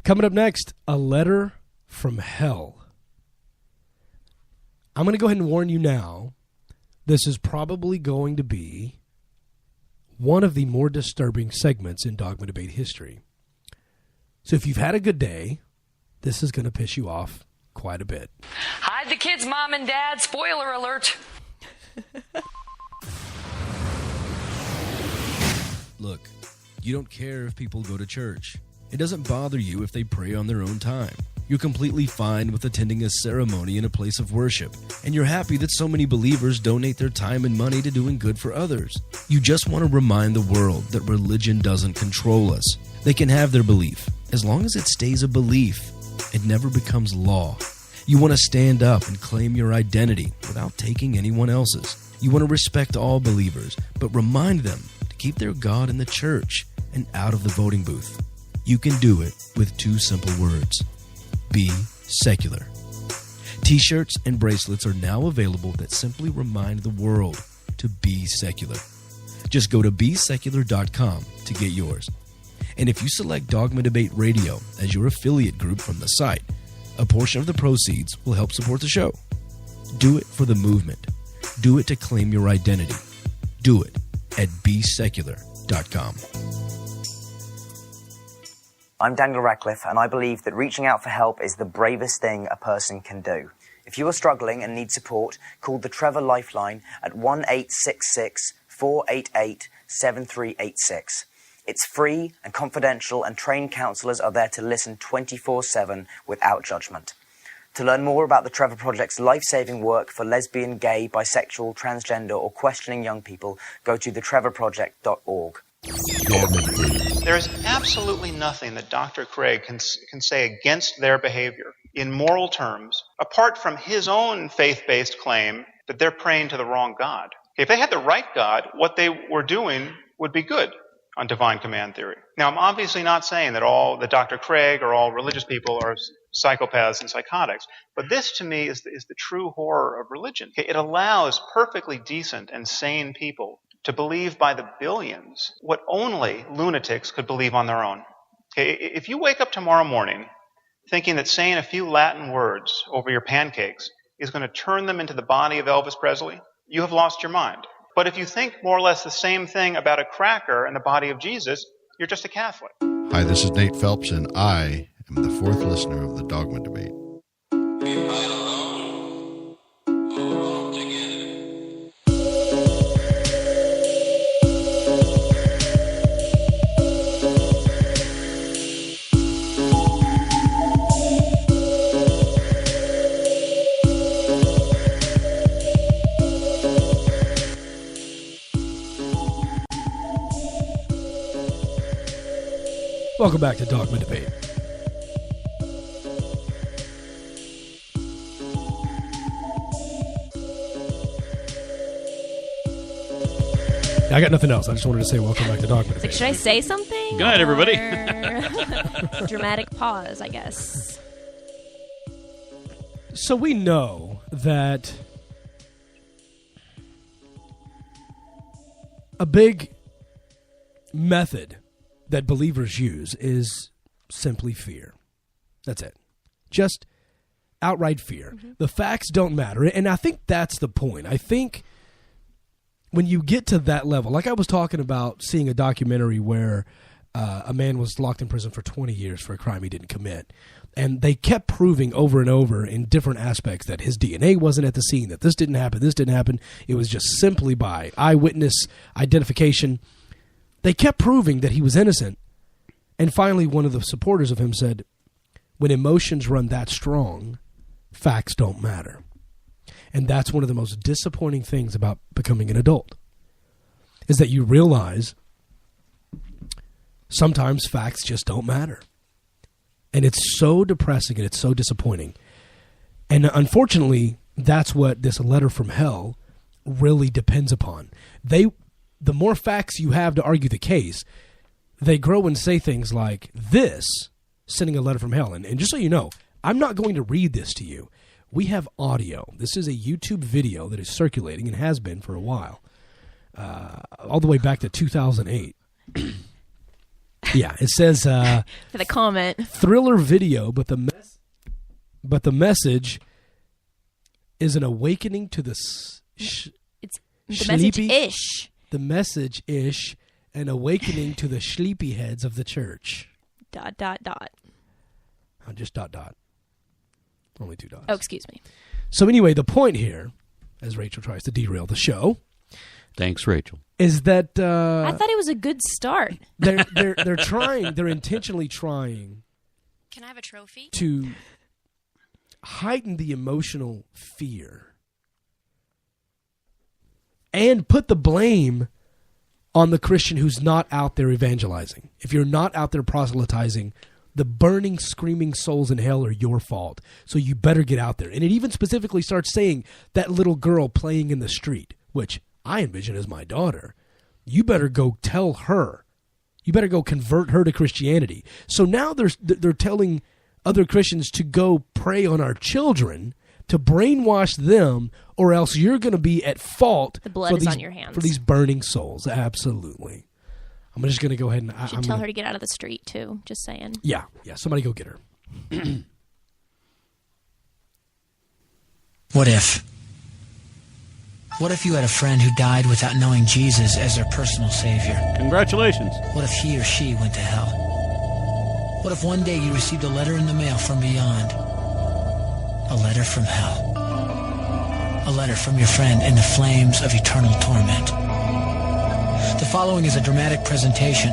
Coming up next, a letter from hell. I'm going to go ahead and warn you now. This is probably going to be one of the more disturbing segments in Dogma Debate history. So if you've had a good day, this is going to piss you off quite a bit. Hide the kids, Mom and Dad. Spoiler alert. Look, you don't care if people go to church. It doesn't bother you if they pray on their own time. You're completely fine with attending a ceremony in a place of worship, and you're happy that so many believers donate their time and money to doing good for others. You just want to remind the world that religion doesn't control us. They can have their belief, as long as it stays a belief. It never becomes law. You want to stand up and claim your identity without taking anyone else's. You want to respect all believers, but remind them to keep their God in the church and out of the voting booth. You can do it with two simple words. Be secular. T-shirts and bracelets are now available that simply remind the world to be secular. Just go to besecular.com to get yours. And if you select Dogma Debate Radio as your affiliate group from the site, a portion of the proceeds will help support the show. Do it for the movement. Do it to claim your identity. Do it at besecular.com. I'm Daniel Radcliffe, and I believe that reaching out for help is the bravest thing a person can do. If you are struggling and need support, call the Trevor Lifeline at 1-866-488-7386. It's free and confidential, and trained counsellors are there to listen 24/7 without judgment. To learn more about the Trevor Project's life-saving work for lesbian, gay, bisexual, transgender, or questioning young people, go to thetrevorproject.org. There is absolutely nothing that Dr. Craig can say against their behavior in moral terms, apart from his own faith-based claim that they're praying to the wrong God. If they had the right God, what they were doing would be good on divine command theory. Now, I'm obviously not saying that Dr. Craig or all religious people are psychopaths and psychotics, but this to me is the true horror of religion. It allows perfectly decent and sane people to believe by the billions what only lunatics could believe on their own. If you wake up tomorrow morning thinking that saying a few Latin words over your pancakes is going to turn them into the body of Elvis Presley, you have lost your mind. But if you think more or less the same thing about a cracker and the body of Jesus, you're just a Catholic. Hi, this is Nate Phelps, and I am the fourth listener of the Dogma Debate. Welcome back to Dogma Debate. I got nothing else. I just wanted to say welcome back to Dogma Debate. Should I say something? Good night, everybody. Dramatic pause, I guess. So we know that a big method that believers use is simply fear. That's it. Just outright fear. Mm-hmm. The facts don't matter. And I think that's the point. I think when you get to that level, like I was talking about seeing a documentary where a man was locked in prison for 20 years for a crime he didn't commit. And they kept proving over and over in different aspects that his DNA wasn't at the scene, that this didn't happen. It was just simply by eyewitness identification. They kept proving that he was innocent. And finally, one of the supporters of him said, when emotions run that strong, facts don't matter. And that's one of the most disappointing things about becoming an adult, is that you realize sometimes facts just don't matter. And it's so depressing and it's so disappointing. And unfortunately, that's what this letter from hell really depends upon. The more facts you have to argue the case, they grow and say things like this, sending a letter from hell. And just so you know, I'm not going to read this to you. We have audio. This is a YouTube video that is circulating and has been for a while, all the way back to 2008. Yeah, it says for the comment, thriller video, but the message is an awakening to the message-ish. The message-ish, an awakening to the sleepy heads of the church. ... Oh, just ... Only 2 dots. Oh, excuse me. So anyway, the point here, as Rachel tries to derail the show, thanks, Rachel, is that I thought it was a good start. They're trying. They're intentionally trying. Can I have a trophy? To heighten the emotional fear and put the blame on the Christian who's not out there evangelizing. If you're not out there proselytizing, the burning, screaming souls in hell are your fault. So you better get out there. And it even specifically starts saying that little girl playing in the street, which I envision as my daughter. You better go tell her. You better go convert her to Christianity. So now they're telling other Christians to go prey on our children, to brainwash them, or else you're going to be at fault. The blood is on your hands. For these burning souls. Absolutely. I'm just going to go ahead and... You should tell her to get out of the street, too. Just saying. Yeah. Somebody go get her. What if you had a friend who died without knowing Jesus as their personal savior? Congratulations. What if he or she went to hell? What if one day you received a letter in the mail from beyond? A letter from hell. A letter from your friend in the flames of eternal torment. The following is a dramatic presentation.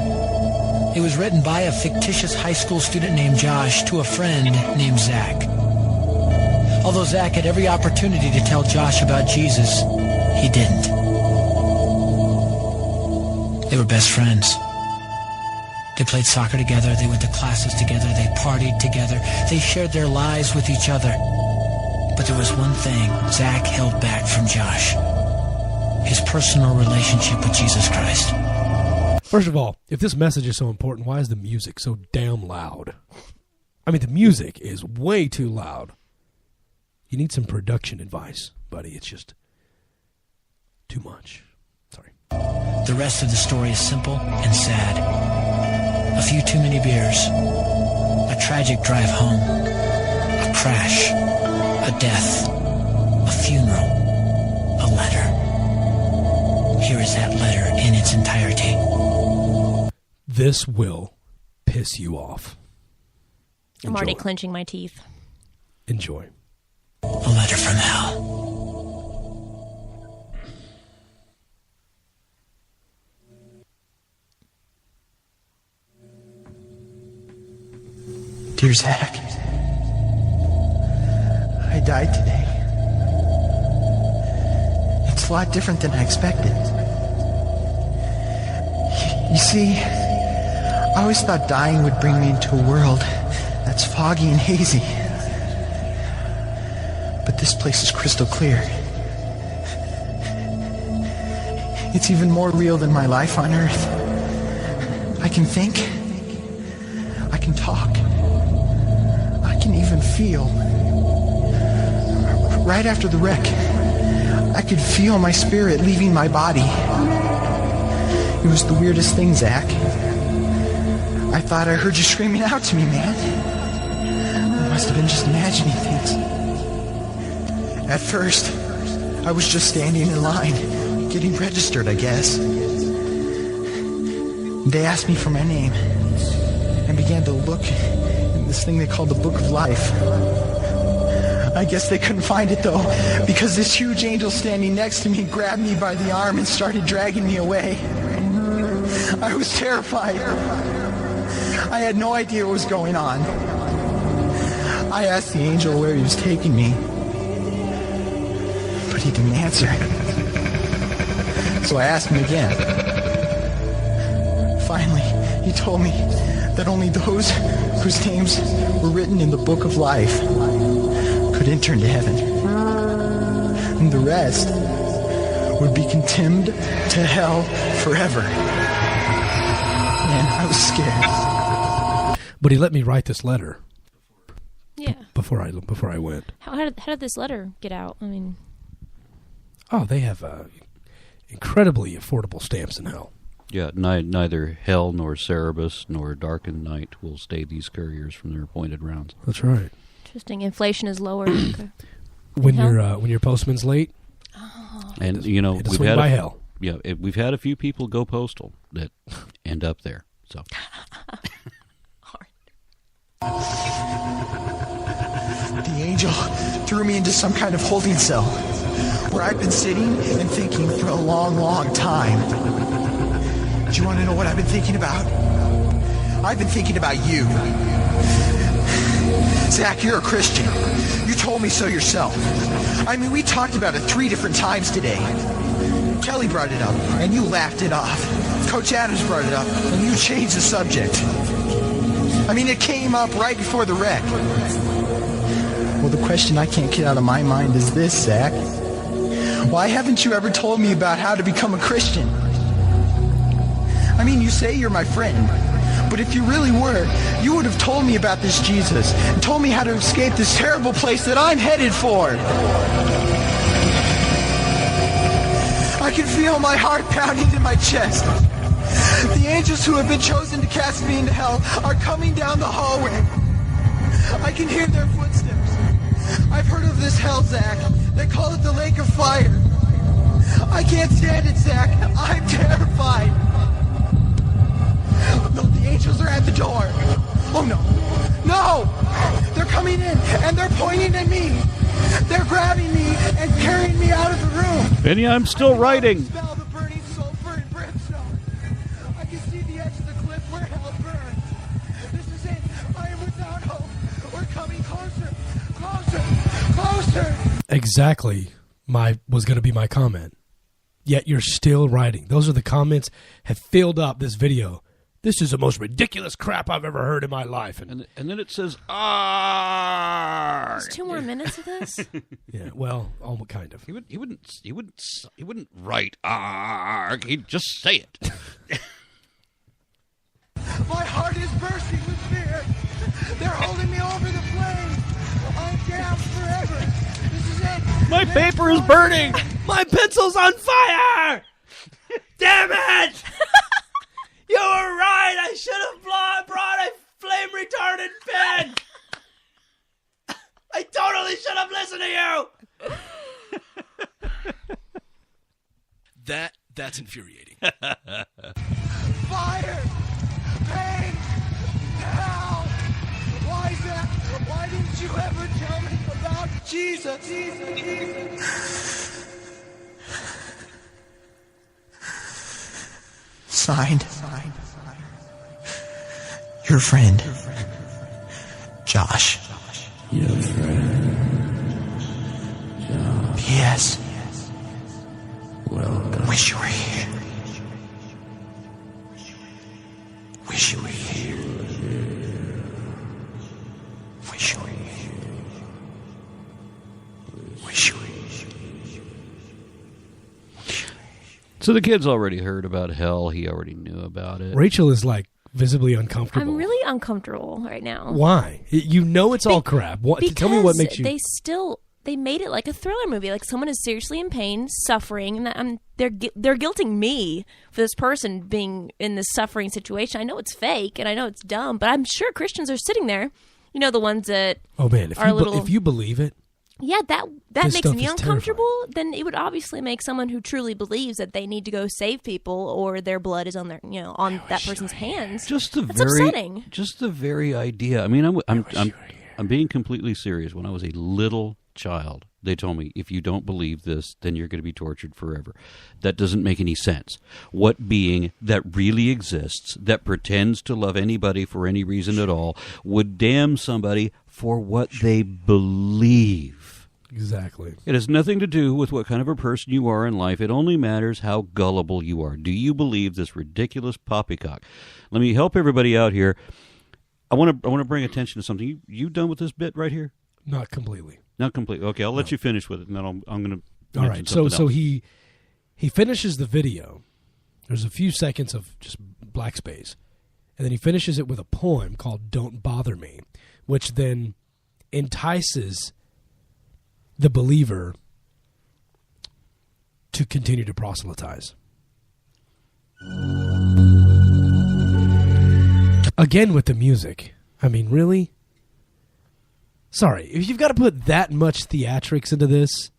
It was written by a fictitious high school student named Josh to a friend named Zach. Although Zach had every opportunity to tell Josh about Jesus, he didn't. They were best friends. They played soccer together, they went to classes together, they partied together, they shared their lives with each other. But there was one thing Zach held back from Josh: his personal relationship with Jesus Christ. First of all, if this message is so important, why is the music so damn loud? I mean, the music is way too loud. You need some production advice, buddy. It's just too much. Sorry. The rest of the story is simple and sad. A few too many beers, a tragic drive home, a crash, a death, a funeral, a letter. Here is that letter in its entirety. This will piss you off. I'm already clenching my teeth. Enjoy. A letter from hell. Dear Zach, I died today. It's a lot different than I expected. You see, I always thought dying would bring me into a world that's foggy and hazy. But this place is crystal clear. It's even more real than my life on Earth. I can think. I can talk. I can even feel. Right after the wreck, I could feel my spirit leaving my body. It was the weirdest thing, Zach. I thought I heard you screaming out to me, man. I must have been just imagining things. At first, I was just standing in line, getting registered, I guess. They asked me for my name and began to look in this thing they called the Book of Life. I guess they couldn't find it, though, because this huge angel standing next to me grabbed me by the arm and started dragging me away. I was terrified. I had no idea what was going on. I asked the angel where he was taking me, but he didn't answer. So I asked him again. Finally, he told me that only those whose names were written in the Book of Life could enter into heaven. And the rest would be condemned to hell forever. Man, I was scared. But he let me write this letter. Yeah. Before I went. How did this letter get out? I mean, they have incredibly affordable stamps in hell. Yeah, neither hell nor Cerebus nor darkened night will stay these couriers from their appointed rounds. That's right. Interesting. Inflation is lower. when your postman's late. Oh. And we've had by hell. Yeah, we've had a few people go postal that end up there. So. The angel threw me into some kind of holding cell where I've been sitting and thinking for a long, long time. Do you want to know what I've been thinking about? I've been thinking about you. Zach, you're a Christian. You told me so yourself. I mean, we talked about it 3 different times today. Kelly brought it up, and you laughed it off. Coach Adams brought it up, and you changed the subject. I mean, it came up right before the wreck. Well, the question I can't get out of my mind is this, Zach. Why haven't you ever told me about how to become a Christian? I mean, you say you're my friend, but if you really were, you would have told me about this Jesus and told me how to escape this terrible place that I'm headed for. I can feel my heart pounding in my chest. The angels who have been chosen to cast me into hell are coming down the hallway. I can hear their footsteps. I've heard of this hell, Zach. They call it the lake of fire. I can't stand it, Zach. I'm terrified. No, the angels are at the door. Oh, no. No! They're coming in, and they're pointing at me. They're grabbing me and carrying me out of the room. Benny, I'm still writing. answer. Exactly. Was going to be my comment. Yet you're still writing. Those are the comments have filled up this video. This is the most ridiculous crap I've ever heard in my life. And then it says, "Ah." There's 2 more minutes of this. Yeah, well, almost kind of. He wouldn't write "Ah." He'd just say it. My heart is bursting with fear. They're holding me over the flames. I'm damned forever. This is it. My paper is burning. My pencil's on fire. Damn it! You were right. I should have brought a flame retardant pen. I totally should have listened to you. That's infuriating. Fire! Pain! Hell! Why is that? Why didn't you ever tell me about Jesus? Signed. Your friend, Josh. Your friend, Josh. P.S. Welcome. Wish you were here. Wish you were here. Wish you were here. Wish you were here. So the kid's already heard about hell. He already knew about it. Rachel is like visibly uncomfortable. I'm really uncomfortable right now. Why? You know it's all crap. Tell me what makes you... They made it like a thriller movie. Like someone is seriously in pain, suffering, and they're guilting me for this person being in this suffering situation. I know it's fake and I know it's dumb, but I'm sure Christians are sitting there. You know, the ones that if you believe it. Yeah, that makes me uncomfortable. Terrifying. Then it would obviously make someone who truly believes that they need to go save people or their blood is on their on that person's hands. That's upsetting. Just the very idea. I mean, I'm being completely serious. When I was a little child, they told me, if you don't believe this, then you're going to be tortured forever. That doesn't make any sense. What being that really exists, that pretends to love anybody for any reason at all, would damn somebody for what they believe? Exactly. It has nothing to do with what kind of a person you are in life. It only matters how gullible you are. Do you believe this ridiculous poppycock? Let me help everybody out here. I want to bring attention to something. You done with this bit right here? Not completely. Not completely. Okay, I'll let you finish with it, and then I'm going to. All right. So he finishes the video. There's a few seconds of just black space, and then he finishes it with a poem called "Don't Bother Me," which then entices the believer to continue to proselytize. Again with the music. I mean, really? Sorry, if you've got to put that much theatrics into this,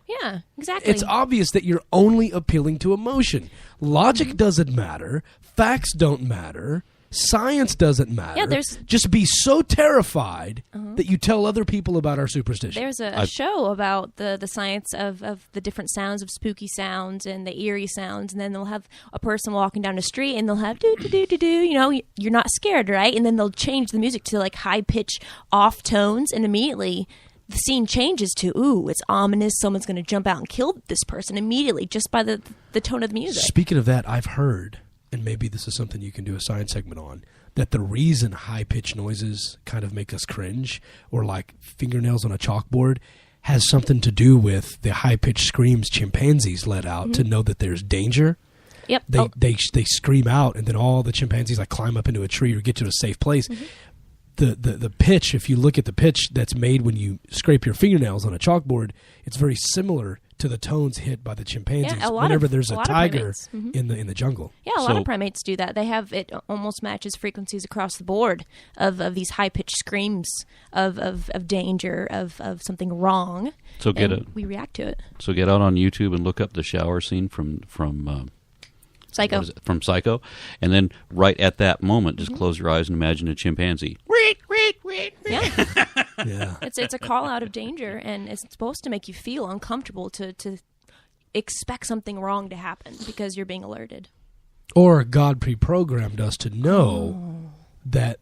yeah, exactly. It's obvious that you're only appealing to emotion. Logic doesn't matter. Facts don't matter. Science doesn't matter. Yeah, just be so terrified that you tell other people about our superstition. There's a show about the science of the different sounds of spooky sounds and the eerie sounds, and then they'll have a person walking down the street and they'll have do do do do do. You know, you're not scared, right? And then they'll change the music to like high pitch off tones, and immediately the scene changes to it's ominous. Someone's going to jump out and kill this person immediately just by the tone of the music. Speaking of that, I've heard, and maybe this is something you can do a science segment on, that the reason high-pitched noises kind of make us cringe, or like fingernails on a chalkboard, has something to do with the high-pitched screams chimpanzees let out to know that there's danger. Yep. They scream out, and then all the chimpanzees like climb up into a tree or get to a safe place. The pitch, if you look at the pitch that's made when you scrape your fingernails on a chalkboard, it's very similar to the tones hit by the chimpanzees whenever there's a tiger in the jungle. Yeah, a lot of primates do that. They have it almost matches frequencies across the board of these high pitched screams of danger, of something wrong. So we react to it. So get out on YouTube and look up the shower scene from Psycho. From Psycho, and then right at that moment, just close your eyes and imagine a chimpanzee. Yeah. Yeah. It's a call out of danger, and it's supposed to make you feel uncomfortable to expect something wrong to happen because you're being alerted. Or God pre-programmed us to know that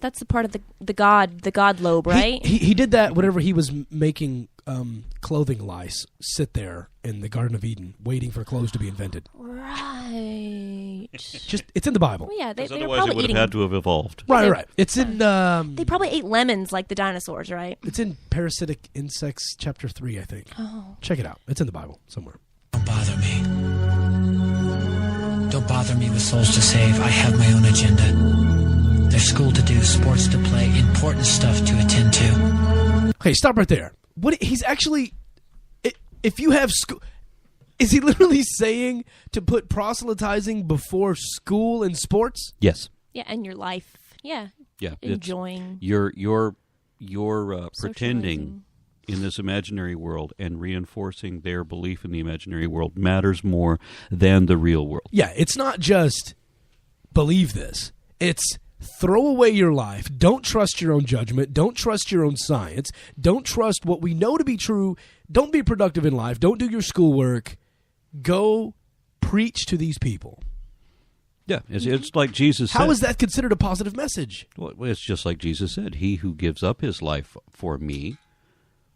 That's the part of the God lobe, right? He did that whenever he was making clothing lice sit there in the Garden of Eden, waiting for clothes to be invented. Right. It's in the Bible. Well, yeah, they were otherwise probably it would eating. have had to have evolved. Right. It's in. They probably ate lemons like the dinosaurs, right? It's in Parasitic Insects, chapter 3, I think. Oh. Check it out. It's in the Bible somewhere. Don't bother me. Don't bother me with souls to save. I have my own agenda. There's school to do, sports to play, important stuff to attend to. Okay, stop right there. What he's actually, if you have school, is he literally saying to put proselytizing before school and sports? Yes. Yeah, and your life. Yeah. Yeah. Enjoying. You're pretending in this imaginary world and reinforcing their belief in the imaginary world matters more than the real world. Yeah, it's not just believe this. It's throw away your life. Don't trust your own judgment. Don't trust your own science. Don't trust what we know to be true. Don't be productive in life. Don't do your schoolwork. Go preach to these people. Yeah, it's like Jesus said. How is that considered a positive message? Well, it's just like Jesus said. He who gives up his life for me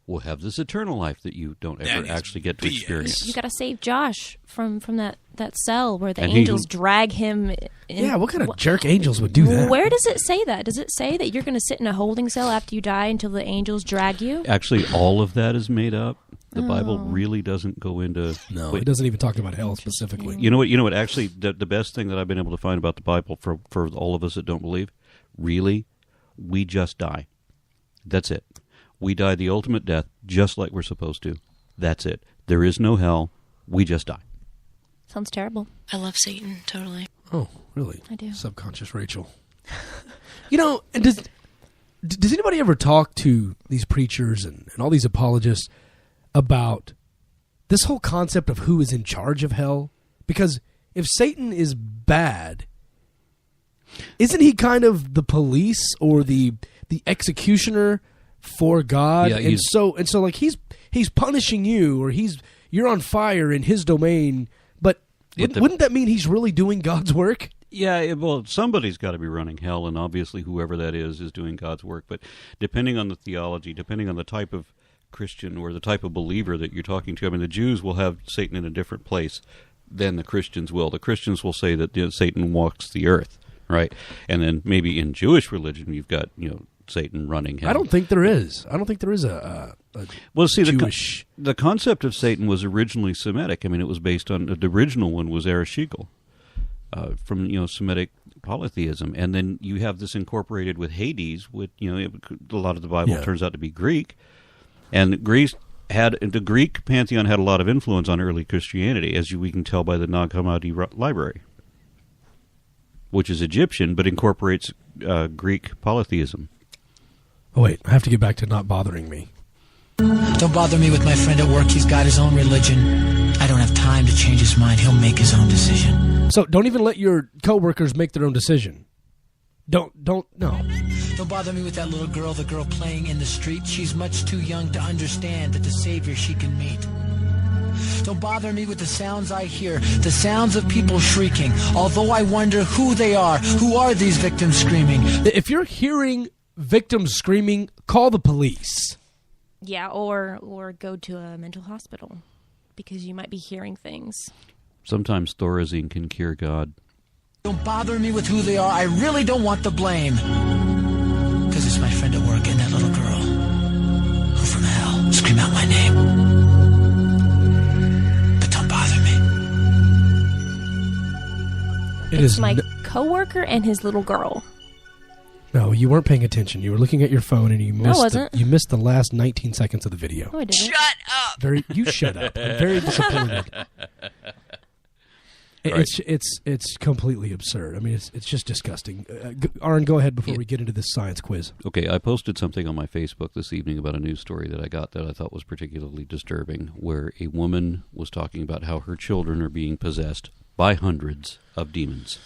will have this eternal life that you don't ever actually get to experience. You got to save Josh from that cell where the And angels drag him in. Yeah, what kind of jerk angels would do that? Where does it say that? Does it say that you're going to sit in a holding cell after you die until the angels drag you? Actually, all of that is made up. The Bible really doesn't go into... No, it doesn't even talk about hell specifically. You know what? Actually, the best thing that I've been able to find about the Bible for all of us that don't believe, really, we just die. That's it. We die the ultimate death just like we're supposed to. That's it. There is no hell. We just die. Sounds terrible. I love Satan, totally. Oh, really? I do. Subconscious Rachel. And does anybody ever talk to these preachers and all these apologists about this whole concept of who is in charge of hell? Because if Satan is bad, isn't he kind of the police or the executioner for God? Yeah, and so like he's punishing you, or you're on fire in his domain, but wouldn't that mean he's really doing God's work? Yeah, well, somebody's got to be running hell, and obviously whoever that is doing God's work. But depending on the theology, depending on the type of Christian or the type of believer that you're talking to, I mean, the Jews will have Satan in a different place than the Christians will. The Christians will say that Satan walks the earth, right? And then maybe in Jewish religion, you've got, Satan running hell. I don't think there is. a well, see, Jewish... the concept of Satan was originally Semitic. I mean, it was based on the original one was Ereshkigal, from Semitic polytheism, and then you have this incorporated with Hades. With a lot of the Bible turns out to be Greek, and the Greek pantheon had a lot of influence on early Christianity, as we can tell by the Nag Hammadi library, which is Egyptian but incorporates Greek polytheism. Oh, wait, I have to get back to not bothering me. Don't bother me with my friend at work. He's got his own religion. I don't have time to change his mind. He'll make his own decision. So don't even let your coworkers make their own decision. No. Don't bother me with that little girl, the girl playing in the street. She's much too young to understand that the Savior she can meet. Don't bother me with the sounds I hear, the sounds of people shrieking, although I wonder who they are. Who are these victims screaming? If you're hearing victims screaming, call the police. Yeah, or go to a mental hospital because you might be hearing things. Sometimes Thorazine can cure God. Don't bother me with who they are. I really don't want the blame. Because it's my friend at work and that little girl who from hell scream out my name. But don't bother me. It's my coworker and his little girl. No, you weren't paying attention. You were looking at your phone and you missed the last 19 seconds of the video. No, I didn't. Shut up! You shut up. I'm very disappointed. Right. It's completely absurd. I mean, it's just disgusting. Aaron, go ahead before we get into this science quiz. Okay, I posted something on my Facebook this evening about a news story that I got that I thought was particularly disturbing, where a woman was talking about how her children are being possessed by hundreds of demons,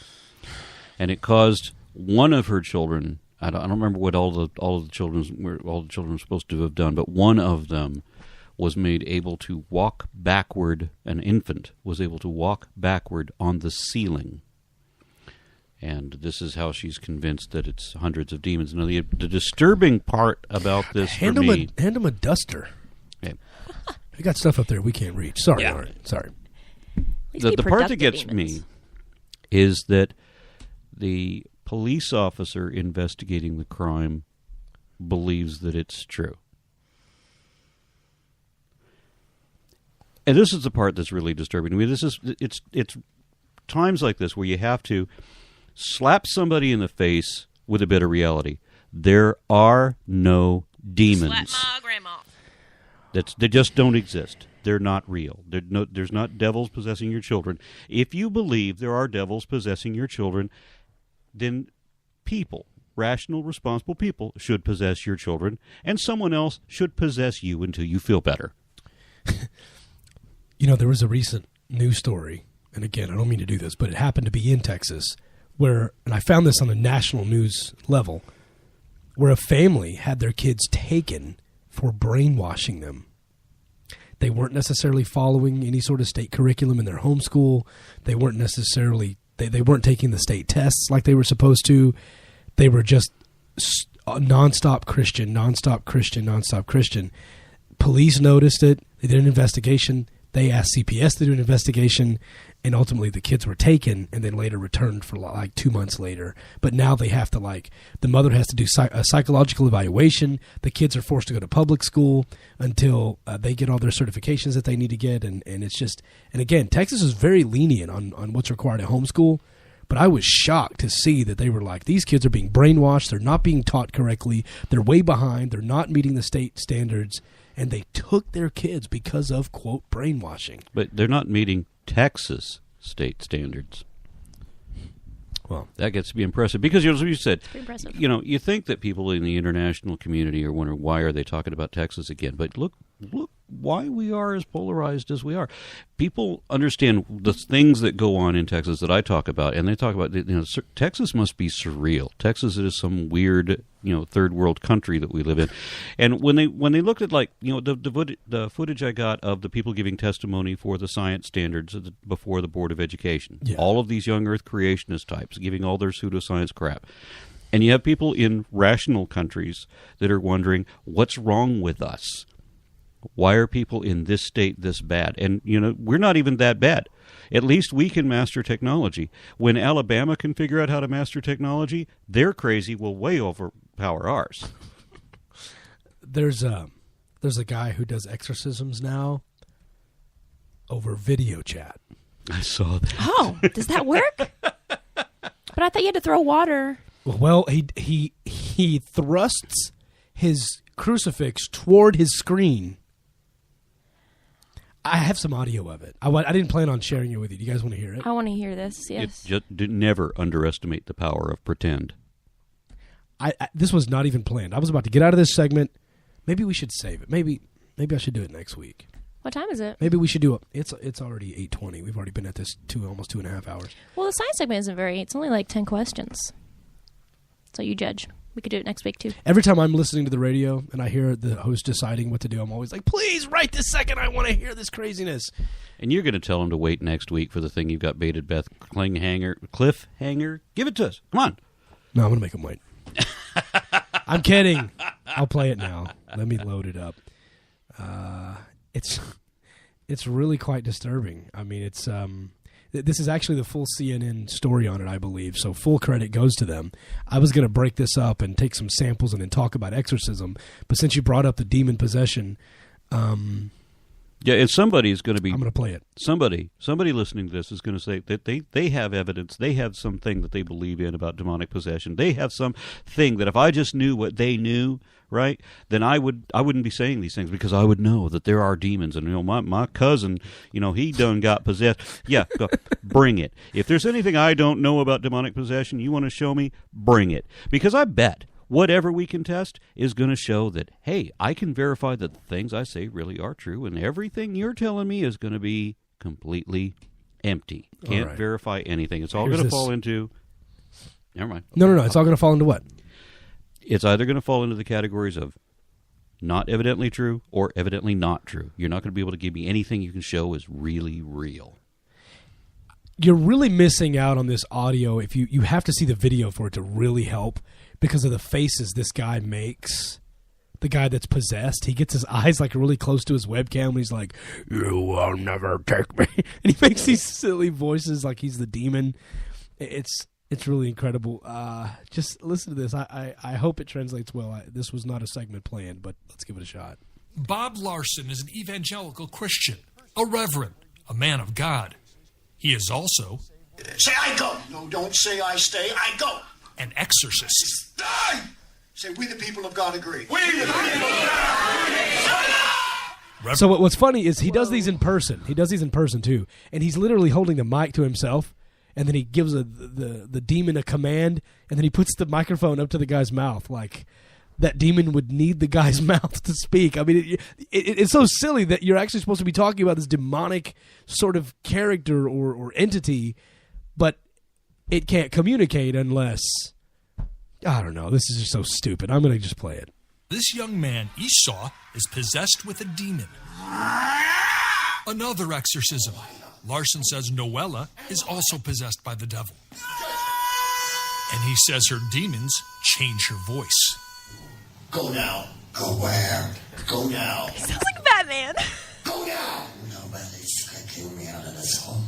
and it caused one of her children. I don't remember what all the children were supposed to have done, but one of them was made able to walk backward. An infant was able to walk backward on the ceiling. And this is how she's convinced that it's hundreds of demons. Now, the disturbing part about this hand for him me... hand him a duster. Okay. We got stuff up there we can't reach. Sorry, Art. Sorry. The part that gets me is that the police officer investigating the crime believes that it's true. And this is the part that's really disturbing to me. It's times like this where you have to slap somebody in the face with a bit of reality. There are no demons. Slap my grandma. They just don't exist. They're not real. There's not devils possessing your children. If you believe there are devils possessing your children, then people, rational, responsible people, should possess your children, and someone else should possess you until you feel better. You know, there was a recent news story, and again, I don't mean to do this, but it happened to be in Texas, where, and I found this on a national news level, where a family had their kids taken for brainwashing them. They weren't necessarily following any sort of state curriculum in their homeschool. They weren't necessarily, they weren't taking the state tests like they were supposed to. They were just nonstop Christian. Police noticed it. They did an investigation. They asked CPS to do an investigation, and ultimately the kids were taken and then later returned for like 2 months later. But now they have to, like, the mother has to do a psychological evaluation. The kids are forced to go to public school until they get all their certifications that they need to get. And it's just, and again, Texas is very lenient on what's required at homeschool. But I was shocked to see that they were like, these kids are being brainwashed. They're not being taught correctly. They're way behind. They're not meeting the state standards. And they took their kids because of, quote, brainwashing. But they're not meeting Texas state standards. Well, that gets to be impressive because, as you said, impressive. You know, you think that people in the international community are wondering why are they talking about Texas again. But look why we are as polarized as we are. People understand the things that go on in Texas that I talk about, and they talk about, you know, Texas must be surreal. Texas is some weird, you know, third world country that we live in. And when they looked at, like, you know, the footage I got of the people giving testimony for the science standards before the Board of Education, all of these young Earth creationist types giving all their pseudoscience crap. And you have people in rational countries that are wondering, what's wrong with us? Why are people in this state this bad? And, you know, we're not even that bad. At least we can master technology. When Alabama can figure out how to master technology, their crazy will way overpower ours. There's a guy who does exorcisms now over video chat. I saw that. Oh, does that work? But I thought you had to throw water. Well, he thrusts his crucifix toward his screen. I have some audio of it. I didn't plan on sharing it with you. Do you guys want to hear it? I want to hear this, yes. Just never underestimate the power of pretend. This was not even planned. I was about to get out of this segment. Maybe we should save it. Maybe I should do it next week. What time is it? Maybe we should do it. It's already 8:20. We've already been at this almost 2.5 hours. Well, the science segment isn't it's only like 10 questions. So you judge. We could do it next week, too. Every time I'm listening to the radio and I hear the host deciding what to do, I'm always like, please, right this second, I want to hear this craziness. And you're going to tell him to wait next week for the thing you've got baited, Beth. Cliffhanger. Give it to us. Come on. No, I'm going to make him wait. I'm kidding. I'll play it now. Let me load it up. It's really quite disturbing. I mean, it's this is actually the full CNN story on it, I believe, so full credit goes to them. I was going to break this up and take some samples and then talk about exorcism, but since you brought up the demon possession... yeah, and somebody's going to be... I'm going to play it. Somebody listening to this is going to say that they have evidence, they have something that they believe in about demonic possession. They have something that if I just knew what they knew, right, then I wouldn't be saying these things because I would know that there are demons. And, you know, my cousin, you know, he done got possessed. Yeah, go, bring it. If there's anything I don't know about demonic possession you want to show me, bring it. Because I bet whatever we can test is going to show that, hey, I can verify that the things I say really are true, and everything you're telling me is going to be completely empty. Can't verify anything. It's all going to fall into... Never mind. No. It's all going to fall into what? It's either going to fall into the categories of not evidently true or evidently not true. You're not going to be able to give me anything you can show is really real. you're really missing out on this audio if you have to see the video for it to really help because of the faces this guy makes. The guy that's possessed, he gets his eyes like really close to his webcam and he's like, "You will never take me." And he makes these silly voices like he's the demon. It's really incredible. Just listen to this. I hope it translates well. This was not a segment planned, but let's give it a shot. Bob Larson is an evangelical Christian, a reverend, a man of God. He is also... Say I go. No, don't say I stay. I go. An exorcist. Die! Say we the people of God agree. We the people of God agree. So what's funny is he does these in person. He does these in person too. And he's literally holding the mic to himself. And then he gives the demon a command. And then he puts the microphone up to the guy's mouth like... that demon would need the guy's mouth to speak. I mean, it's so silly that you're actually supposed to be talking about this demonic sort of character or entity, but it can't communicate unless... I don't know. This is just so stupid. I'm going to just play it. This young man, Esau, is possessed with a demon. Another exorcism. Larson says Noella is also possessed by the devil. And he says her demons change her voice. Go now. Go where? Go now. He sounds like Batman. Go now. Nobody's gonna kill me out of this home.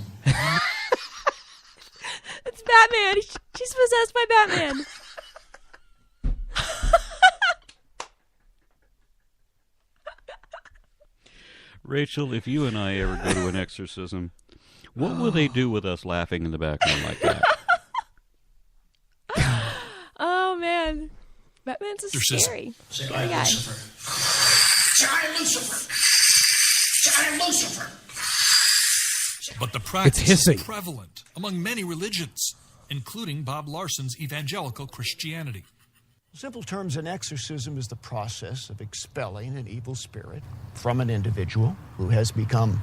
It's Batman. She's possessed by Batman. Rachel, if you and I ever go to an exorcism, what will they do with us laughing in the background like that? Oh, man. Batman's a scary guy. Giant Lucifer. Giant Lucifer. But the practice It's hissing. is prevalent among many religions, including Bob Larson's evangelical Christianity. In simple terms, an exorcism is the process of expelling an evil spirit from an individual who has become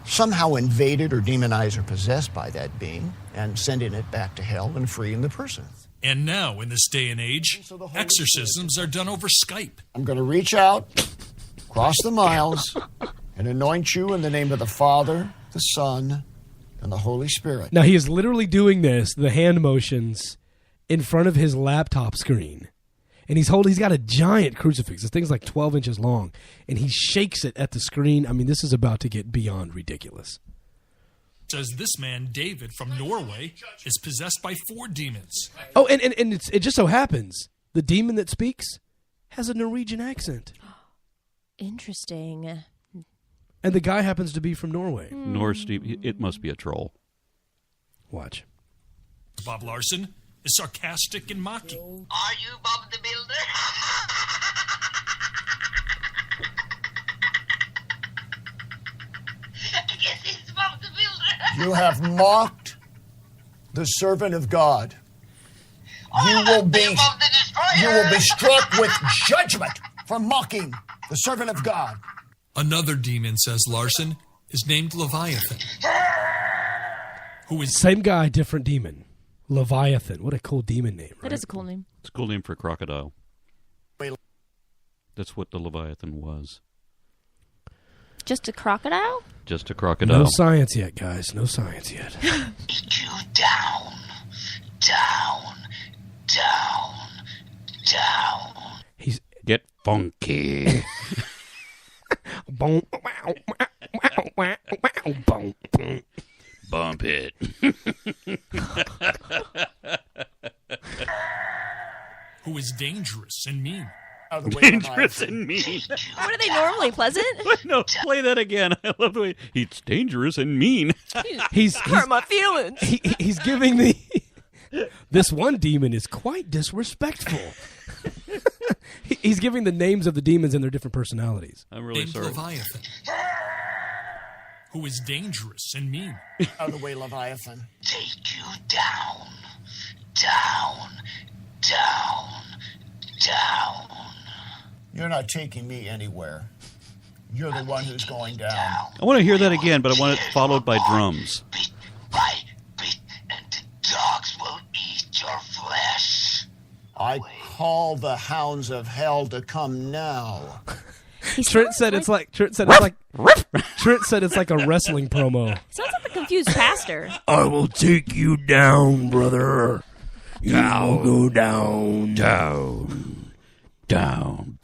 somehow invaded or demonized or possessed by that being and sending it back to hell and freeing the person. And now, in this day and age, exorcisms are done over Skype. I'm going to reach out, cross the miles, and anoint you in the name of the Father, the Son, and the Holy Spirit. Now, he is literally doing this, the hand motions, in front of his laptop screen. And he's got a giant crucifix. This thing's like 12 inches long. And he shakes it at the screen. I mean, this is about to get beyond ridiculous. Says this man, David, from Norway, is possessed by 4 demons. Oh, and it just so happens, the demon that speaks has a Norwegian accent. Interesting. And the guy happens to be from Norway. Norse, it must be a troll. Watch. Bob Larson is sarcastic and mocking. Are you Bob the Builder? Yes, it's Bob the Builder. You have mocked the servant of God. You will be struck with judgment for mocking the servant of God. Another demon, says Larson, is named Leviathan. Who is Same guy, different demon. Leviathan. What a cool demon name, right? That is a cool name. It's a cool name for a crocodile. That's what the Leviathan was. Just a crocodile? Just a crocodile. No science yet, guys. No science yet. Get you down, down, down, down. He's Get funky. Bump it. who is dangerous and mean. Dangerous and mean. What are they normally, pleasant? No, play that again. I love the way he's dangerous and mean. He's hurt my feelings. He's giving the this one demon is quite disrespectful. He's giving the names of the demons and their different personalities. I'm really sorry. Leviathan, who is dangerous and mean. Out of the way, Leviathan. Take you down, down, down, down. You're not taking me anywhere. You're the one who's going down. I want to hear that again, but I want it followed by drums. And the dogs will eat your flesh. I call the hounds of hell to come now. Trent said it's like Trent said it's like a wrestling promo. Sounds like a confused pastor. I will take you down, brother. You will go down. Down.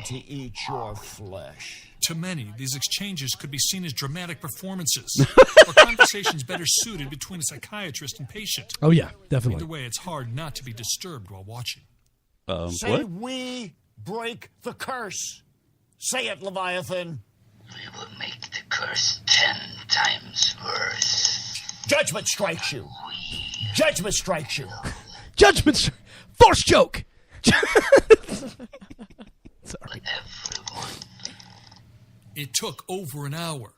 To eat your flesh. To many, these exchanges could be seen as dramatic performances or conversations better suited between a psychiatrist and patient. Oh, yeah, definitely. Either way, it's hard not to be disturbed while watching. Say What? we break the curse. Say it, Leviathan. We will make the curse 10 times worse. Judgment strikes you. Judgment strikes you. Judgment. Force choke. Sorry. It took over an hour,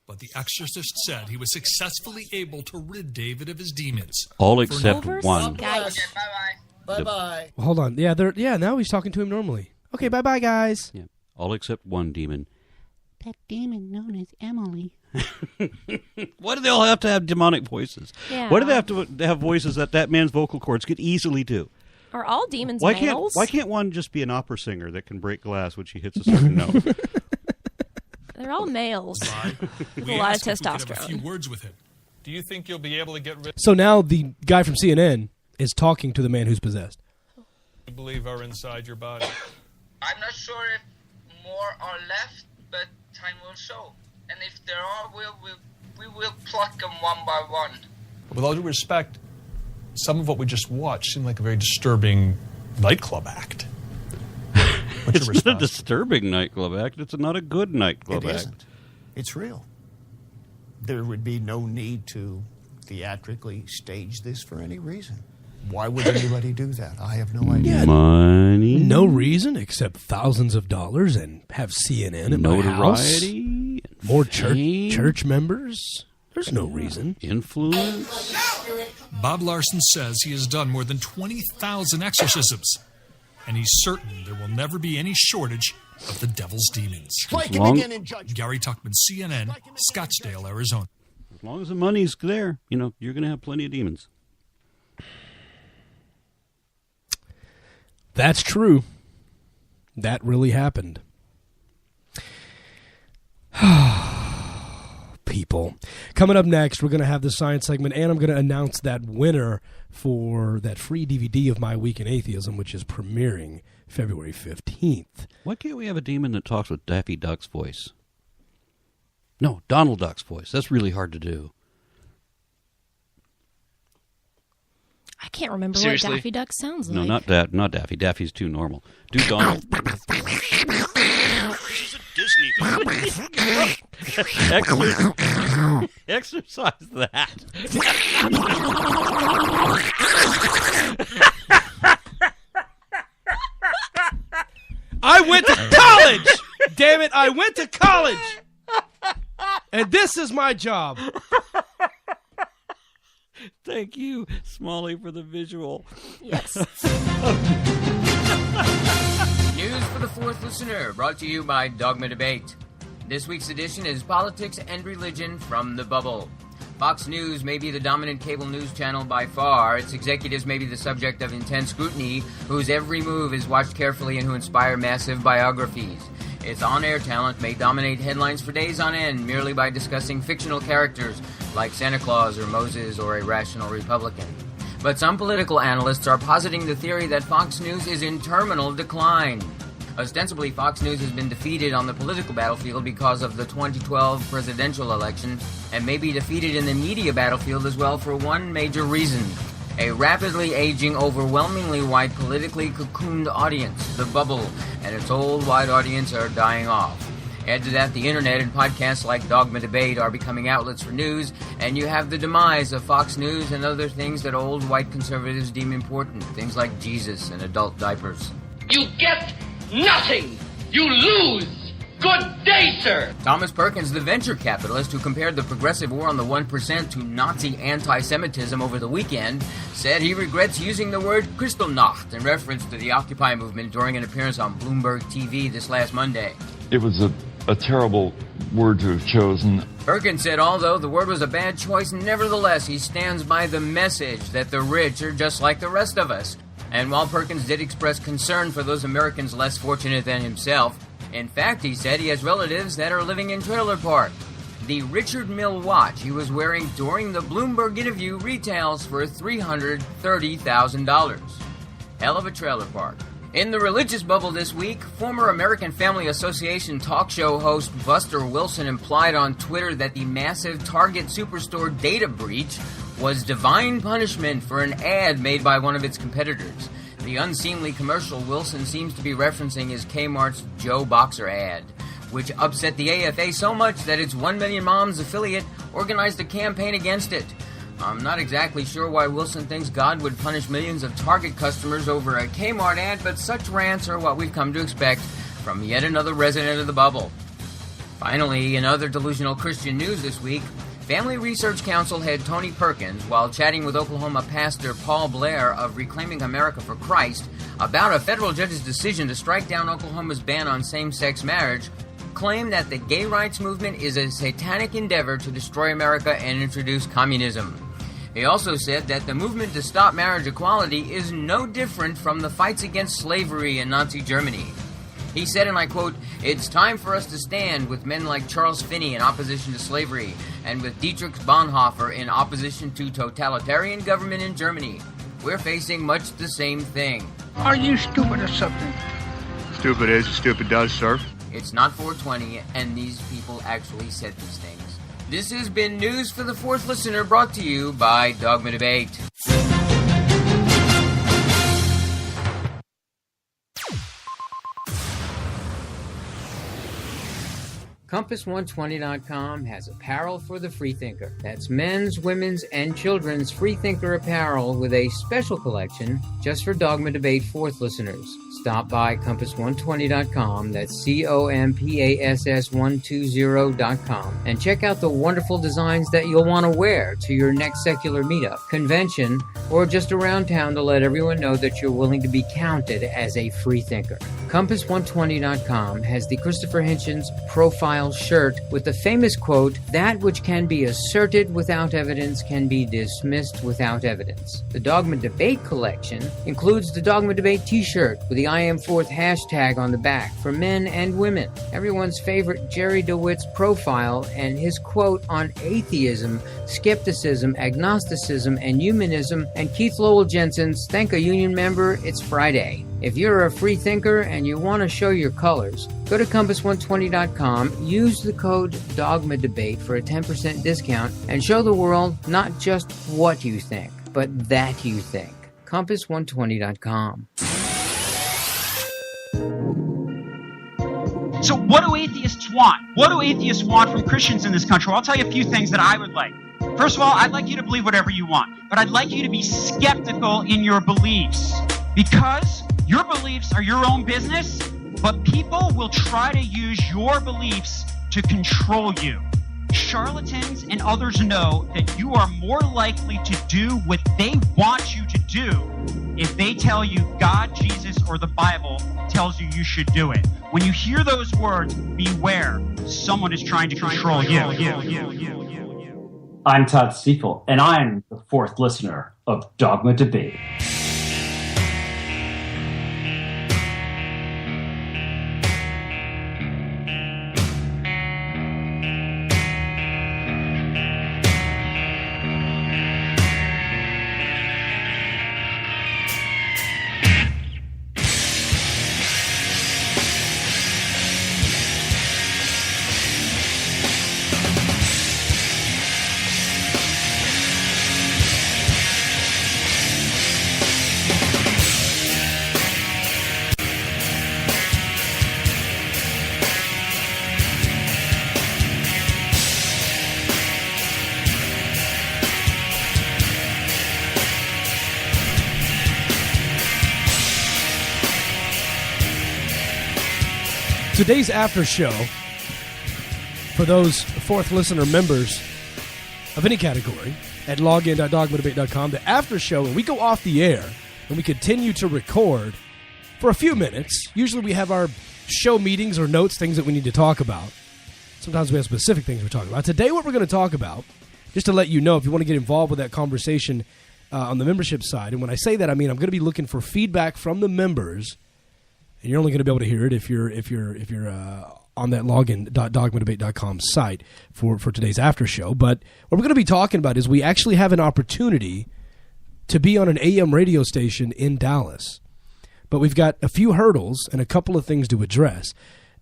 but the exorcist said he was successfully able to rid David of his demons. All except one. Bye-bye. Well, hold on. Yeah, now he's talking to him normally. Okay, bye-bye, guys. Yeah. All except one demon. That demon known as Emily. Why do they all have to have demonic voices? Yeah. Why do they have to have voices that man's vocal cords could easily do? Are all demons Why males? can't one just be an opera singer that can break glass when she hits a certain note? They're all males. With a We lot of asked if we could have testosterone. a few words with him. Do you think you'll be able to get rid So now the guy from CNN is talking to the man who's possessed. of believe are inside your body? I'm not sure if more are left, but time will show. And if there are, we will pluck them one by one. With all due respect, some of what we just watched seemed like a very disturbing nightclub act. What's your It's not a response? disturbing nightclub act. It's not a good nightclub It act. isn't. It's real. There would be no need to theatrically stage this for any reason. Why would anybody do that? I have no idea. Money. No reason except thousands of dollars and have CNN in my house. Notoriety. More fame. church members. There's no reason. Influence. Bob Larson says he has done more than 20,000 exorcisms, and he's certain there will never be any shortage of the devil's demons. Strike him again in judgment. Gary Tuchman, CNN, Scottsdale, Arizona. As long as the money's there, you're going to have plenty of demons. That's true. That really happened. People. Coming up next, we're going to have the science segment, and I'm going to announce that winner for that free DVD of My Week in Atheism, which is premiering February 15th. Why can't we have a demon that talks with Daffy Duck's voice? No, Donald Duck's voice. That's really hard to do. I can't remember Seriously? what Daffy Duck sounds like. No, not Daffy. Daffy's too normal. Do Donald. She's a Disney villain. Exercise that. I went to college! Damn it, I went to college! And this is my job. Thank you, Smalley, for the visual. Yes. News for the fourth listener, brought to you by Dogma Debate. This week's edition is Politics and Religion from the Bubble. Fox News may be the dominant cable news channel by far. Its executives may be the subject of intense scrutiny, whose every move is watched carefully and who inspire massive biographies. Its on-air talent may dominate headlines for days on end merely by discussing fictional characters like Santa Claus or Moses or a rational Republican. But some political analysts are positing the theory that Fox News is in terminal decline. Ostensibly, Fox News has been defeated on the political battlefield because of the 2012 presidential election, and may be defeated in the media battlefield as well for one major reason. A rapidly aging, overwhelmingly white, politically cocooned audience, the bubble, and its old white audience are dying off. Add to that the internet and podcasts like Dogma Debate are becoming outlets for news, and you have the demise of Fox News and other things that old white conservatives deem important, things like Jesus and adult diapers. You get nothing! You lose! Good day, sir! Thomas Perkins, the venture capitalist who compared the progressive war on the 1% to Nazi anti-Semitism over the weekend, said he regrets using the word Kristallnacht in reference to the Occupy movement during an appearance on Bloomberg TV this last Monday. It was a terrible word to have chosen. Perkins said although the word was a bad choice, nevertheless he stands by the message that the rich are just like the rest of us. And while Perkins did express concern for those Americans less fortunate than himself, in fact, he said he has relatives that are living in trailer park. The Richard Mille watch he was wearing during the Bloomberg interview retails for $330,000. Hell of a trailer park. In the religious bubble this week, former American Family Association talk show host Buster Wilson implied on Twitter that the massive Target Superstore data breach was divine punishment for an ad made by one of its competitors. The unseemly commercial Wilson seems to be referencing is Kmart's Joe Boxer ad, which upset the AFA so much that its 1 Million Moms affiliate organized a campaign against it. I'm not exactly sure why Wilson thinks God would punish millions of Target customers over a Kmart ad, but such rants are what we've come to expect from yet another resident of the bubble. Finally, in other delusional Christian news this week, Family Research Council head Tony Perkins, while chatting with Oklahoma pastor Paul Blair of Reclaiming America for Christ about a federal judge's decision to strike down Oklahoma's ban on same-sex marriage, claimed that the gay rights movement is a satanic endeavor to destroy America and introduce communism. He also said that the movement to stop marriage equality is no different from the fights against slavery in Nazi Germany. He said, and I quote, "It's time for us to stand with men like Charles Finney in opposition to slavery and with Dietrich Bonhoeffer in opposition to totalitarian government in Germany. We're facing much the same thing." Are you stupid or something? Stupid is, stupid does, sir. It's not 420, and these people actually said these things. This has been News for the Fourth Listener, brought to you by Dogma Debate. Compass120.com has apparel for the freethinker. That's men's, women's, and children's freethinker apparel with a special collection just for Dogma Debate Fourth listeners. Stop by Compass120.com, that's COMPASS120.com, and check out the wonderful designs that you'll want to wear to your next secular meetup, convention, or just around town to let everyone know that you're willing to be counted as a freethinker. Compass120.com has the Christopher Hitchens profile shirt with the famous quote, "That which can be asserted without evidence can be dismissed without evidence." The Dogma Debate collection includes the Dogma Debate t-shirt with the I Am Fourth hashtag on the back for men and women, everyone's favorite Jerry DeWitt's profile and his quote on atheism, skepticism, agnosticism, and humanism, and Keith Lowell Jensen's "Thank a Union Member, It's Friday." If you're a free thinker and you want to show your colors, go to Compass120.com, use the code Dogma Debate for a 10% discount, and show the world not just what you think, but that you think. Compass120.com. So what do atheists want? What do atheists want from Christians in this country? Well, I'll tell you a few things that I would like. First of all, I'd like you to believe whatever you want, but I'd like you to be skeptical in your beliefs, because your beliefs are your own business, but people will try to use your beliefs to control you. Charlatans and others know that you are more likely to do what they want you to do if they tell you God, Jesus, or the Bible tells you you should do it. When you hear those words, beware. Someone is trying to control you. I'm Todd Stiefel, and I'm the fourth listener of Dogma Debate. Today's after show, for those fourth listener members of any category, at login.dogmadebate.com, the after show, and we go off the air and we continue to record for a few minutes. Usually we have our show meetings or notes, things that we need to talk about. Sometimes we have specific things we're talking about. Today what we're going to talk about, just to let you know, if you want to get involved with that conversation, on the membership side. And when I say that, I mean I'm going to be looking for feedback from the members. And you're only going to be able to hear it if you're on that login.dogmadebate.com site for today's after show. But what we're going to be talking about is we actually have an opportunity to be on an AM radio station in Dallas. But we've got a few hurdles and a couple of things to address.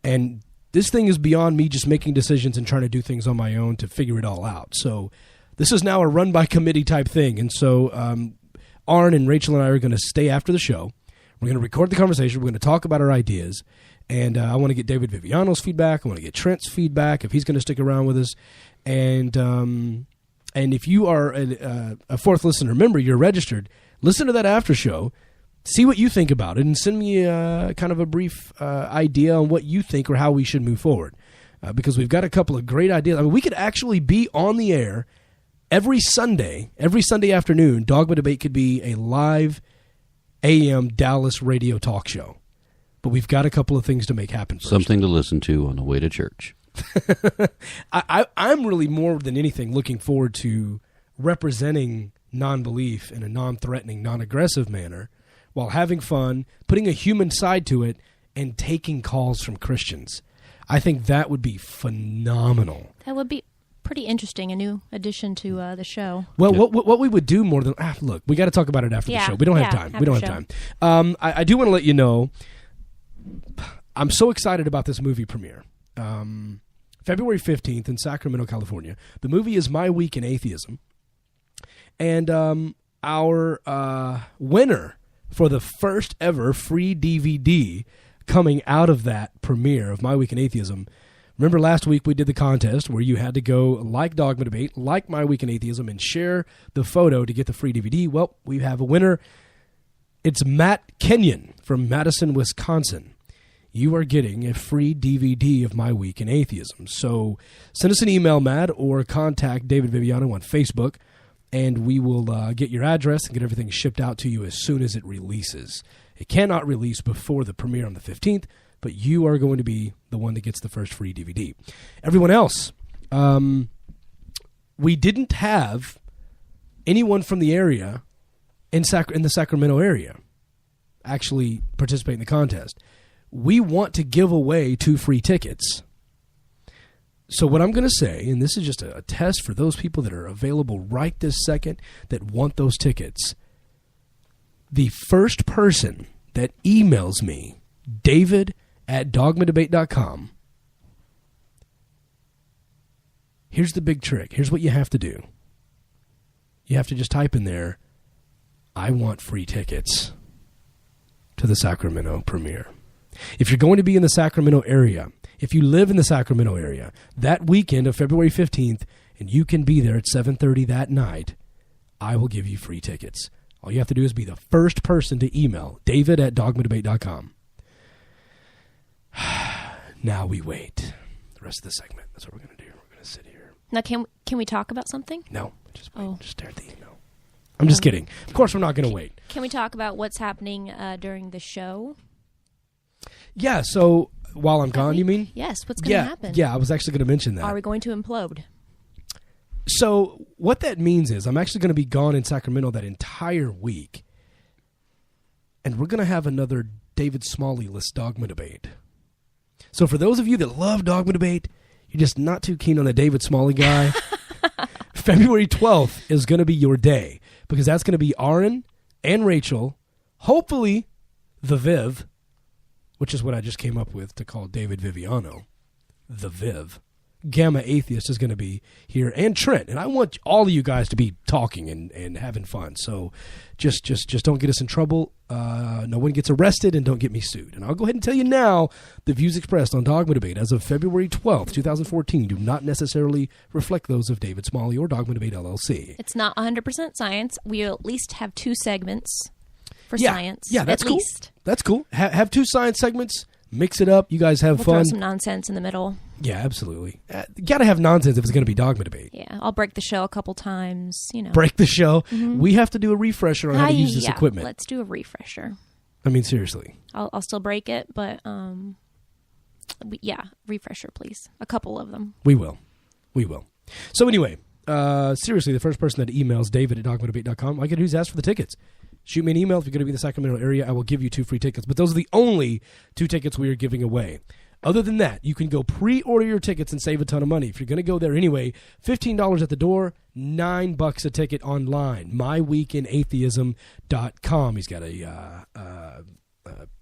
And this thing is beyond me just making decisions and trying to do things on my own to figure it all out. So this is now a run-by-committee type thing. And so Arn and Rachel and I are going to stay after the show. We're going to record the conversation. We're going to talk about our ideas. And I want to get David Viviano's feedback. I want to get Trent's feedback if he's going to stick around with us. And if you are a fourth listener member, you're registered, listen to that after show, see what you think about it, and send me kind of a brief idea on what you think or how we should move forward. Because we've got a couple of great ideas. I mean, we could actually be on the air every Sunday afternoon. Dogma Debate could be a live AM Dallas radio talk show. But we've got a couple of things to make happen first. Something to listen to on the way to church. I'm really more than anything looking forward to representing non-belief in a non-threatening, non-aggressive manner while having fun, putting a human side to it, and taking calls from Christians. I think that would be phenomenal. That would be pretty interesting, a new addition to the show. Well, what we would do more than... look, we got to talk about it after the show. We don't have time. We don't have time. I do want to let you know, I'm so excited about this movie premiere. February 15th in Sacramento, California. The movie is My Week in Atheism. And our winner for the first ever free DVD coming out of that premiere of My Week in Atheism. Remember last week we did the contest where you had to go like Dogma Debate, like My Week in Atheism, and share the photo to get the free DVD. Well, we have a winner. It's Matt Kenyon from Madison, Wisconsin. You are getting a free DVD of My Week in Atheism. So send us an email, Matt, or contact David Viviano on Facebook, and we will get your address and get everything shipped out to you as soon as it releases. It cannot release before the premiere on the 15th, but you are going to be the one that gets the first free DVD. Everyone else, we didn't have anyone from the area in the Sacramento area actually participate in the contest. We want to give away 2 free tickets. So what I'm going to say, and this is just a test for those people that are available right this second that want those tickets, the first person that emails me, david@dogmadebate.com, here's the big trick. Here's what you have to do. You have to just type in there, I want free tickets to the Sacramento premiere. If you're going to be in the Sacramento area, if you live in the Sacramento area, that weekend of February 15th, and you can be there at 7:30 that night, I will give you free tickets. All you have to do is be the first person to email, david@dogmadebate.com. Now we wait. The rest of the segment, that's what we're going to do. We're going to sit here. Now, can we talk about something? No, just wait. Just stare at the email. I'm just kidding. Of course, we're not going to wait. Can we talk about what's happening during the show? Yeah, so while I'm gone, you mean? Yes, what's going to happen? Yeah, I was actually going to mention that. Are we going to implode? So what that means is I'm actually going to be gone in Sacramento that entire week, and we're going to have another David Smalley-less Dogma Debate. So for those of you that love Dogma Debate, you're just not too keen on the David Smalley guy, February 12th is going to be your day, because that's going to be Aaron and Rachel, hopefully the Viv, which is what I just came up with to call David Viviano, the Viv. Gamma Atheist is going to be here, and Trent. And I want all of you guys to be talking and having fun. So just don't get us in trouble. No one gets arrested, and don't get me sued. And I'll go ahead and tell you now, the views expressed on Dogma Debate as of February 12th, 2014 do not necessarily reflect those of David Smalley or Dogma Debate LLC. It's not 100% science. We'll at least have 2 segments for science. Yeah, that's at cool. least. That's cool. Have 2 science segments. Mix it up. You guys have fun. Throw some nonsense in the middle. Yeah, absolutely. You got to have nonsense if it's going to be Dogma Debate. Yeah, I'll break the show a couple times. Break the show. Mm-hmm. We have to do a refresher on how to use this equipment. Let's do a refresher. I mean, seriously. I'll still break it, but refresher, please. A couple of them. We will. So anyway, seriously, the first person that emails david@dogmadebate.com, all I got to do is ask for the tickets. Shoot me an email if you're going to be in the Sacramento area. I will give you 2 free tickets. But those are the only 2 tickets we are giving away. Other than that, you can go pre-order your tickets and save a ton of money. If you're going to go there anyway, $15 at the door, $9 a ticket online. myweekinatheism.com. He's got a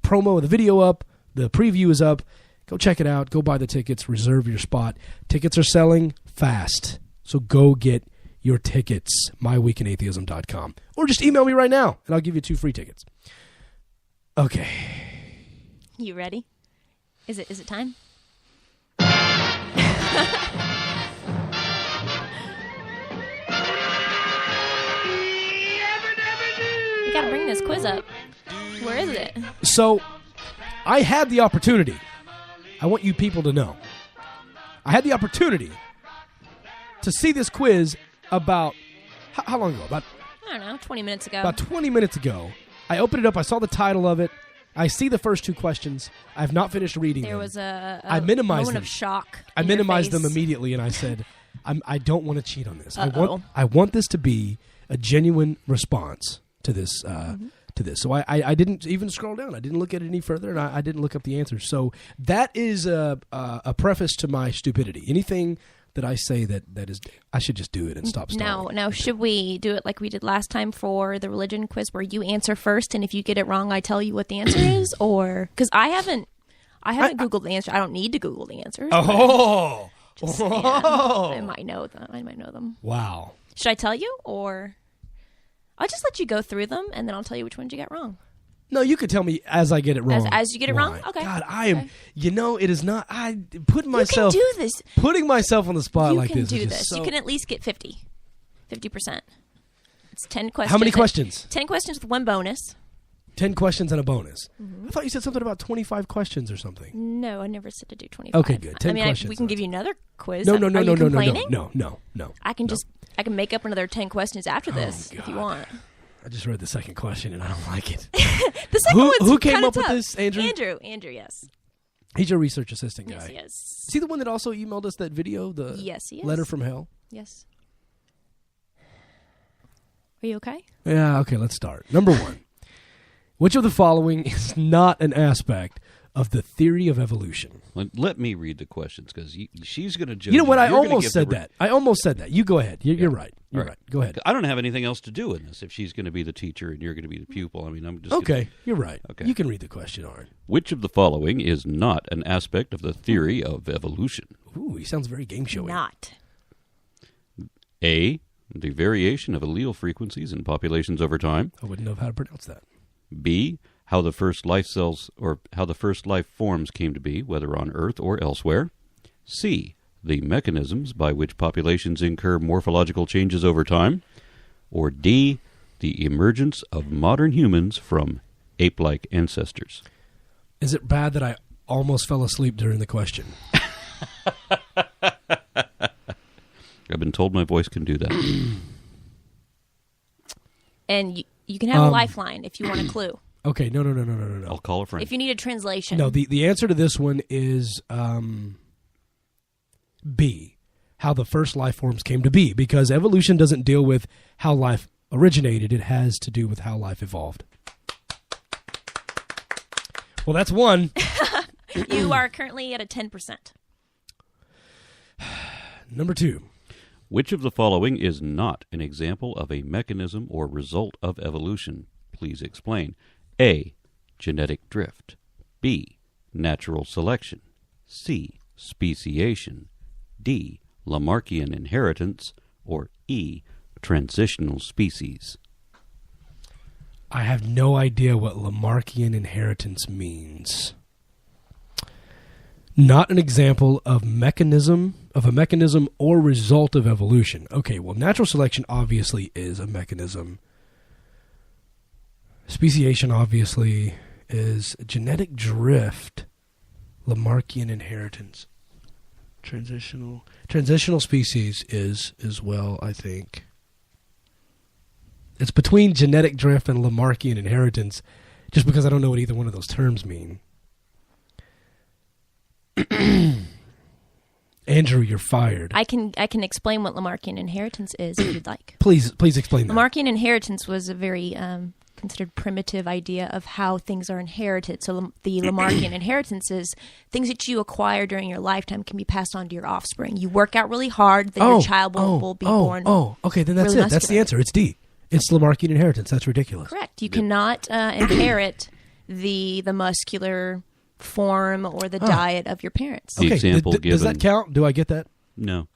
promo, the video up, the preview is up. Go check it out. Go buy the tickets. Reserve your spot. Tickets are selling fast. So go get your tickets, myweekinatheism.com. Or just email me right now, and I'll give you 2 free tickets. Okay. You ready? Is it time? You gotta bring this quiz up. Where is it? So, I had the opportunity. I want you people to know. I had the opportunity to see this quiz about, how long ago? I don't know, 20 minutes ago. About 20 minutes ago. I opened it up. I saw the title of it. I see the first 2 questions. I have not finished reading them. There was a minimized moment them. of shock. I minimized them immediately, and I said, I don't want to cheat on this. Uh-oh. I want this to be a genuine response to this. To this. So I didn't even scroll down. I didn't look at it any further, and I didn't look up the answers. So that is a preface to my stupidity. Anything that I say that is, I should just do it and stop stalling. Now, should we do it like we did last time for the religion quiz, where you answer first, and if you get it wrong, I tell you what the answer is? Or because I haven't Googled the answer. I don't need to Google the answers. Oh, I might know them. Wow. Should I tell you, or I'll just let you go through them, and then I'll tell you which ones you got wrong? No, you could tell me as I get it wrong. As you get it wrong? Okay. God, I am, it is not, putting myself. You can do this. Putting myself on the spot like this. You can do this. So, you can at least get 50%. It's 10 questions. How many questions? 10 questions with 1 bonus. 10 questions and a bonus. Mm-hmm. I thought you said something about 25 questions or something. No, I never said to do 25. Okay, good. 10 questions. We can give you another quiz. No. Are you complaining? No. I can make up another 10 questions after this if you want. I just read the second question and I don't like it. The second one's who came kinda up tough. with this? Andrew? Andrew, yes. He's your research assistant guy. Yes, he is. Is he the one that also emailed us that video? Yes, he is. Letter from hell? Yes. Are you okay? Yeah, okay, let's start. Number 1. Which of the following is not an aspect of the theory of evolution? Let me read the questions, because she's going to judge. You know what? I You're almost said that. I almost said that. You go ahead. You're right. You're right. Go ahead. I don't have anything else to do in this if she's going to be the teacher and you're going to be the pupil. I mean, I'm just okay. You're right. Okay. You can read the question, Art. Which of the following is not an aspect of the theory of evolution? Ooh, he sounds very game showy. Not. A, the variation of allele frequencies in populations over time. I wouldn't know how to pronounce that. B, how the first life cells or how the first life forms came to be, whether on Earth or elsewhere. C, the mechanisms by which populations incur morphological changes over time. Or D, the emergence of modern humans from ape-like ancestors. Is it bad that I almost fell asleep during the question? I've been told my voice can do that. And you can have a lifeline if you want a clue. Okay, no. I'll call a friend. If you need a translation. No, the answer to this one is B, how the first life forms came to be, because evolution doesn't deal with how life originated. It has to do with how life evolved. Well, that's one. You are currently at a 10%. Number 2. Which of the following is not an example of a mechanism or result of evolution? Please explain. A, genetic drift. B, natural selection. C, speciation. D, Lamarckian inheritance. Or E, transitional species. I have no idea what Lamarckian inheritance means. Not an example of a mechanism or result of evolution. Okay, well, natural selection obviously is a mechanism. Speciation obviously is. Genetic drift. Lamarckian inheritance. Transitional species is as well, I think. It's between genetic drift and Lamarckian inheritance, just because I don't know what either one of those terms mean. A Andrew, you're fired. I can explain what Lamarckian inheritance is if you'd like. Please explain that. Lamarckian inheritance was a very considered primitive idea of how things are inherited. So the Lamarckian inheritance is things that you acquire during your lifetime can be passed on to your offspring. You work out really hard, then your child will be born. Okay, then that's really it. That's the answer. It's D. It's Lamarckian inheritance. That's ridiculous. Correct. You cannot inherit the muscular form or the diet of your parents. The example given. Does that count? Do I get that? No.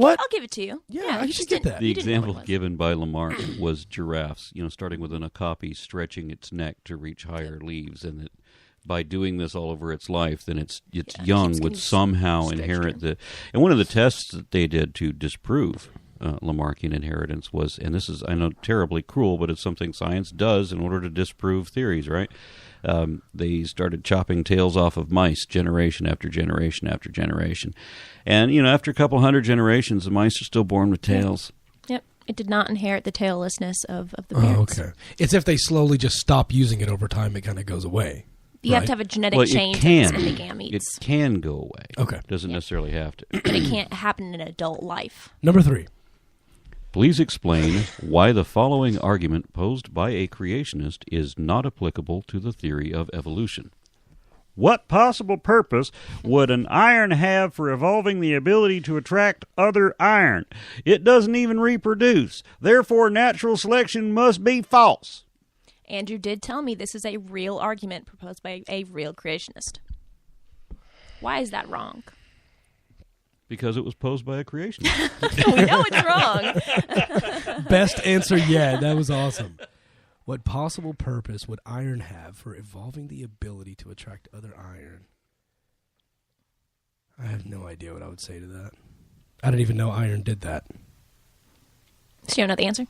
I'll give it to you. Yeah, you should get that. The example given by Lamarck was giraffes, starting with an okapi stretching its neck to reach higher leaves, and that by doing this all over its life, then its young would somehow inherit the. And one of the tests that they did to disprove Lamarckian inheritance was, and this is, I know, terribly cruel, but it's something science does in order to disprove theories, right? They started chopping tails off of mice generation after generation after generation. And, after a couple hundred generations, the mice are still born with tails. Yep. It did not inherit the taillessness of the parents. Oh, okay. It's if they slowly just stop using it over time, it kind of goes away. You have to have a genetic change in the gametes. It can go away. Okay. Doesn't necessarily have to. But it can't happen in adult life. Number 3. Please explain why the following argument posed by a creationist is not applicable to the theory of evolution. What possible purpose would an iron have for evolving the ability to attract other iron? It doesn't even reproduce. Therefore, natural selection must be false. Andrew did tell me this is a real argument proposed by a real creationist. Why is that wrong? Because it was posed by a creationist. We know it's wrong. Best answer yet. That was awesome. What possible purpose would iron have for evolving the ability to attract other iron? I have no idea what I would say to that. I didn't even know iron did that. So you don't know the answer?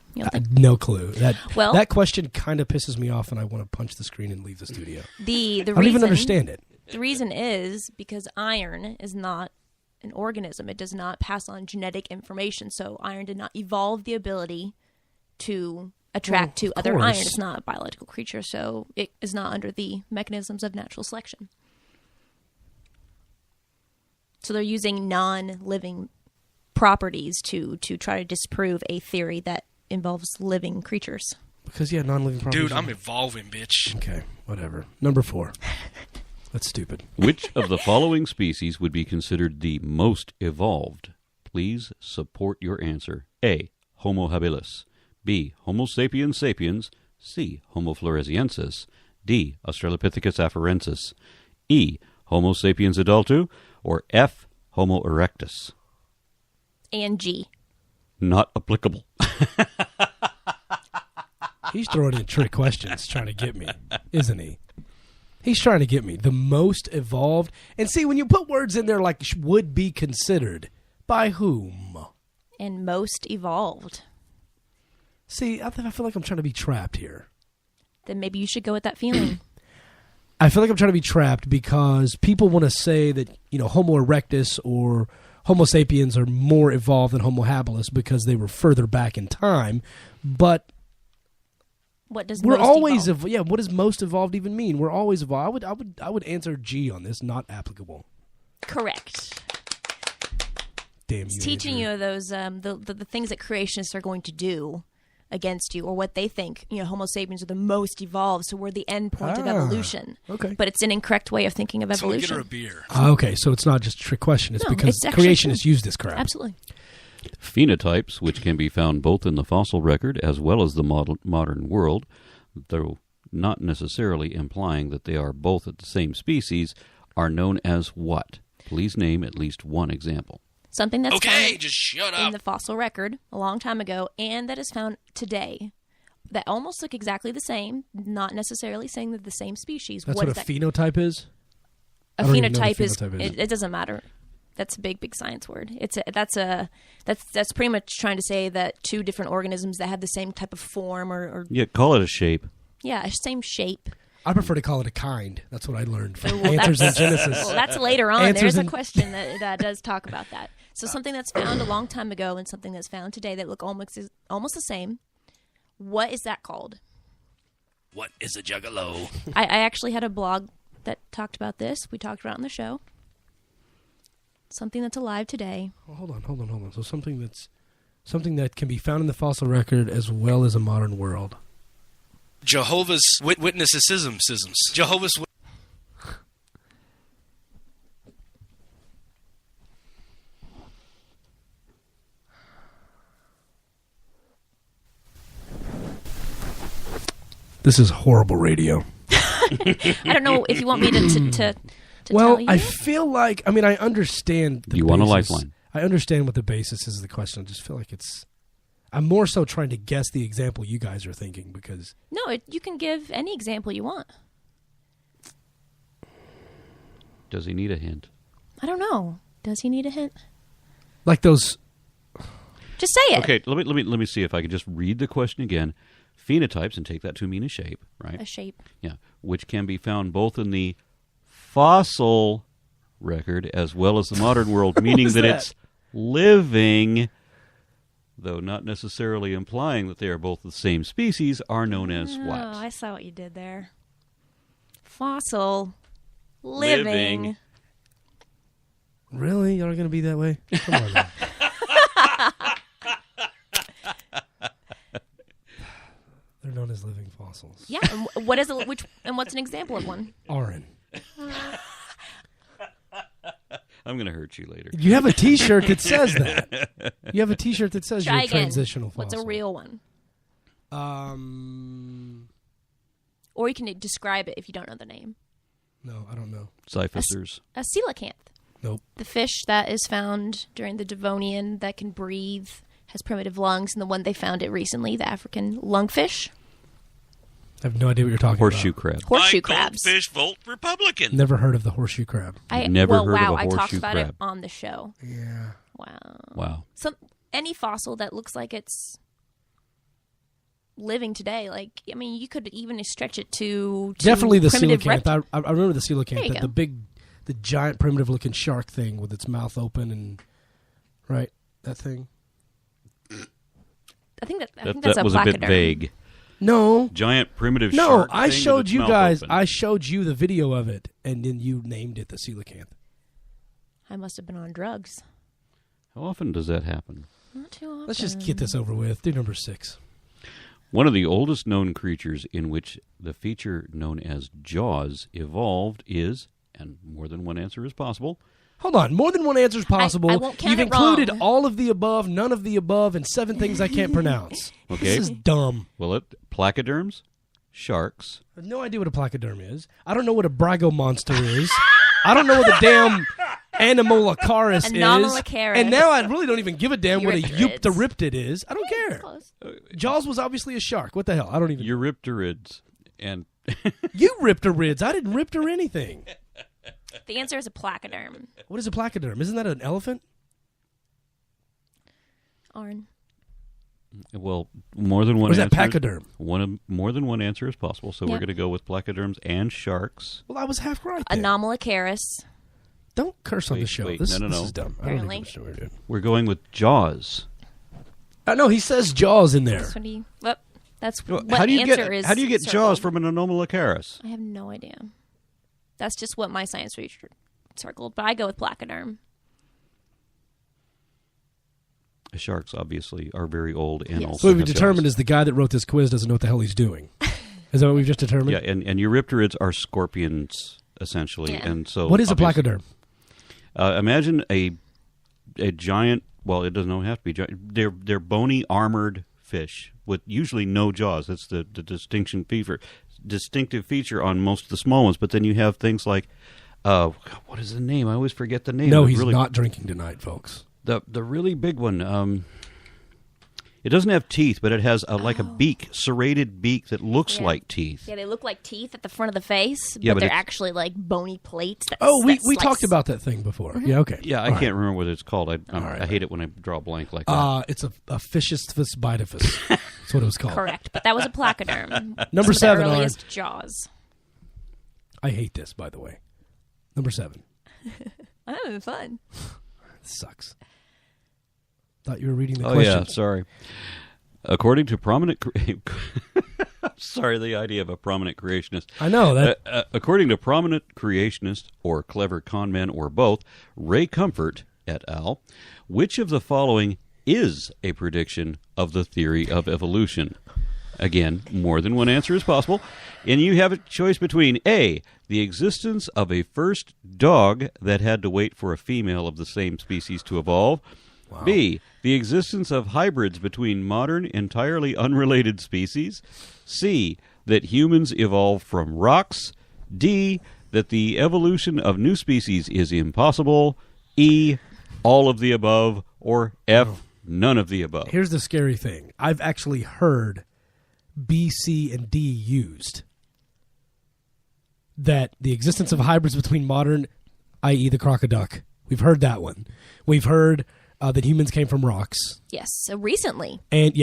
No clue. That question kind of pisses me off, and I want to punch the screen and leave the studio. I don't even understand it. The reason is because iron is not an organism. It does not pass on genetic information. So iron did not evolve the ability to attract to other iron. It's not a biological creature, so it is not under the mechanisms of natural selection. So they're using non-living properties to try to disprove a theory that involves living creatures. Because, non-living properties. Dude, I'm evolving, bitch. Okay, whatever. Number 4. That's stupid. Which of the following species would be considered the most evolved? Please support your answer. A. Homo habilis. B. Homo sapiens sapiens. C. Homo floresiensis. D. Australopithecus afarensis. E. Homo sapiens adultu. Or F. Homo erectus. And G. Not applicable. He's throwing in trick questions trying to get me, isn't he? He's trying to get me. The most evolved. And see, when you put words in there like would be considered, by whom? And most evolved. See, I feel like I'm trying to be trapped here. Then maybe you should go with that feeling. I feel like I'm trying to be trapped because people want to say that, Homo erectus or Homo sapiens are more evolved than Homo habilis because they were further back in time. But what does we're most always evolved? What does most evolved even mean? We're always evolved. I would answer G on this. Not applicable. Correct. Damn you! It's teaching you those the things that creationists are going to do against you, or what they think. Homo sapiens are the most evolved, so we're the end point of evolution. Okay, but it's an incorrect way of thinking of evolution. So get her a beer. Okay, so it's not just a trick question. It's because creationists use this crap. Absolutely. Phenotypes, which can be found both in the fossil record as well as the modern world, though not necessarily implying that they are both at the same species, are known as what? Please name at least one example. Something that's found just shut up. in the fossil record a long time ago and that is found today that almost look exactly the same, not necessarily saying they're the same species. That's what a phenotype is? A phenotype is. It doesn't matter. That's a big science word. That's pretty much trying to say that two different organisms that have the same type of form or yeah, call it a shape. Yeah, same shape. I prefer to call it a kind. That's what I learned from Answers in Genesis. Well, that's later on. There's a question that does talk about that. So something that's found a long time ago and something that's found today that look almost the same. What is that called? What is a juggalo? I actually had a blog that talked about this. We talked about it on the show. Something that's alive today. Well, hold on. So something that can be found in the fossil record as well as a modern world. Jehovah's Witnesses. Jehovah's This is horrible radio. I don't know if you want me to well, tell you. I feel like, I mean, I understand the You want a lifeline. I understand what the basis is of the question. I just feel like I'm more so trying to guess the example you guys are thinking because... No, you can give any example you want. Does he need a hint? I don't know. Does he need a hint? Like those... Just say it. Okay, let me see if I can just read the question again. Phenotypes, and take that to mean a shape, right? A shape. Yeah, which can be found both in the fossil record as well as the modern world, meaning that it's living, though not necessarily implying that they are both the same species, are known as what? Oh, I saw what you did there. Fossil. Living. Really? Y'all are going to be that way? Come on, man. They're known as living fossils. Yeah. And what is and what's an example of one? Arin. I'm going to hurt you later. You have a T-shirt that says that. You have a T-shirt that says Try you're a again. transitional fossil. What's a real one? Or you can describe it if you don't know the name. No, I don't know. Cyphisters. A coelacanth. Nope. The fish that is found during the Devonian that can breathe, has primitive lungs, and the one they found it recently, the African lungfish. I have no idea what you're talking Horseshoe about. crab. Horseshoe My crabs. Goldfish vote Republican. Never heard of the horseshoe crab. Never heard of a I talked horseshoe about crab. it on the show. Yeah. Wow. Any fossil that looks like it's living today, like, I mean, you could even stretch it to Definitely the primitive coelacanth. I remember the There you coelacanth, go. the giant primitive-looking shark thing with its mouth open and right, that thing. I think that's That a was a bit placoderm. vague. No. Giant primitive No, shark. I thing with showed its you mouth guys. open. I showed you the video of it, and then you named it the coelacanth. I must have been on drugs. How often does that happen? Not too often. Let's just get this over with. Do number 6. One of the oldest known creatures in which the feature known as jaws evolved is, and more than one answer is possible. Hold on. More than one answer is possible. I won't count You've it included wrong. all of the above, none of the above, and 7 things I can't pronounce. Okay. This is dumb. Well, placoderms, sharks. I have no idea what a placoderm is. I don't know what a bragomonster is. I don't know what the damn Anomalocaris is. Anomalocaris. And now I really don't even give a damn what a Eurypterids. Eupteriptid is. I don't care. Jaws was obviously a shark. What the hell? I don't even... Eurypterids. And You ripped her rids. I didn't rip her anything. The answer is a placoderm. What is a placoderm? Isn't that an elephant? Arn. Well, more than one Or is that answer. pachyderm? More than one answer is possible, so we're Yep. going to go with placoderms and sharks. Well, I was half right there. Anomalocaris. Don't curse on the show. Wait, this no. is dumb. I don't Apparently. even know what we're doing. We're going with jaws. No, he says jaws in there. That's what he. Well, that's Well, what how do you answer get is. how do you get circled. jaws from an anomalocaris? I have no idea. That's just what my science researcher circled, but I go with placoderm. Sharks obviously are very old and Yes. also So what we've have determined jaws. is the guy that wrote this quiz doesn't know what the hell he's doing. Is that what we've just determined? Yeah, and Eurypterids are scorpions essentially, Yeah. and so What is a obviously- placoderm? Imagine a giant. Well, it doesn't have to be giant. They're bony armored fish with usually no jaws. That's the distinctive feature on most of the small ones. But then you have things like, what is the name? I always forget the name. No, The he's really, not drinking tonight, folks. The really big one. It doesn't have teeth, but it has like a beak, serrated beak that looks Yeah. like teeth. Yeah, they look like teeth at the front of the face, Yeah, but but they're it's- actually like bony plates. That, Oh, we that slice. talked about that thing before. Yeah, okay. Yeah, I All right. can't remember what it's called. I hate it when I draw a blank like that. It's a Fischisthus bitifus. That's what it was called. Correct, but that was a placoderm. Number Some of the 7, Arn. earliest jaws. I hate this, by the way. Number 7. I'm having fun. This sucks. Thought you were reading the Oh question. yeah, sorry. According to prominent... Sorry, the idea of a prominent creationist. I know that. According to prominent creationists, or clever con men, or both, Ray Comfort et al., which of the following is a prediction of the theory of evolution? Again, more than one answer is possible. And you have a choice between A, the existence of a first dog that had to wait for a female of the same species to evolve. Wow. B, the existence of hybrids between modern, entirely unrelated species. C, that humans evolved from rocks. D, that the evolution of new species is impossible. E, all of the above. Or F, none of the above. Here's the scary thing. I've actually heard B, C, and D used. That the existence of hybrids between modern, i.e. the crocoduck. We've heard that one. We've heard that humans came from rocks. Yes, so recently. And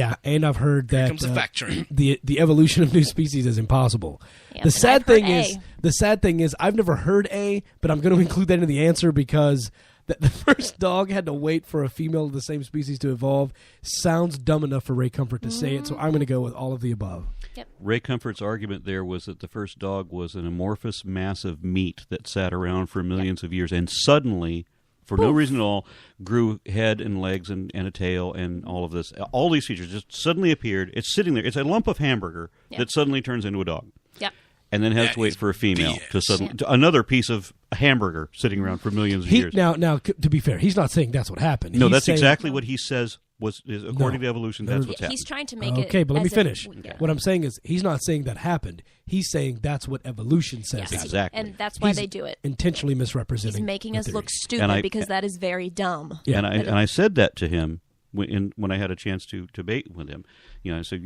I've heard that comes the fact train. the evolution of new species is impossible. Yeah, the sad thing is I've never heard A, but I'm going to include that in the answer because the first dog had to wait for a female of the same species to evolve sounds dumb enough for Ray Comfort to say it, so I'm going to go with all of the above. Yep. Ray Comfort's argument there was that the first dog was an amorphous mass of meat that sat around for millions of years and suddenly, for no reason at all, grew head and legs and a tail and all of this. All these features just suddenly appeared. It's sitting there. It's a lump of hamburger that suddenly turns into a dog. Yep. And then has to wait for a female to another piece of hamburger sitting around for millions of years. Now, to be fair, he's not saying that's what happened. No, He's that's saying, exactly what he says according to evolution. That's what's happened. He's trying to make it. Okay, but let me finish. Yeah. What I'm saying is he's not saying that happened. He's saying that's what evolution says happened. Exactly. And that's why they do it. Intentionally misrepresenting. He's making us look And stupid because that is very dumb. Yeah. And I said that to him when I had a chance to debate with him. I said,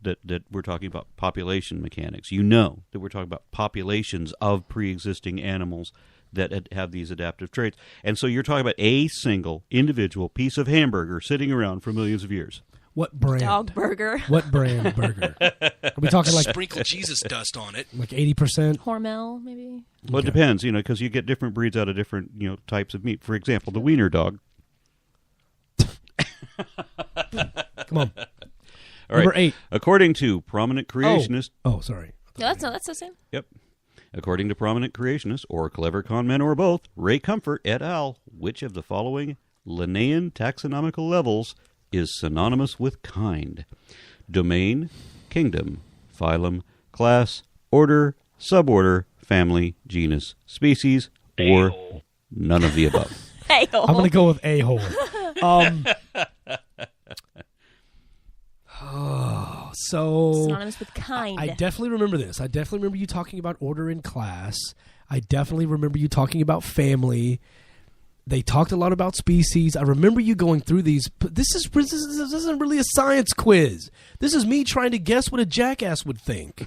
that we're talking about population mechanics. That we're talking about populations of pre-existing animals that have these adaptive traits. And so you're talking about a single individual piece of hamburger sitting around for millions of years. What brand? Dog burger. What brand burger? Are we talking like sprinkle Jesus dust on it? Like 80%? Hormel, maybe. Well, it depends, because you get different breeds out of different, types of meat. For example, the wiener dog. Come on. All Number right. 8. According to prominent creationists. Oh, sorry. No, that's the same. Yep. According to prominent creationists, or clever con men, or both, Ray Comfort et al., which of the following Linnaean taxonomical levels is synonymous with kind? Domain, kingdom, phylum, class, order, suborder, family, genus, species, or none of the above. A-hole. I'm going to go with a-hole. So synonymous with kind. I definitely remember this. I definitely remember you talking about order in class. I definitely remember you talking about family. They talked a lot about species. I remember you going through these. But this isn't really a science quiz. This is me trying to guess what a jackass would think.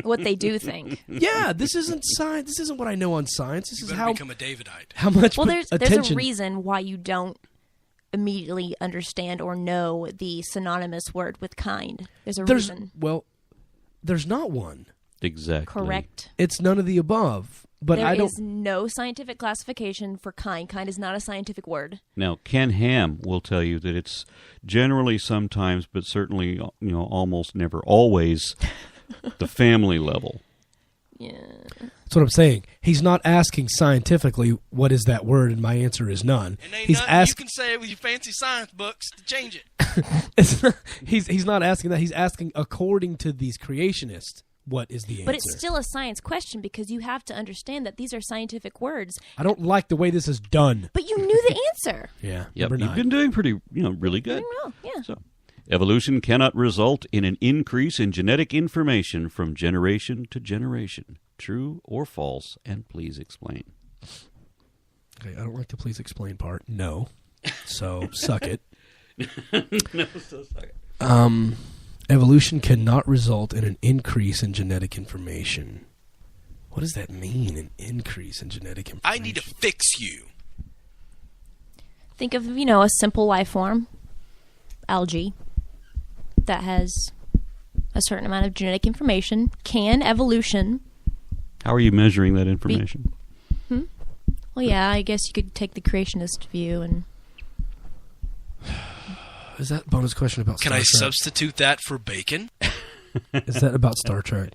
What they do think. Yeah, this isn't science. This isn't what I know on science. This is how become a Davidite. How much there's attention. a reason why you don't immediately understand or know the synonymous word with kind. There's a reason. Well, there's not one. Exactly. Correct. It's none of the above. But there I don't. is no scientific classification for kind. Kind is not a scientific word. Now, Ken Ham will tell you that it's generally sometimes, but certainly, almost never always, the family level. Yeah. That's what I'm saying. He's not asking scientifically what is that word, and my answer is none. And ain't nothing you can say with your fancy science books to change it. He's not asking that. He's asking according to these creationists. What is the answer? But it's still a science question because you have to understand that these are scientific words. I don't like the way this is done. But you knew the answer. Yeah. Yep. You've been doing pretty, really good. Well, yeah. So, evolution cannot result in an increase in genetic information from generation to generation. True or false? And please explain. Okay, I don't like the please explain part. No. So, suck it. No, so suck it. Evolution cannot result in an increase in genetic information. What does that mean, an increase in genetic information? I need to fix you. Think of, a simple life form, algae, that has a certain amount of genetic information. Can evolution... How are you measuring that information? Well, yeah, I guess you could take the creationist view and... Is that bonus question about Can Star I Trek? substitute that for bacon? Is that about Star Trek?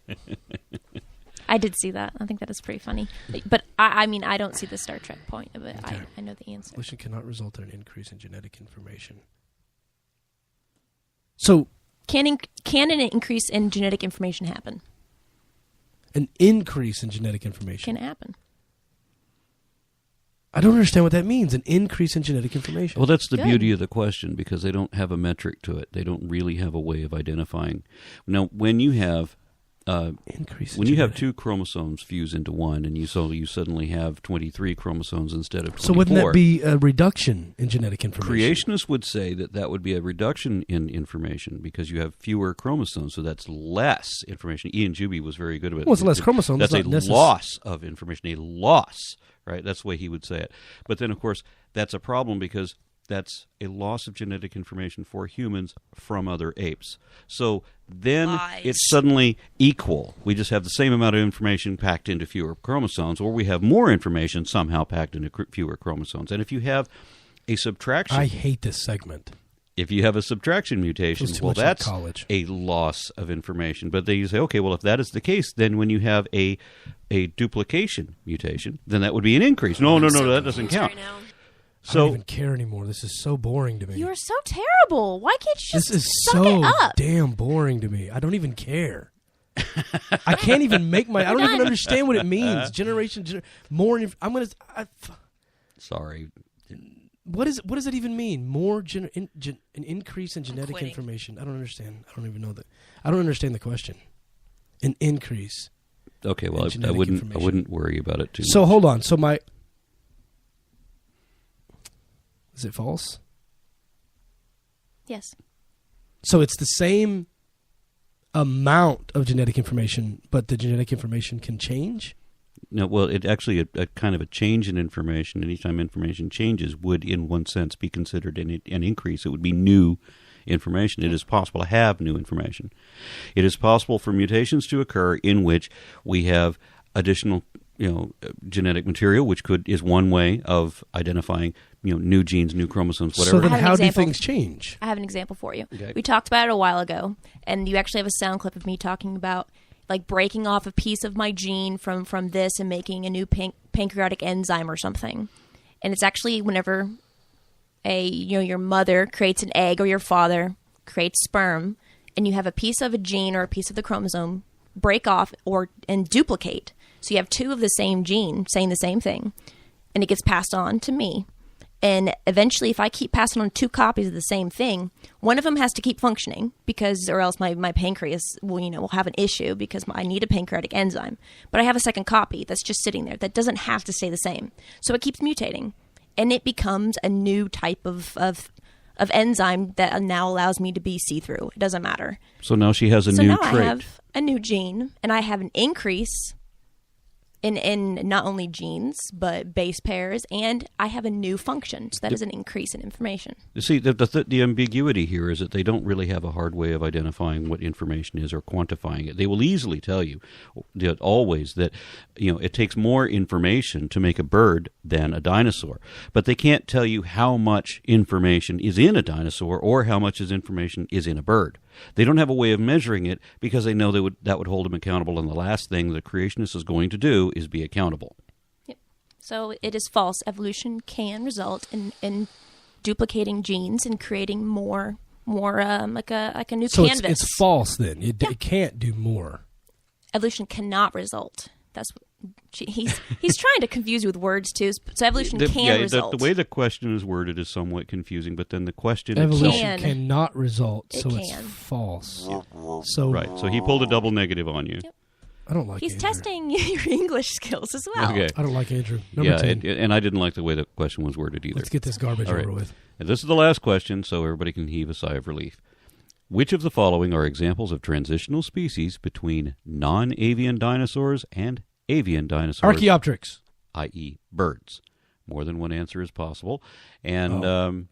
I did see that. I think that is pretty funny. But I mean, I don't see the Star Trek point of it. Okay. I know the answer. Evolution cannot result in an increase in genetic information. So, Can an increase in genetic information happen? an increase in genetic information. Can happen. I don't understand what that means, an increase in genetic information. Well, that's the beauty of the question, because they don't have a metric to it. They don't really have a way of identifying. Now, when you have you have two chromosomes fuse into one, and you suddenly have 23 chromosomes instead of 24. So wouldn't that be a reduction in genetic information? Creationists would say that would be a reduction in information because you have fewer chromosomes, so that's less information. Ian Juby was very good about it. Well, it's less chromosomes. That's not a loss of information, a loss, right? That's the way he would say it. But then, of course, that's a problem because that's a loss of genetic information for humans from other apes. So then it's suddenly equal. We just have the same amount of information packed into fewer chromosomes, or we have more information somehow packed into fewer chromosomes. And if you have a subtraction... I hate this segment. If you have a subtraction mutation, well, that's a loss of information. But then you say, okay, well, if that is the case, then when you have a duplication mutation, then that would be an increase. No, that doesn't count. I don't even care anymore. This is so boring to me. You are so terrible. Why can't you just This is suck so it up? damn boring to me. I don't even care. I can't even make my... I don't even understand what it means. More... I'm going to... Sorry. What does it even mean? More... an increase in genetic information. I don't understand. I don't even know that. I don't understand the question. An increase. Okay, well, I wouldn't worry about it too much. So hold on. So my... Is it false? Yes. So it's the same amount of genetic information, but the genetic information can change? No, well, it actually a kind of a change in information. Anytime information changes would, in one sense, be considered an increase. It would be new information. It is possible to have new information. It is possible for mutations to occur in which we have additional genetic material, which is one way of identifying new genes, new chromosomes, whatever. So then how do things change? I have an example for you. Okay. We talked about it a while ago, and you actually have a sound clip of me talking about like breaking off a piece of my gene from this and making a new pancreatic enzyme or something. And it's actually whenever your mother creates an egg or your father creates sperm, and you have a piece of a gene or a piece of the chromosome break off and duplicate. So you have two of the same gene saying the same thing, and it gets passed on to me. And eventually, if I keep passing on two copies of the same thing, one of them has to keep functioning or else my pancreas will have an issue because I need a pancreatic enzyme. But I have a second copy that's just sitting there that doesn't have to stay the same. So it keeps mutating, and it becomes a new type of enzyme that now allows me to be see-through. It doesn't matter. So now she has a new trait. So now I have a new gene, and I have an increase in not only genes, but base pairs, and I have a new function. So that is an increase in information. You see, the ambiguity here is that they don't really have a hard way of identifying what information is or quantifying it. They will easily tell you always that it takes more information to make a bird than a dinosaur, but they can't tell you how much information is in a dinosaur or how much information is in a bird. They don't have a way of measuring it because they know that would hold them accountable, and the last thing the creationist is going to do is be accountable. Yep. So it is false. Evolution can result in duplicating genes and creating more like a new canvas. So it's false then. It can't do more. Evolution cannot result. That's what he's trying to confuse you with words too. So evolution can result. The way the question is worded is somewhat confusing, but then the question evolution cannot result, so it's false. So right. So he pulled a double negative on you. Yep. I don't like. He's testing your English skills as well. Okay. I don't like Andrew. Number 10. And I didn't like the way the question was worded either. Let's get this garbage over with. And this is the last question, so everybody can heave a sigh of relief. Which of the following are examples of transitional species between non-avian dinosaurs and avian dinosaurs? Archaeopteryx, i.e. birds. More than one answer is possible. And of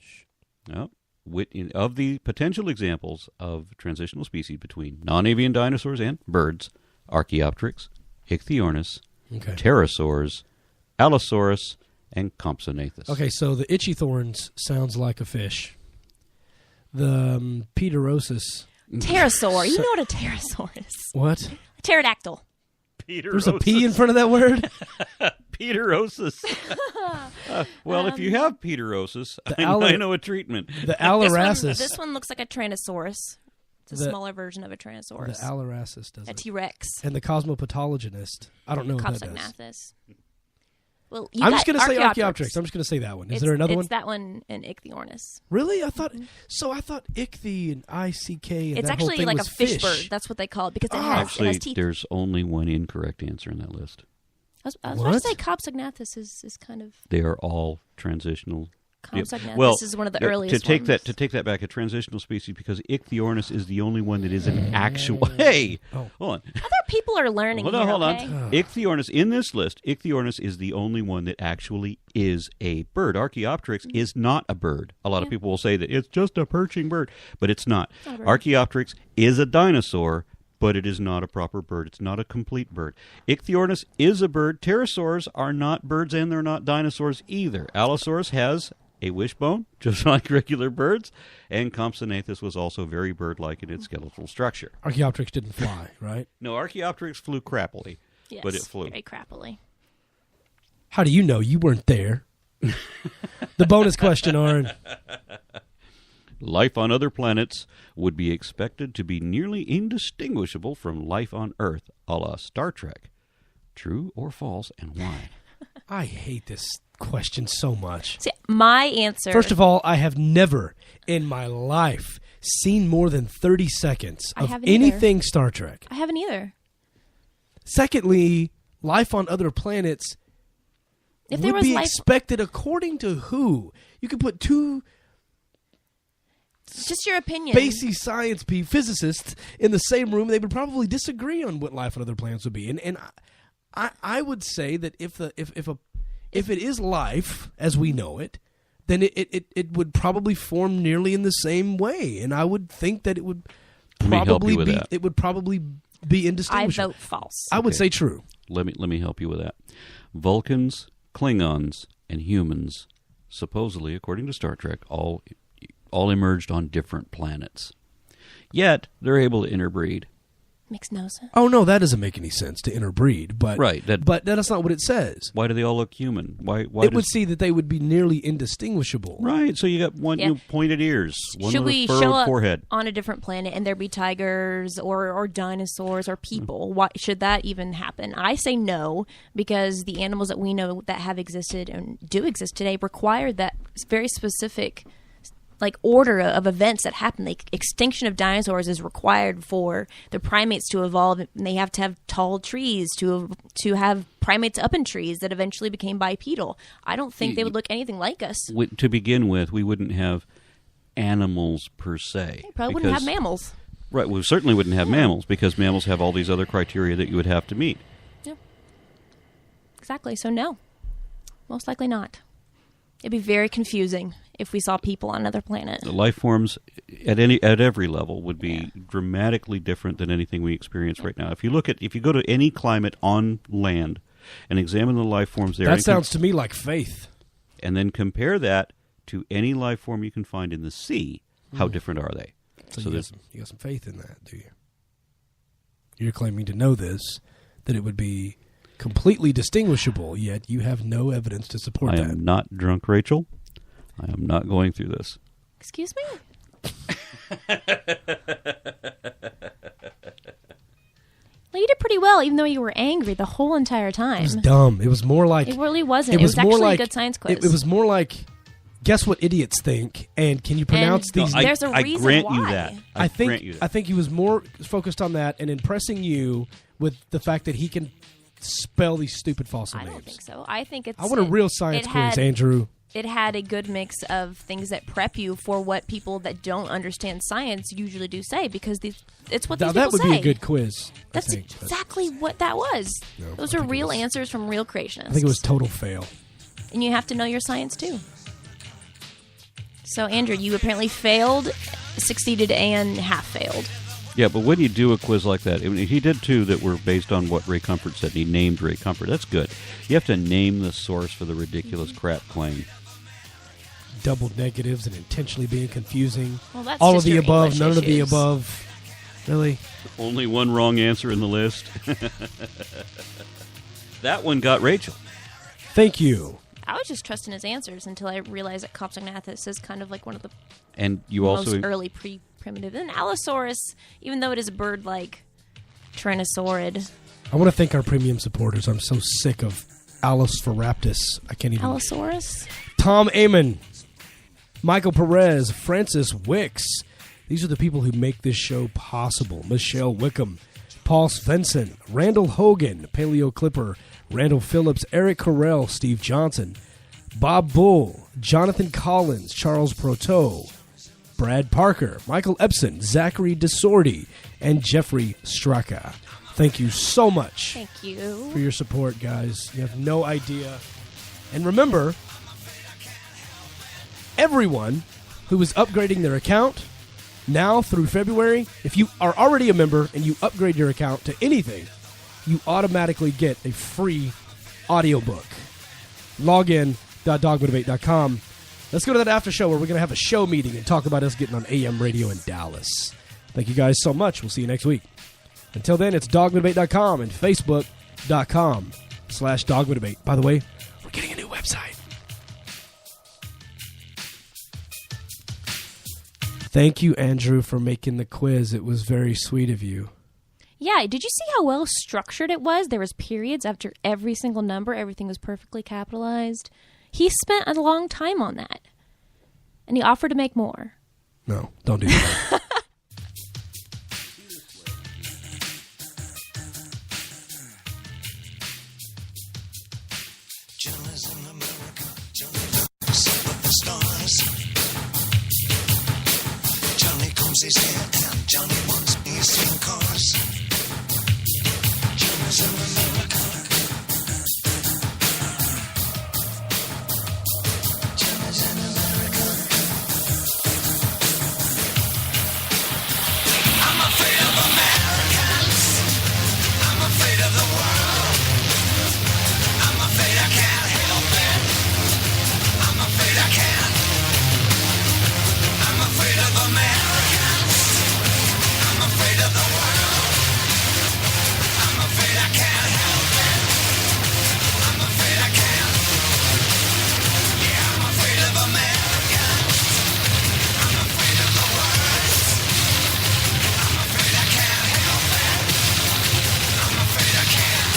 the potential examples of transitional species between non-avian dinosaurs and birds, Archaeopteryx, Ichthyornis, pterosaurs, Allosaurus, and Compsognathus. Okay, so the itchy thorns sounds like a fish. the Peterosis. Pterosaur. You know what a pterosaur is. What? A pterodactyl. There's a P in front of that word? Peterosis. Well, if you have Peterosis, I know a treatment. The Alarasis. This one looks like a Tyrannosaurus. It's a smaller version of a Tyrannosaurus. The Alarasis does a T-Rex. And the Cosmopathologist. I don't know what that does. Atheists. Well, I'm just going to say Archaeopteryx. I'm just going to say that one. Is there another one? It's that one and Ichthyornis. Really? I thought ichthy and ICK and it's that whole actually thing like was a fish bird. That's what they call it because it has teeth. There's only one incorrect answer in that list. I was about to say Compsognathus is kind of... They are all transitional. Compsognathus is one of the earliest ones. To take that back, a transitional species, because Ichthyornis is the only one that is an actual... Hey! Oh. Hold on. Other people are learning Hold on. Ichthyornis, in this list, Ichthyornis is the only one that actually is a bird. Archaeopteryx is not a bird. A lot of people will say that it's just a perching bird, but it's not. Archaeopteryx is a dinosaur, but it is not a proper bird. It's not a complete bird. Ichthyornis is a bird. Pterosaurs are not birds, and they're not dinosaurs either. Allosaurus has a wishbone, just like regular birds, and Compsognathus was also very bird-like in its skeletal structure. Archaeopteryx didn't fly, right? No, Archaeopteryx flew crappily, but it flew. Very crappily. How do you know? You weren't there. The bonus question, Aaron. Life on other planets would be expected to be nearly indistinguishable from life on Earth, a la Star Trek. True or false, and why? I hate this question so much. See, my answer... First of all, I have never in my life seen more than 30 seconds of anything Star Trek. I haven't either. Secondly, life on other planets would be expected according to who? You could put two... Just your opinion. Spacey science physicists in the same room, they would probably disagree on what life on other planets would be. And I would say that if it is life as we know it, then it would probably form nearly in the same way, and I would think that it would probably be indistinguishable. I vote false. I would say true. Let me help you with that. Vulcans, Klingons, and humans, supposedly, according to Star Trek, all emerged on different planets. Yet they're able to interbreed. Makes no sense. Oh no, that doesn't make any sense to interbreed. But right, but that's not what it says. Why do they all look human? Why it would see that they would be nearly indistinguishable. Right. So you got one pointed ears, one Should we furrowed show up forehead. On a different planet and there be tigers or dinosaurs or people? Why should that even happen? I say no, because the animals that we know that have existed and do exist today require that very specific order of events that happen. The extinction of dinosaurs is required for the primates to evolve, and they have to have tall trees to have primates up in trees that eventually became bipedal. I don't think they would look anything like us. To begin with, we wouldn't have animals per se. They probably wouldn't have mammals. Right, we certainly wouldn't have mammals, because mammals have all these other criteria that you would have to meet. Yeah. Exactly, so no. Most likely not. It'd be very confusing if we saw people on another planet. The life forms at every level would be dramatically different than anything we experience right now. If you go to any climate on land and examine the life forms there, that sounds to me like faith. And then compare that to any life form you can find in the sea, how different are they? So you got some faith in that, do you? You're claiming to know this, that it would be completely distinguishable, yet you have no evidence to support that. I am not drunk, Rachel. I am not going through this. Excuse me? Well, you did pretty well, even though you were angry the whole entire time. It was dumb. It was more like... It really wasn't. It was actually a good science quiz. It was more like, guess what idiots think, and can you pronounce these... There's a reason why. I grant why. you that. I think he was more focused on that and impressing you with the fact that he can spell these stupid fossil names. I don't think so. I think it's... I want a real science quiz, Andrew. It had a good mix of things that prep you for what people that don't understand science usually do say, because it's what these people say. That would be a good quiz. That's exactly what that was. No, those are real answers from real creationists. I think it was total fail. And you have to know your science, too. So, Andrew, you apparently failed, succeeded, and half failed. Yeah, but when you do a quiz like that, I mean, he did two that were based on what Ray Comfort said, and he named Ray Comfort. That's good. You have to name the source for the ridiculous crap claim. double negatives and intentionally being confusing. Well, that's all just of the your above, English none of the issues. above. Really? Only one wrong answer in the list. That one got Rachel. Thank you. I was just trusting his answers until I realized that Creating Atheists is kind of like one of the And you most also early pre-primitive. And Allosaurus, even though it is a bird like Tyrannosaurid. I want to thank our premium supporters. I'm so sick of Allosauraptus. I can't even. Allosaurus? Tom Amon, Michael Perez, Francis Wicks. These are the people who make this show possible. Michelle Wickham, Paul Svensson, Randall Hogan, Paleo Clipper, Randall Phillips, Eric Carell, Steve Johnson, Bob Bull, Jonathan Collins, Charles Proteau, Brad Parker, Michael Epson, Zachary Desordi, and Jeffrey Straka. Thank you so much. Thank you for your support, guys. You have no idea. And remember, everyone who is upgrading their account now through February, if you are already a member and you upgrade your account to anything, you automatically get a free audiobook. Login.dogmadebate.com. Let's go to that after show where we're going to have a show meeting and talk about us getting on AM radio in Dallas. Thank you guys so much. We'll see you next week. Until then, it's dogmadebate.com and facebook.com/dogmadebate. By the way, we're getting a new website. Thank you, Andrew, for making the quiz. It was very sweet of you. Yeah, did you see how well structured it was? There was periods after every single number. Everything was perfectly capitalized. He spent a long time on that. And he offered to make more. No, don't do that. Johnny combs his hair and Johnny wants me in cars. Johnny's in America. Johnny's in America. I'm afraid of Americans. I'm afraid of the world. I'm afraid I can't help it. I'm afraid I can't. I'm afraid of Americans. I'm afraid of the world. I'm afraid I can't help it. I'm afraid I can't. Yeah, I'm afraid of Americans. I'm afraid of the world. I'm afraid I can't help it. I'm afraid I can't.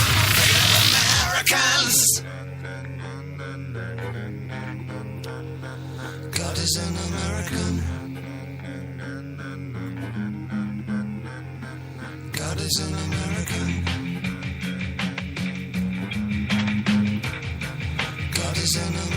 I'm afraid of Americans. God is an American. God is an American. God is an American.